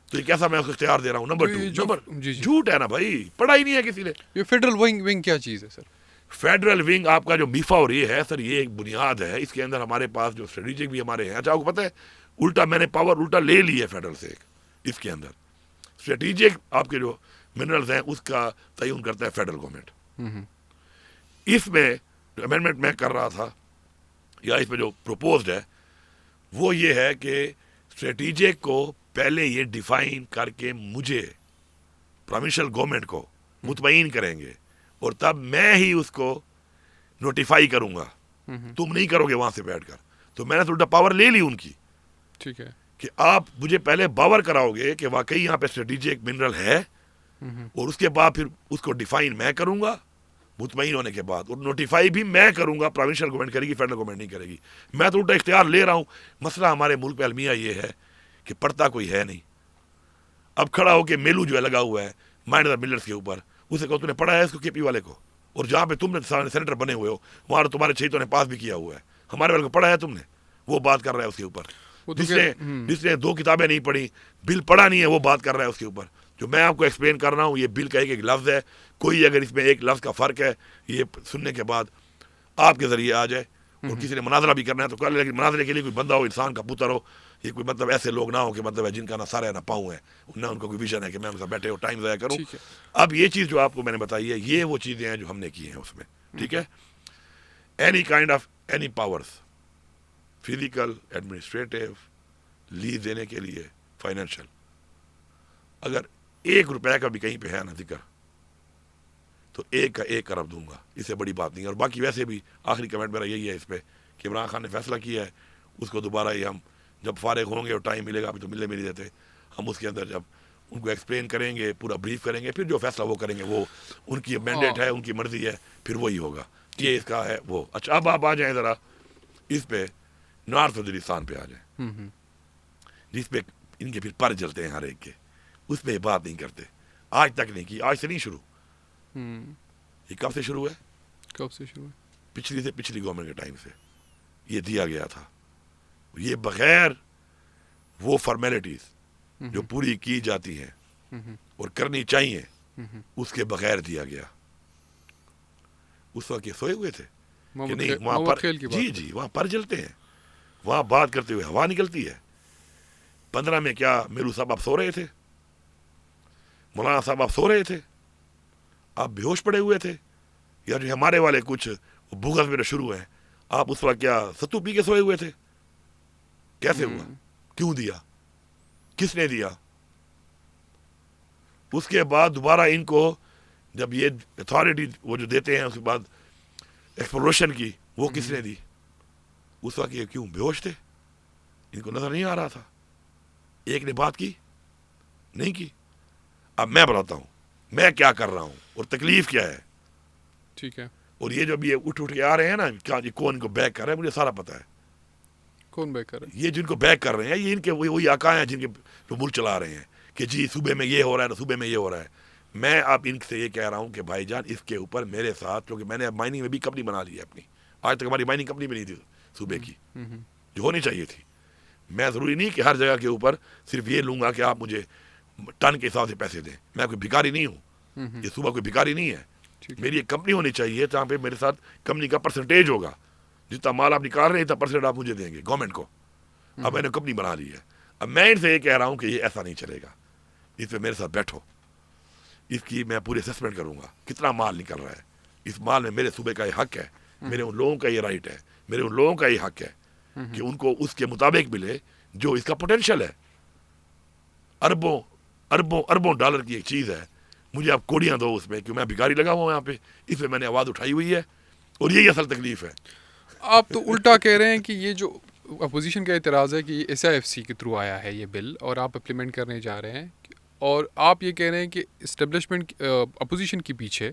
تو یہ کیسا میں اس کو اختیار دے رہا ہوں؟ نمبر 2 جھوٹ ہے نا بھائی، پڑھا ہی نہیں ہے کسی نے۔ یہ فیڈرل ونگ کیا چیز ہے سر؟ فیڈرل ونگ آپ کا جو میفا اور یہ ہے سر، یہ ایک بنیاد ہے، اس کے اندر ہمارے پاس جو اسٹریٹجک بھی ہمارے ہیں۔ اچھا، آپ کو پتہ ہے الٹا میں نے پاور الٹا لے لی ہے فیڈرل سے، اس کے اندر اسٹریٹجک آپ کے جو منرلز ہیں اس کا تعین کرتا ہے فیڈرل گورنمنٹ۔ اس میں جو امینڈمنٹ میں کر رہا تھا، یا اس میں جو پروپوزڈ ہے، وہ یہ ہے کہ اسٹریٹجک کو پہلے یہ ڈیفائن کر کے مجھے پروونشل گورنمنٹ کو مطمئن کریں گے، اور تب میں ہی اس کو نوٹیفائی کروں گا، تم نہیں کرو گے وہاں سے بیٹھ کر۔ تو میں نے تو الٹا پاور لے لی ان کی، ٹھیک ہے، کہ آپ مجھے پہلے باور کراؤ گے کہ واقعی یہاں پہ اسٹریٹجک منرل ہے، اور اس کے بعد پھر اس کو ڈیفائن میں کروں گا مطمئن ہونے کے بعد، اور نوٹیفائی بھی میں کروں گا، پروونشل گورنمنٹ کرے گی، فیڈرل گورنمنٹ نہیں کرے گی۔ میں تو الٹا اختیار لے رہا ہوں۔ مسئلہ ہمارے ملک پہ المیہ یہ ہے کہ پڑھتا کوئی ہے نہیں۔ اب کھڑا ہو کے میلو جو ہے لگا ہوا ہے مائنر ملرز کے اوپر، اسے کہو تم نے پڑھا ہے اس کو کے پی والے کو؟ اور جہاں پہ تم نے سینیٹر بنے ہوئے ہو وہاں تمہارے شہیدوں نے پاس بھی کیا ہوا ہے، ہمارے والے کو پڑھا ہے تم نے؟ وہ بات کر رہا ہے اس کے اوپر۔ جس نے 2 کتابیں نہیں پڑھی، بل پڑھا نہیں ہے، وہ بات کر رہا ہے اس کے اوپر۔ جو میں آپ کو ایکسپلین کر رہا ہوں، یہ بل کا ایک لفظ ہے، کوئی اگر اس میں ایک لفظ کا فرق ہے، یہ سننے کے بعد آپ کے ذریعے آ جائے، اور کسی نے مناظرہ بھی کرنا ہے تو کر لے، لیکن مناظرے کے لیے کوئی بندہ ہو، انسان کا پتر ہو، یہ کوئی مطلب ایسے لوگ نہ ہو کہ مطلب ہے جن کا نہ سر ہے نہ پاؤں ہے، نہ ان کا کوئی ویژن ہے کہ میں ان سے بیٹھے ہو ٹائم ضائع کروں۔ اب یہ چیز جو آپ کو میں نے بتائی ہے، یہ وہ چیزیں ہیں جو ہم نے کی ہیں اس میں، ٹھیک ہے؟ Any kind of any powers, physical, administrative, lease دینے کے لیے، فائنینشیل، اگر 1 روپے کا بھی کہیں پہ ہے نا ذکر، تو 1 کا 1 ارب دوں گا، اس سے بڑی بات نہیں ہے۔ اور باقی ویسے بھی آخری کمنٹ میرا یہی ہے اس پہ کہ عمران خان نے فیصلہ کیا ہے، اس کو دوبارہ ہی ہم جب فارغ ہوں گے اور ٹائم ملے گا، ابھی تو ملنے میں نہیں دیتے، ہم اس کے اندر جب ان کو ایکسپلین کریں گے، پورا بریف کریں گے، پھر جو فیصلہ وہ کریں گے، وہ ان کی مینڈیٹ ہے، ان کی مرضی ہے، پھر وہی ہوگا، یہ اس کا ہے وہ۔ اچھا، اب آپ آ جائیں ذرا اس پہ نارتھ وزیرستان پہ آ جائیں، جس پہ ان کے پھر پر جلتے ہیں ہر ایک کے، اس پہ بات نہیں کرتے، آج تک نہیں کی، آج سے نہیں شروع، یہ کب سے شروع ہے؟ کب سے شروع ہے؟ پچھلی سے پچھلی گورنمنٹ کے ٹائم سے یہ دیا گیا تھا. یہ بغیر وہ فارمیلٹیز جو پوری کی جاتی ہیں اور کرنی چاہیے اس کے بغیر دیا گیا. اس وقت یہ سوئے ہوئے تھے کہ نہیں وہاں پر جی وہاں پر جلتے ہیں, وہاں بات کرتے ہوئے ہوا نکلتی ہے. 15 میں کیا میرو صاحب آپ سو رہے تھے, مولانا صاحب آپ سو رہے تھے, آپ بے ہوش پڑے ہوئے تھے, یا جو ہمارے والے کچھ بغض میرے شروع ہیں, آپ اس وقت کیا ستو پی کے سوئے ہوئے تھے؟ کیسے ہوا؟ کیوں دیا؟ کس نے دیا؟ اس کے بعد دوبارہ ان کو جب یہ اتھارٹی وہ جو دیتے ہیں اس کے بعد ایکسپلوریشن کی, وہ کس نے دی؟ اس وقت یہ کیوں بے ہوش تھے؟ ان کو نظر نہیں آ رہا تھا؟ ایک نے بات کی نہیں کی. اب میں بتاتا ہوں میں کیا کر رہا ہوں اور تکلیف کیا ہے. ٹھیک ہے. اور یہ جو یہ اٹھ کے آ رہے ہیں نا, کیا یہ کون ان کو بیک کر رہا ہے مجھے سارا پتا ہے. کون بیک کر رہا ہے؟ یہ جن کو بیک کر رہے ہیں یہ ان کے وہی آقا ہیں جن کے جو ملک چلا رہے ہیں کہ جی صوبے میں یہ ہو رہا ہے, صوبے میں یہ ہو رہا ہے. میں آپ ان سے یہ کہہ رہا ہوں کہ بھائی جان اس کے اوپر میرے ساتھ, کیونکہ میں نے مائننگ میں بھی کمپنی بنا لی ہے اپنی, آج تک ہماری مائننگ کمپنی بھی نہیں تھی صوبے کی جو ہونی چاہیے تھی. میں ضروری نہیں کہ ہر جگہ کے اوپر صرف یہ لوں گا کہ آپ مجھے ٹن کے حساب سے پیسے دیں. میں کوئی بھکاری نہیں ہوں, یہ صوبہ کوئی بھکاری نہیں ہے. میری ایک کمپنی ہونی چاہیے جہاں پہ میرے ساتھ کمپنی کا پرسنٹیج ہوگا, جتنا مال آپ نکال رہے ہیں اتنا پرسنٹ آپ مجھے دیں گے گورنمنٹ کو. اب میں نے کمپنی بنا لی ہے. اب میں ان سے یہ کہہ رہا ہوں کہ یہ ایسا نہیں چلے گا, اس پہ میرے ساتھ بیٹھو, اس کی میں پوری اسسمنٹ کروں گا کتنا مال نکل رہا ہے. اس مال میں میرے صوبے کا یہ حق ہے, میرے ان لوگوں کا یہ رائٹ ہے, میرے ان لوگوں کا یہ حق ہے کہ ان کو اس کے مطابق ملے جو اس کا پوٹینشیل ہے. اربوں اربوں اربوں ڈالر کی ایک چیز ہے, مجھے آپ کوڑیاں دو اس میں, کہ میں بھکاری لگا ہوا ہوں یہاں پہ. اس پہ میں نے آواز اٹھائی ہوئی ہے اور یہی اصل تکلیف ہے. آپ تو الٹا کہہ رہے ہیں کہ یہ جو اپوزیشن کا اعتراض ہے کہ یہ ایس آئی ایف سی کے تھرو آیا ہے یہ بل اور آپ امپلیمنٹ کرنے جا رہے ہیں, اور آپ یہ کہہ رہے ہیں کہ اسٹیبلشمنٹ اپوزیشن کے پیچھے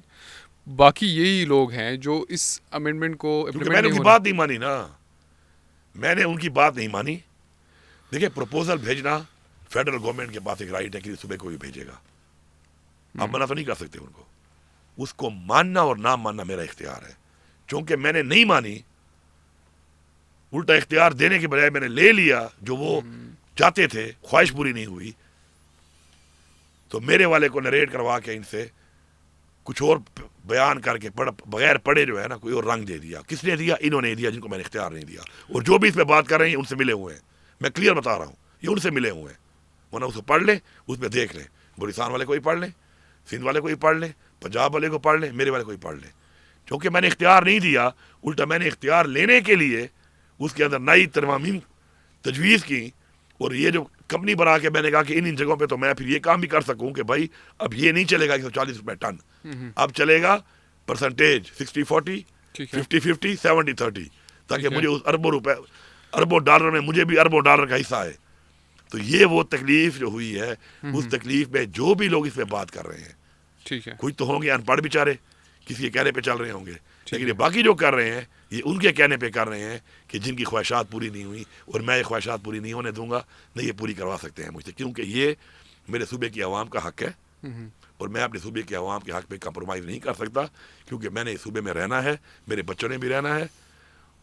باقی یہی لوگ ہیں جو اس امینڈمنٹ کو کیونکہ میں نے ان کی بات نہیں مانی نا, میں نے ان کی بات نہیں مانی. دیکھیں پروپوزل بھیجنا فیڈرل گورنمنٹ کے پاس ایک رائٹ ہے کہ صوبے کو بھی بھیجے گا, آپ منع تو نہیں کر سکتے ان کو. اس کو ماننا اور نہ ماننا میرا اختیار ہے. چونکہ میں نے نہیں مانی, الٹا اختیار دینے کے بجائے میں نے لے لیا جو وہ چاہتے تھے, خواہش پوری نہیں ہوئی, تو میرے والے کو نریٹ کروا کے ان سے کچھ اور بیان کر کے بغیر پڑھے جو ہے نا کوئی اور رنگ دے دیا. کس نے دیا؟ انہوں نے دیا جن کو میں نے اختیار نہیں دیا. اور جو بھی اس پہ بات کر رہے ہیں ان سے ملے ہوئے ہیں, میں کلیئر بتا رہا ہوں, یہ ان سے ملے ہوئے ہیں. ورنہ اس کو پڑھ لیں, اس پہ دیکھ لیں, بلوچستان والے کو ہی پڑھ لیں, سندھ والے کو ہی پڑھ لیں, پنجاب والے کو پڑھ لیں, میرے والے کو ہی پڑھ لیں. کیونکہ میں نے اختیار نہیں دیا, الٹا میں نے اختیار لینے کے لیے اس کے اندر نئی ترمیم تجویز کی. اور یہ جو کمپنی بنا کے میں نے کہا کہ ان جگہوں پہ تو میں پھر یہ کام بھی کر سکوں کہ بھائی اب یہ نہیں چلے گا 140 روپے ٹن, اب چلے گا پرسنٹیج 60-40, 50-50, 70-30, تاکہ مجھے اس اربوں ڈالر میں مجھے بھی اربوں ڈالر کا حصہ ہے. تو یہ وہ تکلیف جو ہوئی ہے, اس تکلیف میں جو بھی لوگ اس پہ بات کر رہے ہیں, ٹھیک ہے, کچھ تو ہوں گے ان پڑھ بیچارے, کسی کے کہنے پہ چل رہے ہوں گے, لیکن یہ باقی جو کر رہے ہیں یہ ان کے کہنے پہ کر رہے ہیں کہ جن کی خواہشات پوری نہیں ہوئی, اور میں یہ خواہشات پوری نہیں ہونے دوں گا, نہ یہ پوری کروا سکتے ہیں مجھ سے, کیونکہ یہ میرے صوبے کی عوام کا حق ہے. اور میں اپنے صوبے کے عوام کے حق پہ کمپرومائز نہیں کر سکتا, کیونکہ میں نے اس صوبے میں رہنا ہے, میرے بچوں نے بھی رہنا ہے,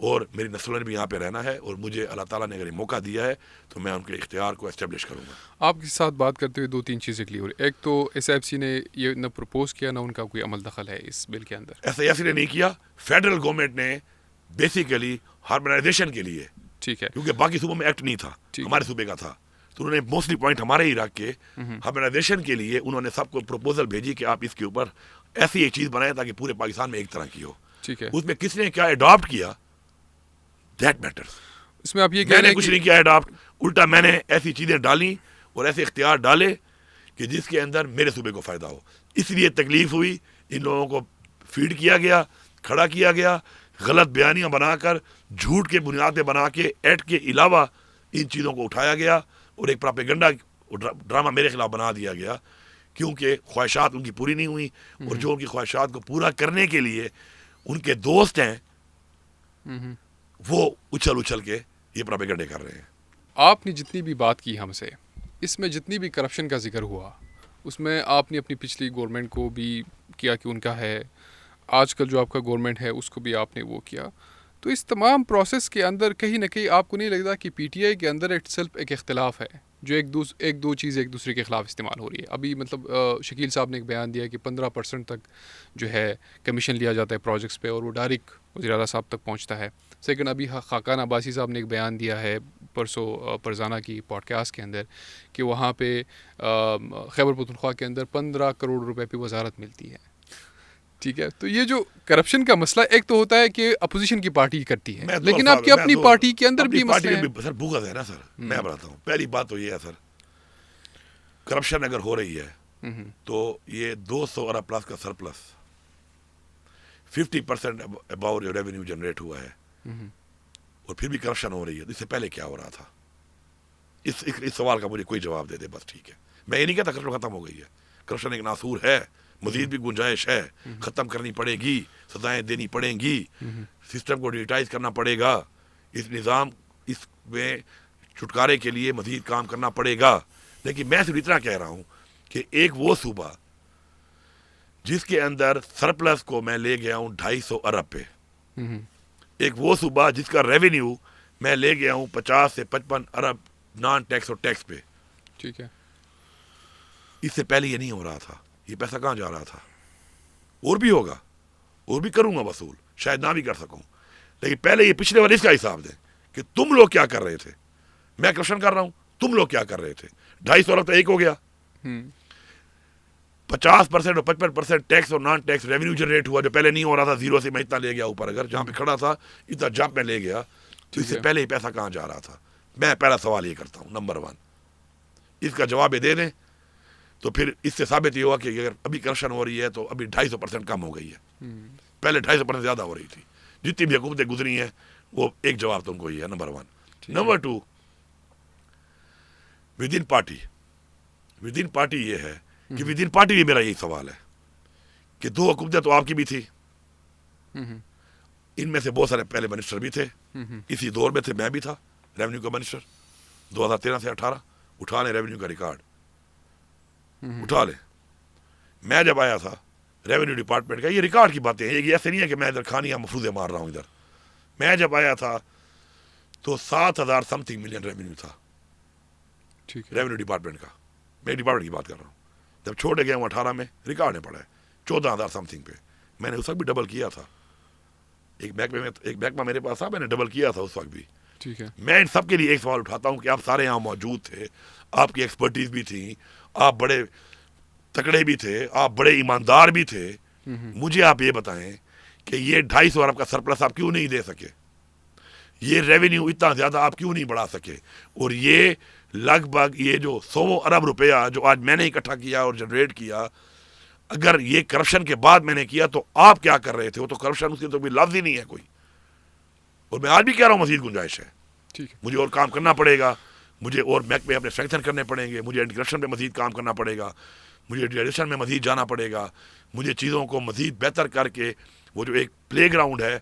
اور میری نسلوں نے بھی یہاں پہ رہنا ہے, اور مجھے اللہ تعالیٰ نے اگر یہ موقع دیا ہے تو میں ان کے اختیار کو اسٹیبلش کروں گا. آپ کے ساتھ بات کرتے ہوئے 2-3 چیزیں کلیئر. ایک تو ایس ایف سی نے یہ نہ پروپوز کیا نہ ان کا کوئی عمل دخل ہے اس بل کے اندر. ایسا ایسی نے نہیں کیا, فیڈرل گورنمنٹ نے بیسیکلی ہارمونائزیشن کے لیے, ٹھیک ہے, کیونکہ باقی صوبوں میں ایکٹ نہیں تھا, ہمارے صوبے کا تھا, تو انہوں نے موسٹلی پوائنٹ ہمارے ہی رکھ کے ہارمونائزیشن کے لیے انہوں نے سب کو پروپوزل بھیجی کہ آپ اس کے اوپر ایسی ایک چیز بنائیں تاکہ پورے پاکستان میں ایک طرح کی ہو. ٹھیک ہے, اس میں کس نے کیا اڈاپٹ کیا دیٹ میٹرز. اس میں آپ یہ میں نے کچھ نہیں کیا اڈاپٹ, الٹا میں نے ایسی چیزیں ڈالی اور ایسے اختیار ڈالے کہ جس کے اندر میرے صوبے کو فائدہ ہو. اس لیے تکلیف ہوئی, ان لوگوں کو فیڈ کیا گیا, کھڑا کیا گیا, غلط بیانیاں بنا کر, جھوٹ کے بنیاد پہ بنا کے, ایڈ کے علاوہ ان چیزوں کو اٹھایا گیا اور ایک پراپیگنڈا ڈرامہ میرے خلاف بنا دیا گیا, کیونکہ خواہشات ان کی پوری نہیں ہوئی, اور جو ان کی خواہشات کو پورا کرنے کے لیے ان کے دوست ہیں وہ اچھل اچھل کے یہ پراپیگنڈے کر رہے ہیں. آپ نے جتنی بھی بات کی ہم سے, اس میں جتنی بھی کرپشن کا ذکر ہوا, اس میں آپ نے اپنی پچھلی گورنمنٹ کو بھی کیا کہ ان کا ہے, آج کل جو آپ کا گورنمنٹ ہے اس کو بھی آپ نے وہ کیا. تو اس تمام پروسیس کے اندر کہیں نہ کہیں آپ کو نہیں لگتا کہ پی ٹی آئی کے اندر اٹ سیلف ایک اختلاف ہے جو ایک دو چیز ایک دوسرے کے خلاف استعمال ہو رہی ہے؟ ابھی مطلب شکیل صاحب نے ایک بیان دیا کہ 15% تک جو ہے کمیشن لیا جاتا ہے پروجیکٹس پہ اور وہ ڈائریکٹ وزیر اعلیٰ صاحب تک پہنچتا ہے. سیکنڈ، ابھی خاقان عباسی صاحب نے ایک بیان دیا ہے پرسوں پرزانہ کی پوڈ کاسٹ کے اندر کہ وہاں پہ خیبر پختونخوا کے اندر 15 کروڑ روپے پہ وزارت ملتی ہے. ٹھیک ہے، تو یہ جو کرپشن کا مسئلہ ایک تو ہوتا ہے کہ اپوزیشن کی پارٹی کرتی ہے، لیکن آپ کی اپنی پارٹی کے اندر بھی مسئلہ ہے. سر بغض ہے نا سر. میں بتاتا ہوں، پہلی بات تو یہ ہے سر، کرپشن اگر ہو رہی ہے تو یہ 200 ارب پلس کا سرپلس 50% اباؤ جو ریونیو جنریٹ ہوا ہے اور پھر بھی کرپشن ہو رہی ہے. اس سے پہلے کیا ہو رہا تھا؟ اس سوال کا مجھے کوئی جواب دے دے بس. ٹھیک ہے، میں یہ نہیں کہتا کرپشن ختم ہو گئی ہے، کرپشن ایک ناسور ہے، مزید بھی گنجائش ہے، ختم کرنی پڑے گی، سزائیں دینی پڑیں گی، سسٹم کو ڈیجیٹائز کرنا پڑے گا، اس نظام اس میں چھٹکارے کے لیے مزید کام کرنا پڑے گا. لیکن میں صرف اتنا کہہ رہا ہوں کہ ایک وہ صوبہ جس کے اندر سرپلس کو میں لے گیا ہوں 250 ارب پہ، ایک وہ صوبہ جس کا ریونیو میں لے گیا ہوں 50 سے 55 ارب نان ٹیکس اور ٹیکس پہ. ٹھیک ہے، اس سے پہلے یہ نہیں ہو رہا تھا. یہ پیسہ کہاں جا رہا تھا؟ اور بھی ہوگا، اور بھی کروں گا وصول، شاید نہ بھی کر سکوں، لیکن پہلے یہ پچھلے والے اس کا حساب دیں کہ تم لوگ کیا کر رہے تھے. میں کرپشن کر رہا ہوں، تم لوگ کیا کر رہے تھے. 250 ارب تو ایک ہو گیا، 50% اور 55% ٹیکس اور نان ٹیکس ریونیو جنریٹ ہوا جو پہلے نہیں ہو رہا تھا. زیرو سے میں اتنا لے گیا اوپر، اگر جہاں پہ کھڑا تھا اتنا جمپ میں لے گیا. تو اس سے پہلے یہ پیسہ کہاں جا رہا تھا؟ میں پہلا سوال یہ کرتا ہوں. نمبر 1 اس کا جواب دے دیں تو پھر اس سے ثابت یہ ہوا کہ اگر ابھی کرپشن ہو رہی ہے تو ابھی 250% کم ہو گئی ہے. پہلے 250% زیادہ ہو رہی تھی. جتنی بھی حکومتیں گزری ہیں وہ ایک جواب تو ان کو یہ ہے. Number 1. Number 2 with in party یہ ہے کہ ود ان پارٹی بھی میرا یہی سوال ہے کہ 2 حکومتیں تو آپ کی بھی تھی، ان میں سے بہت سارے پہلے منسٹر بھی تھے، اسی دور میں تھے، میں بھی تھا ریونیو کا منسٹر 2013 سے 18. اٹھا لیں ریونیو کا ریکارڈ، اٹھا لیں. میں جب آیا تھا ریونیو ڈپارٹمنٹ کا، یہ ریکارڈ کی باتیں ہیں، یہ ایسے نہیں ہے کہ میں ادھر کھانیاں مفروضے مار رہا ہوں. ادھر میں جب آیا تھا تو 7,000 سم تھنگ ملین ریونیو تھا ریونیو ڈپارٹمنٹ کا. میں ڈپارٹمنٹ کی بات کر رہا ہوں. جب چھوڑے گئے ہوں 18 میں، ریکارڈ میں پڑا ہے 14,000 سم تھنگ پہ. میں نے اس وقت بھی ڈبل کیا تھا. ایک محکمہ میرے پاس تھا، میں نے ڈبل کیا تھا اس وقت بھی. ٹھیک ہے، میں ان سب کے لیے ایک سوال اٹھاتا ہوں کہ آپ سارے یہاں موجود تھے، آپ کی ایکسپرٹیز بھی تھی، آپ بڑے تکڑے بھی تھے، آپ بڑے ایماندار بھی تھے. مجھے آپ یہ بتائیں کہ یہ 250 ارب کا سرپلس آپ کیوں نہیں دے سکے؟ یہ ریونیو اتنا زیادہ آپ کیوں نہیں بڑھا سکے؟ اور یہ لگ بھگ یہ جو 100 ارب روپیہ جو آج میں نے اکٹھا کیا اور جنریٹ کیا، اگر یہ کرپشن کے بعد میں نے کیا تو آپ کیا کر رہے تھے؟ وہ تو کرپشن، اس کی تو کوئی لفظ ہی نہیں ہے کوئی. اور میں آج بھی کہہ رہا ہوں مزید گنجائش ہے. مجھے اور کام کرنا پڑے گا، مجھے اور محکمے اپنے اسٹرینتھن کرنے پڑیں گے، مجھے اینٹی کرپشن پہ مزید کام کرنا پڑے گا، مجھے ڈیجیٹائزیشن میں مزید جانا پڑے گا، مجھے چیزوں کو مزید بہتر کر کے وہ جو ایک پلے گراؤنڈ ہے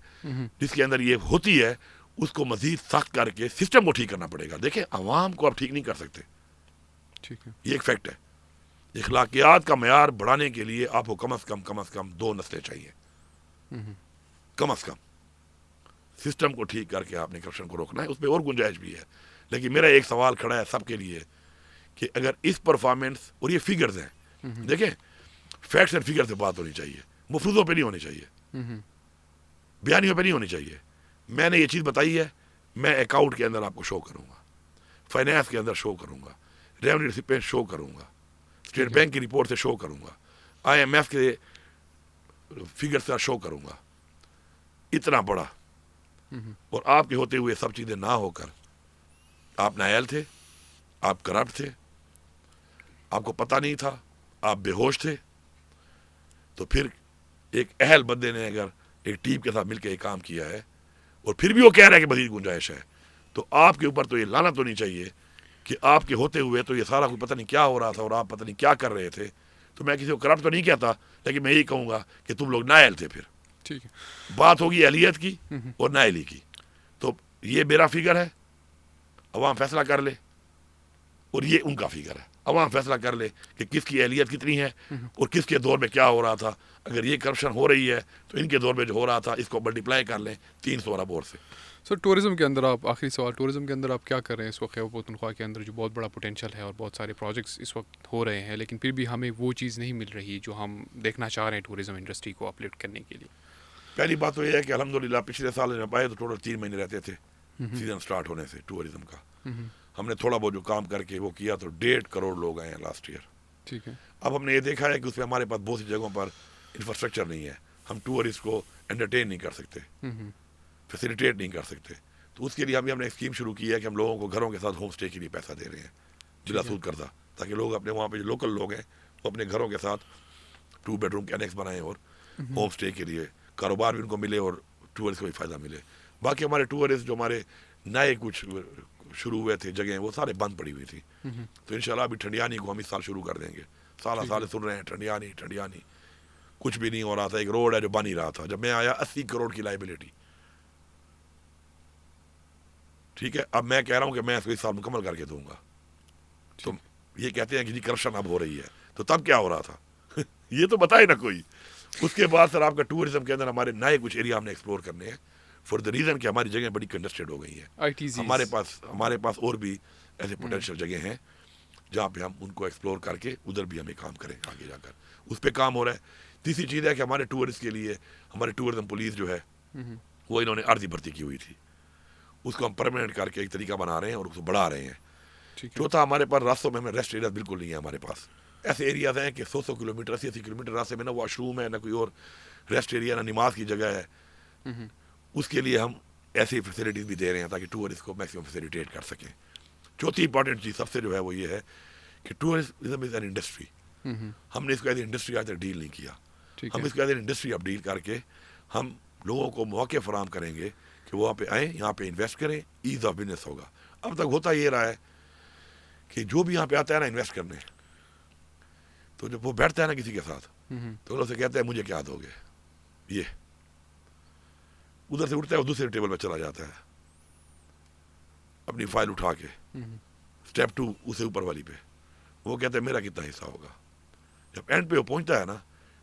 جس کے اندر یہ ہوتی ہے اس کو مزید سخت کر کے سسٹم کو ٹھیک کرنا پڑے گا. دیکھیں، عوام کو آپ ٹھیک نہیں کر سکتے، یہ ایک فیکٹ ہے. اخلاقیات کا معیار بڑھانے کے لیے آپ کو کم از کم 2 نسلیں چاہیے، کم از کم. سسٹم کو ٹھیک کر کے آپ نے کرپشن کو روکنا ہے. اس پہ اور گنجائش بھی ہے. لیکن میرا ایک سوال کھڑا ہے سب کے لیے کہ اگر اس پرفارمنس، اور یہ فگرز ہیں، دیکھیں فیکٹس اینڈ فگر سے بات ہونی چاہیے، مفروضوں پہ نہیں ہونی چاہیے، بیانیوں پہ نہیں ہونی چاہیے. میں نے یہ چیز بتائی ہے، میں اکاؤنٹ کے اندر آپ کو شو کروں گا، فائنانس کے اندر شو کروں گا، ریونیو ریسیپٹ پہ شو کروں گا، اسٹیٹ بینک کی رپورٹ سے شو کروں گا، IMF کے فگر سے شو کروں گا. اتنا بڑا اور آپ کے ہوتے ہوئے سب چیزیں نہ ہو کر آپ نااہل تھے، آپ کرپٹ تھے، آپ کو پتہ نہیں تھا، آپ بے ہوش تھے. تو پھر ایک اہل بندے نے اگر ایک ٹیم کے ساتھ مل کے ایک کام کیا ہے اور پھر بھی وہ کہہ رہا ہے کہ مزید گنجائش ہے، تو آپ کے اوپر تو یہ لعنت ہونی چاہیے کہ آپ کے ہوتے ہوئے تو یہ سارا کوئی پتہ نہیں کیا ہو رہا تھا اور آپ پتہ نہیں کیا کر رہے تھے. تو میں کسی کو کرپٹ تو نہیں کہتا، لیکن میں یہی کہوں گا کہ تم لوگ نااہل تھے. پھر ٹھیک ہے، بات ہوگی اہلیت کی اور نااہلی کی. تو یہ میرا فگر ہے، عوام فیصلہ کر لے. اور یہ ان کا فگر ہے. عوام فیصلہ کر لے کہ کس کی اہلیت کتنی ہے اور کس کے دور میں کیا ہو رہا تھا. اگر یہ کرپشن ہو رہی ہے تو ان کے دور میں جو ہو رہا تھا اس کو ملٹیپلائی کر لیں 300 ارب اور سے. سر ٹورزم کے اندر آپ آخری سوال، ٹورزم کے اندر آپ کیا کر رہے ہیں اس وقت خیبر پختونخوا کے اندر جو بہت بڑا پوٹینشیل ہے اور بہت سارے پروجیکٹس اس وقت ہو رہے ہیں، لیکن پھر بھی ہمیں وہ چیز نہیں مل رہی جو ہم دیکھنا چاہ رہے ہیں ٹورزم انڈسٹری کو اپ لفٹ کرنے کے لیے؟ پہلی بات تو یہ ہے کہ الحمدللہ پچھلے سال جب آئے تو ٹوٹل 3 مہینے رہتے تھے سیزن سٹارٹ ہونے سے ٹورزم کا. ہم نے تھوڑا بہت جو کام کر کے وہ کیا تو 1.5 کروڑ لوگ آئے ہیں لاسٹ ایئر. ٹھیک ہے. اب ہم نے یہ دیکھا ہے کہ اس میں ہمارے پاس بہت سی جگہوں پر انفراسٹرکچر نہیں ہے. ہم ٹورسٹ کو انٹرٹین نہیں کر سکتے, فیسیلیٹیٹ نہیں کر سکتے. تو اس کے لیے ہم نے ایک اسکیم شروع کی ہے کہ ہم لوگوں کو گھروں کے ساتھ ہوم اسٹے کے لیے پیسہ دے رہے ہیں بلا سود قرضہ, تاکہ لوگ اپنے وہاں پہ جو لوکل لوگ ہیں وہ اپنے گھروں کے ساتھ 2 بیڈ روم کے انیکس بنائیں اور ہوم اسٹے کے لیے کاروبار بھی ان کو ملے اور ٹورسٹ کو بھی فائدہ ملے. باقی ہمارے ٹورسٹ جو ہمارے نئے کچھ شروع ہوئے تھے جگہیں وہ سارے بند پڑی ہوئی تھی. تو انشاءاللہ ابھی ٹھنڈیانی کو ہم اس سال شروع کر دیں گے. سال سن رہے ہیں ٹھنڈیانی کچھ بھی نہیں ہو رہا تھا. ایک روڈ ہے جو بن ہی رہا تھا. جب میں آیا 80 کروڑ کی لائبلٹی. ٹھیک ہے, اب میں کہہ رہا ہوں کہ میں اس کو اس سال مکمل کر کے دوں گا. تو یہ کہتے ہیں کہ جی کرپشن اب ہو رہی ہے, تو تب کیا ہو رہا تھا یہ تو بتائے نا کوئی. اس کے بعد سر آپ کا ٹورزم کے اندر ہمارے نئے کچھ ایریا ہم نے ایکسپلور کرنے ہیں فار دا ریزن کہ ہماری جگہیں بڑی کنجسٹڈ ہو گئی ہیں. ہمارے پاس اور بھی ایسے پوٹینشیل جگہیں ہیں جہاں پہ ہم ان کو ایکسپلور کر کے ادھر بھی ہمیں کام کریں آگے جا کر. اس پہ کام ہو رہا ہے. تیسری چیز ہے کہ ہمارے ٹورسٹ کے لیے ہمارے ٹورزم پولیس جو ہے وہ انہوں نے عارضی بھرتی کی ہوئی تھی, اس کو ہم پرماننٹ کر کے ایک طریقہ بنا رہے ہیں اور اس کو بڑھا رہے ہیں. چوتھا, ہمارے پاس راستوں میں ہمیں ریسٹ ایریا بالکل نہیں ہے. ہمارے پاس ایسے ایریاز ہیں کہ 100 کلومیٹر 80 کلومیٹر راستے میں نہ واش روم ہے, نہ کوئی اور ریسٹ ایریا, نہ نماز کی جگہ ہے. اس کے لیے ہم ایسی فیسلٹیز بھی دے رہے ہیں تاکہ ٹورسٹ کو میکسیمم فیسیلیٹیٹ کر سکیں. چوتھی امپورٹنٹ چیز سب سے جو ہے وہ یہ ہے کہ ٹورزم از این انڈسٹری. ہم نے اس کو ایز انڈسٹری آج تک ڈیل نہیں کیا. ہم اس کو ایز این انڈسٹری اب ڈیل کر کے ہم لوگوں کو موقع فراہم کریں گے کہ وہ وہاں پہ آئیں, یہاں پہ انویسٹ کریں. ایز آف بزنس ہوگا. اب تک ہوتا یہ رہا ہے کہ جو بھی یہاں پہ آتا ہے نا انویسٹ کرنے, تو جب وہ بیٹھتا ہے نا کسی کے ساتھ تو انہوں سے کہتا ہے مجھے کیا دو گے, یہ ادھر سے اٹھتا ہے وہ دوسرے ٹیبل پہ چلا جاتا ہے اپنی فائل اٹھا کے. اسٹیپ 2 اسے اوپر والی پہ وہ کہتا ہے میرا کتنا حصہ ہوگا. جب اینڈ پہ وہ پہنچتا ہے نا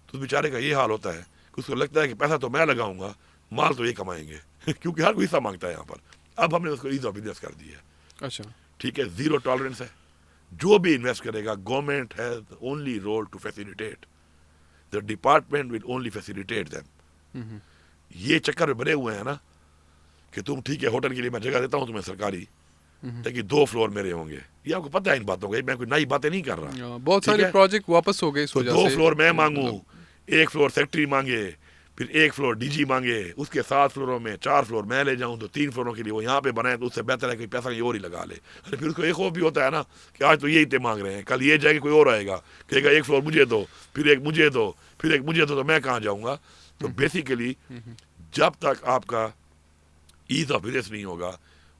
تو اس بیچارے کا یہ حال ہوتا ہے کہ اس کو لگتا ہے کہ پیسہ تو میں لگاؤں گا, مال تو یہ کمائیں گے کیونکہ ہر کوئی حصہ مانگتا ہے یہاں پر. اب ہم نے اس کو ایز آف بزنس کر دی ہے. اچھا ٹھیک ہے, 0 ٹالرنس ہے. جو بھی انویسٹ کرے گا government has only role to facilitate, the department will only facilitate them. یہ چکر بنے ہوئے ہیں نا کہ تم ٹھیک ہے ہوٹل کے لیے میں جگہ دیتا ہوں تمہیں سرکاری, لیکن 2 فلور میرے ہوں گے. یہ آپ کو پتہ ہے ان باتوں کا, میں کوئی نئی باتیں نہیں کر رہا. بہت سارے پروجیکٹ واپس ہو گئے اس وجہ سے. 2 فلور میں مانگوں, 1 فلور سیکٹری مانگے, پھر 1 فلور ڈی جی مانگے, اس کے 7 فلوروں میں 4 فلور میں لے جاؤں تو 3 فلوروں کے لیے وہ یہاں پہ بنائے, تو اس سے بہتر ہے کہ پیسہ یہ اور ہی لگا لے. پھر اس کو ایک خوف بھی ہوتا ہے نا کہ آج تو یہی تے مانگ رہے ہیں, کل یہ جائے گا کوئی اور آئے گا کہے گا 1 فلور مجھے دو, پھر 1 مجھے دو, پھر 1 مجھے دو, تو میں کہاں جاؤں گا. تو بیسیکلی جب تک آپ کا ایز آف بزنس نہیں ہوگا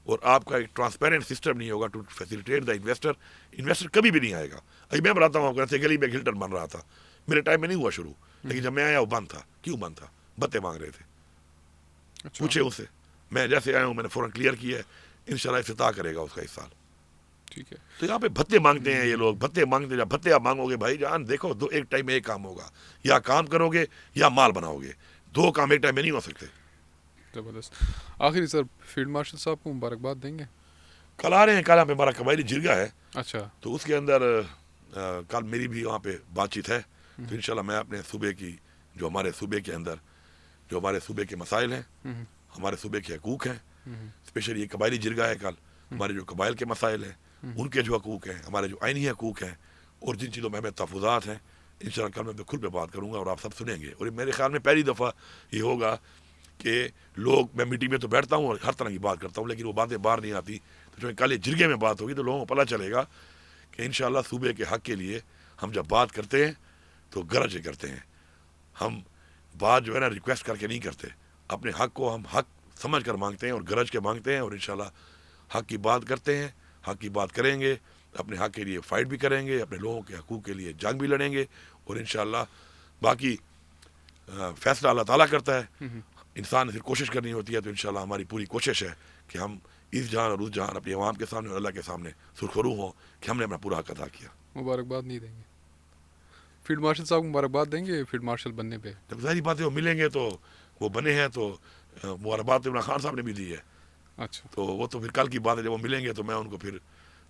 اور آپ کا ایک ٹرانسپیرنٹ سسٹم نہیں ہوگا ٹو فیسیلیٹیٹ دا انویسٹر کبھی بھی نہیں آئے گا. ابھی میں بتاتا ہوں آپ کو, گلی میں ہلٹن بن رہا تھا, میرے ٹائم میں نہیں ہوا شروع, لیکن جب میں آیا وہ بند تھا. کیوں بند تھا؟ بتے مانگ رہے تھے. پوچھے اس سے, میں جیسے آیا ہوں میں نے فوراً کلیئر کیا ہے, انشاءاللہ افتتاح کرے گا اس کا اس سال. ٹھیک ہے. تو یہاں پہ بھتے مانگتے ہیں یہ لوگ, بھتے مانگتے ہیں. جب بھتے آپ مانگو گے بھائی جان دیکھو, ایک ٹائم میں ایک کام ہوگا, یا کام کرو گے یا مال بناؤ گے, 2 کام ایک ٹائم میں نہیں ہو سکتے. زبردست. آخری سر فیلڈ مارشل صاحب کو مبارکباد دیں گے. کل آ رہے ہیں, کل ہمیں ہمارا قبائلی جرگہ ہے. اچھا. تو اس کے اندر کل میری بھی وہاں پہ بات چیت ہے. تو انشاءاللہ میں اپنے صوبے کی, جو ہمارے صوبے کے اندر جو ہمارے صوبے کے مسائل ہیں, ہمارے صوبے کے حقوق ہیں, اسپیشلی یہ قبائلی جرگہ ہے کل, ہمارے جو قبائل کے مسائل ہیں ان کے جو حقوق ہیں, ہمارے جو آئینی حقوق ہیں, اور جن چیزوں میں ہمیں تحفظات ہیں, انشاءاللہ کل میں کھل پہ بات کروں گا اور آپ سب سنیں گے. اور میرے خیال میں پہلی دفعہ یہ ہوگا کہ لوگ, میں میٹنگ میں تو بیٹھتا ہوں اور ہر طرح کی بات کرتا ہوں, لیکن وہ باتیں باہر نہیں آتی. تو جو کل جرگے میں بات ہوگی تو لوگوں کو پتہ چلے گا کہ انشاءاللہ صوبے کے حق کے لیے ہم جب بات کرتے ہیں تو گرج کرتے ہیں. ہم بات جو ہے نا ریکویسٹ کر کے نہیں کرتے, اپنے حق کو ہم حق سمجھ کر مانگتے ہیں اور گرج کے مانگتے ہیں. اور انشاءاللہ حق کی بات کرتے ہیں, حق کی بات کریں گے, اپنے حق کے لیے فائٹ بھی کریں گے, اپنے لوگوں کے حقوق کے لیے جنگ بھی لڑیں گے. اور انشاءاللہ باقی فیصلہ اللہ تعالیٰ کرتا ہے, انسان نے پھر کوشش کرنی ہوتی ہے. تو انشاءاللہ ہماری پوری کوشش ہے کہ ہم اس جہان اور اس جہان اپنی عوام کے سامنے اور اللہ کے سامنے سرخرو ہوں کہ ہم نے اپنا پورا حق ادا کیا. مبارکباد نہیں دیں گے فیلڈ مارشل صاحب کو مبارکباد دیں گے فیلڈ مارشل بننے پہ؟ جب ظاہری بات ہے وہ ملیں گے تو وہ بنے ہیں تو مبارکباد عمران خان صاحب نے بھی دی ہے. اچھا تو وہ تو پھر کل کی بات ہے, جب وہ ملیں گے تو میں ان کو پھر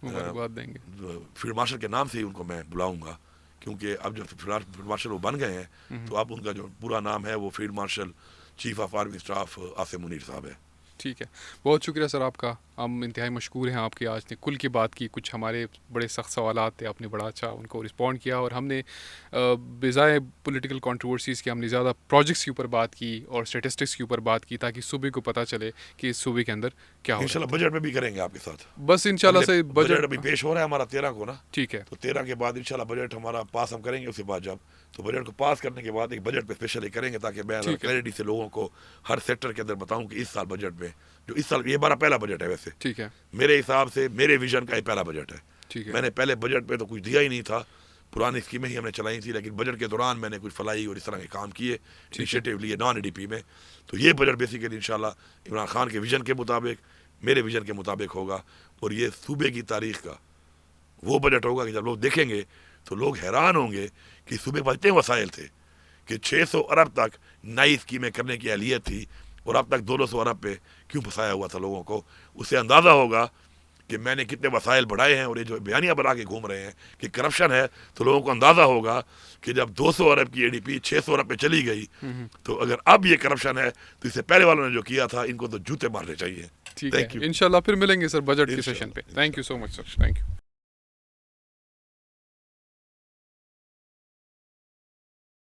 مبارکباد دیں گے. فیلڈ مارشل کے نام سے ہی ان کو میں بلاؤں گا, کیونکہ اب جب فیلڈ مارشل وہ بن گئے ہیں تو اب ان کا جو پورا نام ہے وہ field marshal chief of army staff Asif Munir صاحب ہے. ٹھیک ہے, بہت شکریہ سر آپ کا, ہم انتہائی مشکور ہیں آپ کی. آج نے کل کی بات کی, کچھ ہمارے بڑے سخت سوالات تھے, آپ نے بڑا اچھا ان کو رسپونڈ کیا, اور ہم نے بجائے پولیٹیکل کنٹروورسیز کے ہم نے زیادہ پروجیکٹس کے اوپر بات کی اور اسٹیٹسٹکس کے اوپر بات کی, تاکہ صوبے کو پتہ چلے کہ اس صوبے کے اندر کیا ہو رہا انشاءاللہ بجٹ میں بھی کریں گے آپ کے ساتھ. ہے. بس انشاءاللہ سے بجٹ ابھی پیش ہو رہا ہے ہمارا 13 کو نا, ٹھیک ہے, تو 13 کے بعد انشاءاللہ بجٹ ہمارا پاس ہم کریں گے. اس کے بعد جب تو بجٹ کو پاس کرنے کے بعد ایک بجٹ پہ اسپیشلی کریں گے, تاکہ میں کلیئرٹی سے لوگوں کو ہر سیکٹر کے اندر بتاؤں کہ اس سال بجٹ میں, جو اس سال یہ ہمارا پہلا بجٹ ہے ویسے, ٹھیک ہے, میرے حساب سے میرے ویژن کا یہ پہلا بجٹ ہے. ٹھیک ہے, میں نے پہلے بجٹ پہ تو کچھ دیا ہی نہیں تھا, پرانی اسکیمیں ہی ہم نے چلائی تھی, لیکن بجٹ کے دوران میں نے کچھ فلاحی اور اس طرح کے کام کیے, انیشیٹو لیے نان ADP میں. تو یہ بجٹ بیسیکلی انشاءاللہ عمران خان کے ویژن کے مطابق, میرے ویژن کے مطابق ہوگا, اور یہ صوبے کی تاریخ کا وہ بجٹ ہوگا کہ جب لوگ دیکھیں گے تو لوگ حیران ہوں گے کہ صوبے پر اتنے وسائل تھے کہ 600 ارب تک نئی اسکیمیں کرنے کی اہلیت تھی, اور اب تک 200 ارب پہ کیوں پھنسایا ہوا تھا لوگوں کو. اس سے اندازہ ہوگا کہ میں نے کتنے وسائل بڑھائے ہیں, اور یہ جو بیانیاں بنا کے گھوم رہے ہیں کہ کرپشن ہے, تو لوگوں کو اندازہ ہوگا کہ جب 200 ارب کی ADP 600 ارب پہ چلی گئی, تو اگر اب یہ کرپشن ہے تو اس سے پہلے والوں نے جو کیا تھا ان کو تو جوتے مارنے چاہیے. ٹھیک ہے, انشاءاللہ پھر ملیں گے سر بجٹ کے سیشن پہ. Thank you so much sir, thank you.